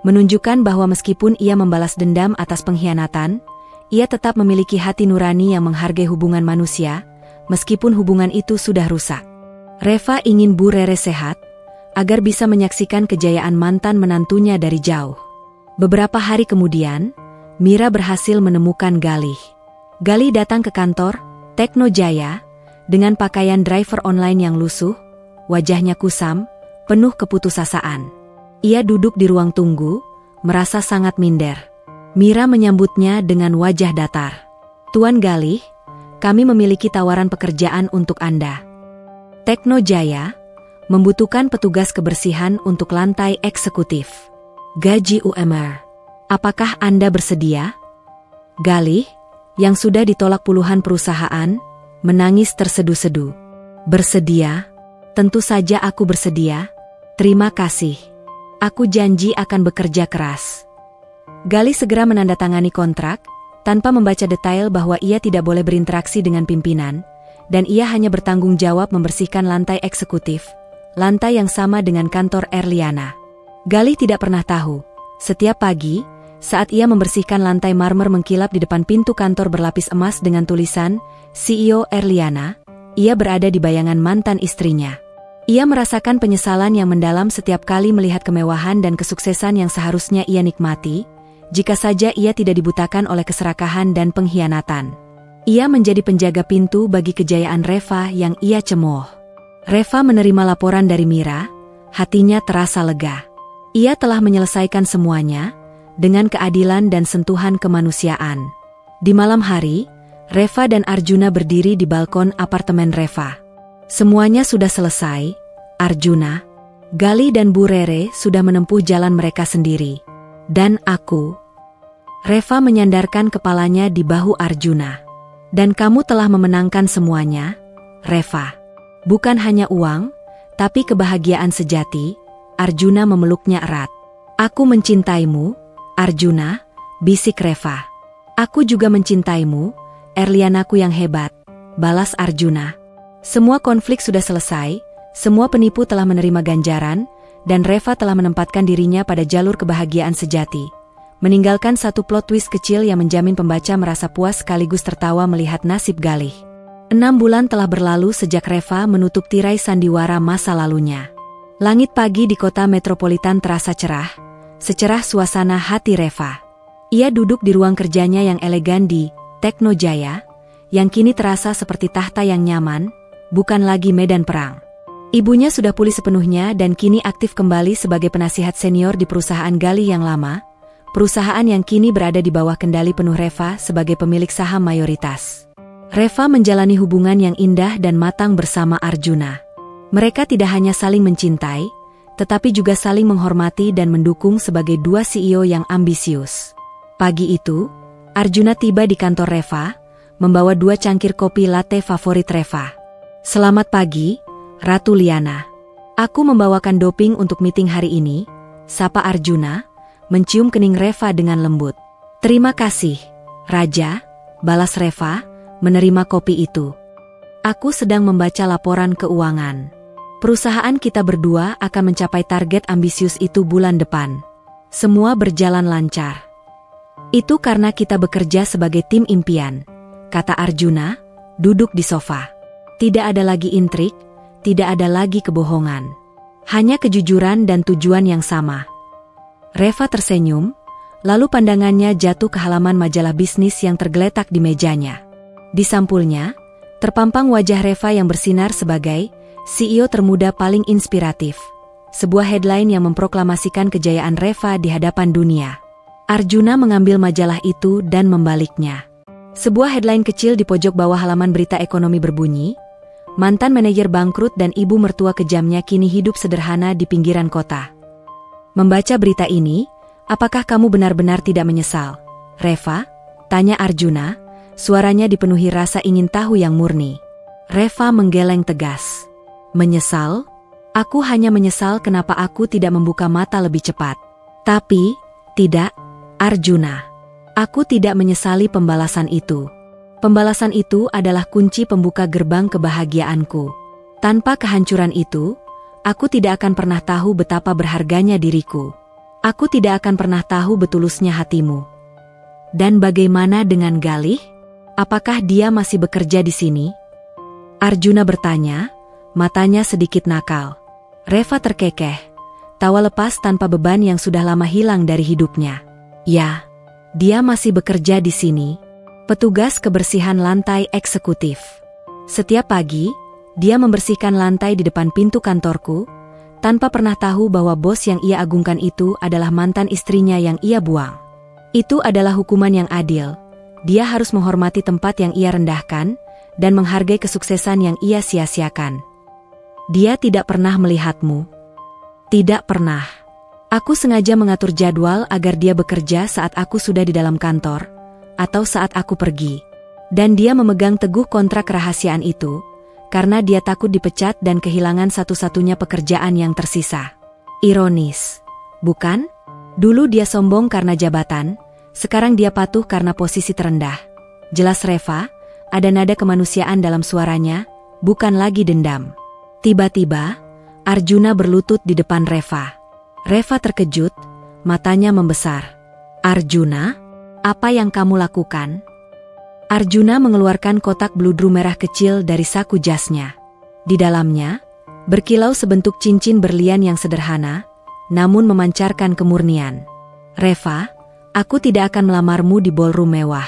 menunjukkan bahwa meskipun ia membalas dendam atas pengkhianatan, ia tetap memiliki hati nurani yang menghargai hubungan manusia, meskipun hubungan itu sudah rusak. Reva ingin Bu Rere sehat, agar bisa menyaksikan kejayaan mantan menantunya dari jauh. Beberapa hari kemudian, Mira berhasil menemukan Galih. Galih datang ke kantor Tekno Jaya dengan pakaian driver online yang lusuh, wajahnya kusam, penuh keputusasaan. Ia duduk di ruang tunggu, merasa sangat minder. Mira menyambutnya dengan wajah datar. "Tuan Galih, kami memiliki tawaran pekerjaan untuk Anda. Tekno Jaya membutuhkan petugas kebersihan untuk lantai eksekutif. Gaji UMR. Apakah Anda bersedia?" Galih, yang sudah ditolak puluhan perusahaan, menangis tersedu-sedu. "Bersedia? Tentu saja aku bersedia. Terima kasih. Aku janji akan bekerja keras." Galih segera menandatangani kontrak, tanpa membaca detail bahwa ia tidak boleh berinteraksi dengan pimpinan, dan ia hanya bertanggung jawab membersihkan lantai eksekutif, lantai yang sama dengan kantor Erliana. Galih tidak pernah tahu, setiap pagi, saat ia membersihkan lantai marmer mengkilap di depan pintu kantor berlapis emas dengan tulisan CEO Erliana, ia berada di bayangan mantan istrinya. Ia merasakan penyesalan yang mendalam setiap kali melihat kemewahan dan kesuksesan yang seharusnya ia nikmati, jika saja ia tidak dibutakan oleh keserakahan dan pengkhianatan. Ia menjadi penjaga pintu bagi kejayaan Reva yang ia cemooh. Reva menerima laporan dari Mira, hatinya terasa lega. Ia telah menyelesaikan semuanya, dengan keadilan dan sentuhan kemanusiaan. Di malam hari, Reva dan Arjuna berdiri di balkon apartemen Reva. Semuanya sudah selesai, Arjuna. Galih dan Bu Rere sudah menempuh jalan mereka sendiri. Dan aku. Reva menyandarkan kepalanya di bahu Arjuna. Dan kamu telah memenangkan semuanya, Reva. Bukan hanya uang, tapi kebahagiaan sejati. Arjuna memeluknya erat. "Aku mencintaimu, Arjuna," bisik Reva. "Aku juga mencintaimu, Erlianaku yang hebat," balas Arjuna. Semua konflik sudah selesai, semua penipu telah menerima ganjaran, dan Reva telah menempatkan dirinya pada jalur kebahagiaan sejati. Meninggalkan satu plot twist kecil yang menjamin pembaca merasa puas sekaligus tertawa melihat nasib Galih. 6 bulan telah berlalu sejak Reva menutup tirai sandiwara masa lalunya. Langit pagi di kota metropolitan terasa cerah, secerah suasana hati Reva. Ia duduk di ruang kerjanya yang elegan di Tekno Jaya, yang kini terasa seperti tahta yang nyaman, bukan lagi medan perang. Ibunya sudah pulih sepenuhnya dan kini aktif kembali sebagai penasihat senior di perusahaan Galih yang lama, perusahaan yang kini berada di bawah kendali penuh Reva sebagai pemilik saham mayoritas. Reva menjalani hubungan yang indah dan matang bersama Arjuna. Mereka tidak hanya saling mencintai, tetapi juga saling menghormati dan mendukung sebagai dua CEO yang ambisius. Pagi itu, Arjuna tiba di kantor Reva, membawa 2 cangkir kopi latte favorit Reva. "Selamat pagi, Ratu Liana. Aku membawakan doping untuk meeting hari ini," sapa Arjuna, mencium kening Reva dengan lembut. "Terima kasih, Raja," balas Reva, menerima kopi itu. "Aku sedang membaca laporan keuangan. Perusahaan kita berdua akan mencapai target ambisius itu bulan depan. Semua berjalan lancar. Itu karena kita bekerja sebagai tim impian," kata Arjuna, duduk di sofa. "Tidak ada lagi intrik, tidak ada lagi kebohongan. Hanya kejujuran dan tujuan yang sama." Reva tersenyum, lalu pandangannya jatuh ke halaman majalah bisnis yang tergeletak di mejanya. Di sampulnya, terpampang wajah Reva yang bersinar sebagai CEO termuda paling inspiratif. Sebuah headline yang memproklamasikan kejayaan Reva di hadapan dunia. Arjuna mengambil majalah itu dan membaliknya. Sebuah headline kecil di pojok bawah halaman berita ekonomi berbunyi, "Mantan manajer bangkrut dan ibu mertua kejamnya kini hidup sederhana di pinggiran kota." Membaca berita ini, apakah kamu benar-benar tidak menyesal, Reva? Tanya Arjuna, suaranya dipenuhi rasa ingin tahu yang murni. Reva menggeleng tegas. "Menyesal? Aku hanya menyesal kenapa aku tidak membuka mata lebih cepat. Tapi, tidak, Arjuna. Aku tidak menyesali pembalasan itu. Pembalasan itu adalah kunci pembuka gerbang kebahagiaanku. Tanpa kehancuran itu, aku tidak akan pernah tahu betapa berharganya diriku. Aku tidak akan pernah tahu betulusnya hatimu." "Dan bagaimana dengan Galih? Apakah dia masih bekerja di sini?" Arjuna bertanya, matanya sedikit nakal. Reva terkekeh, tawa lepas tanpa beban yang sudah lama hilang dari hidupnya. "Ya, dia masih bekerja di sini. petugas kebersihan lantai eksekutif. Setiap pagi, dia membersihkan lantai di depan pintu kantorku, tanpa pernah tahu bahwa bos yang ia agungkan itu adalah mantan istrinya yang ia buang. Itu adalah hukuman yang adil. Dia harus menghormati tempat yang ia rendahkan, dan menghargai kesuksesan yang ia sia-siakan. Dia tidak pernah melihatmu. Tidak pernah. Aku sengaja mengatur jadwal agar dia bekerja saat aku sudah di dalam kantor, atau saat aku pergi. Dan dia memegang teguh kontrak kerahasiaan itu, karena dia takut dipecat dan kehilangan satu-satunya pekerjaan yang tersisa. Ironis, bukan? Dulu dia sombong karena jabatan, sekarang dia patuh karena posisi terendah. Jelas Reva, ada nada kemanusiaan dalam suaranya, bukan lagi dendam. Tiba-tiba, Arjuna berlutut di depan Reva. Reva terkejut, matanya membesar. Arjuna, apa yang kamu lakukan? Arjuna mengeluarkan kotak bludru merah kecil dari saku jasnya. Di dalamnya, berkilau sebentuk cincin berlian yang sederhana, namun memancarkan kemurnian. Reva, aku tidak akan melamarmu di ballroom mewah.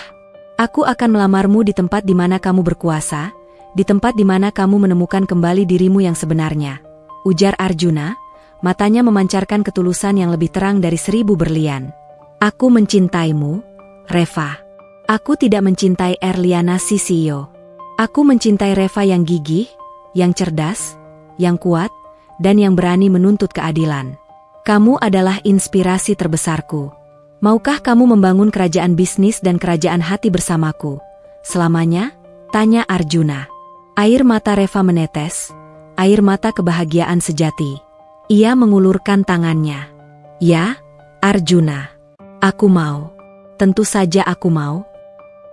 Aku akan melamarmu di tempat di mana kamu berkuasa, di tempat di mana kamu menemukan kembali dirimu yang sebenarnya, ujar Arjuna, matanya memancarkan ketulusan yang lebih terang dari 1000 berlian. Aku mencintaimu, Reva. Aku tidak mencintai Erliana si CEO. Aku mencintai Reva yang gigih, yang cerdas, yang kuat, dan yang berani menuntut keadilan. Kamu adalah inspirasi terbesarku. Maukah kamu membangun kerajaan bisnis dan kerajaan hati bersamaku selamanya? Tanya Arjuna. Air mata Reva menetes, air mata kebahagiaan sejati. Ia mengulurkan tangannya. Ya, Arjuna. Aku mau. Tentu saja aku mau.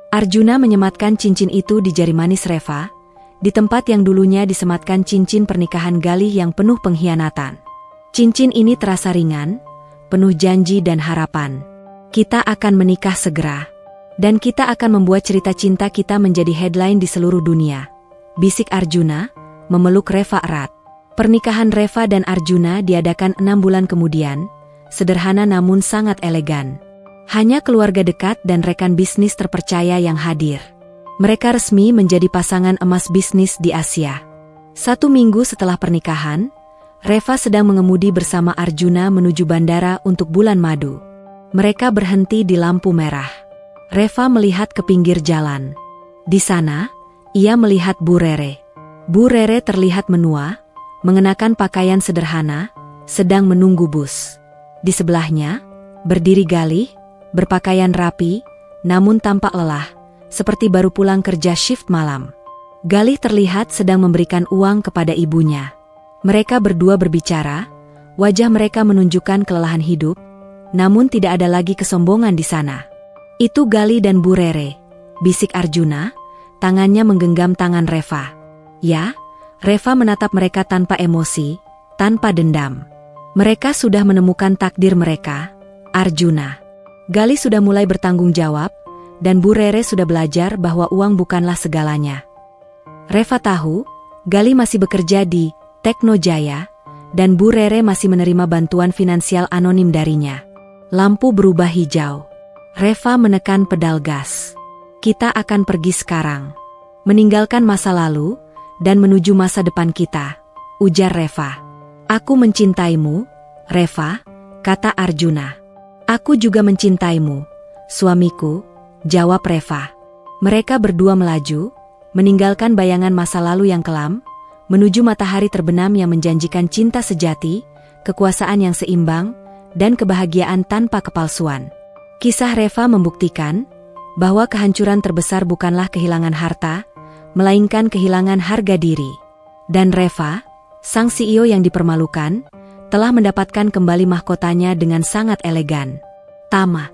Arjuna menyematkan cincin itu di jari manis Reva, di tempat yang dulunya disematkan cincin pernikahan Galih yang penuh pengkhianatan. Cincin ini terasa ringan, penuh janji dan harapan. Kita akan menikah segera. Dan kita akan membuat cerita cinta kita menjadi headline di seluruh dunia. Bisik Arjuna, memeluk Reva erat. Pernikahan Reva dan Arjuna diadakan 6 bulan kemudian, sederhana namun sangat elegan. Hanya keluarga dekat dan rekan bisnis terpercaya yang hadir. Mereka resmi menjadi pasangan emas bisnis di Asia. 1 minggu setelah pernikahan, Reva sedang mengemudi bersama Arjuna menuju bandara untuk bulan madu. Mereka berhenti di lampu merah. Reva melihat ke pinggir jalan. Di sana, ia melihat Bu Rere. Bu Rere terlihat menua, mengenakan pakaian sederhana, sedang menunggu bus. Di sebelahnya, berdiri Galih, berpakaian rapi, namun tampak lelah, seperti baru pulang kerja shift malam. Galih terlihat sedang memberikan uang kepada ibunya. Mereka berdua berbicara, wajah mereka menunjukkan kelelahan hidup, namun tidak ada lagi kesombongan di sana. Itu Galih dan Bu Rere, bisik Arjuna, tangannya menggenggam tangan Reva. Ya, Reva menatap mereka tanpa emosi, tanpa dendam. Mereka sudah menemukan takdir mereka, Arjuna. Galih sudah mulai bertanggung jawab, dan Bu Rere sudah belajar bahwa uang bukanlah segalanya. Reva tahu, Galih masih bekerja di Teknojaya, dan Bu Rere masih menerima bantuan finansial anonim darinya. Lampu berubah hijau. Reva menekan pedal gas. Kita akan pergi sekarang. Meninggalkan masa lalu, dan menuju masa depan kita, ujar Reva. Aku mencintaimu, Reva, kata Arjuna. Aku juga mencintaimu, suamiku, jawab Reva. Mereka berdua melaju, meninggalkan bayangan masa lalu yang kelam, menuju matahari terbenam yang menjanjikan cinta sejati, kekuasaan yang seimbang, dan kebahagiaan tanpa kepalsuan. Kisah Reva membuktikan bahwa kehancuran terbesar bukanlah kehilangan harta, melainkan kehilangan harga diri. Dan Reva, sang CEO yang dipermalukan, telah mendapatkan kembali mahkotanya dengan sangat elegan. Tamat.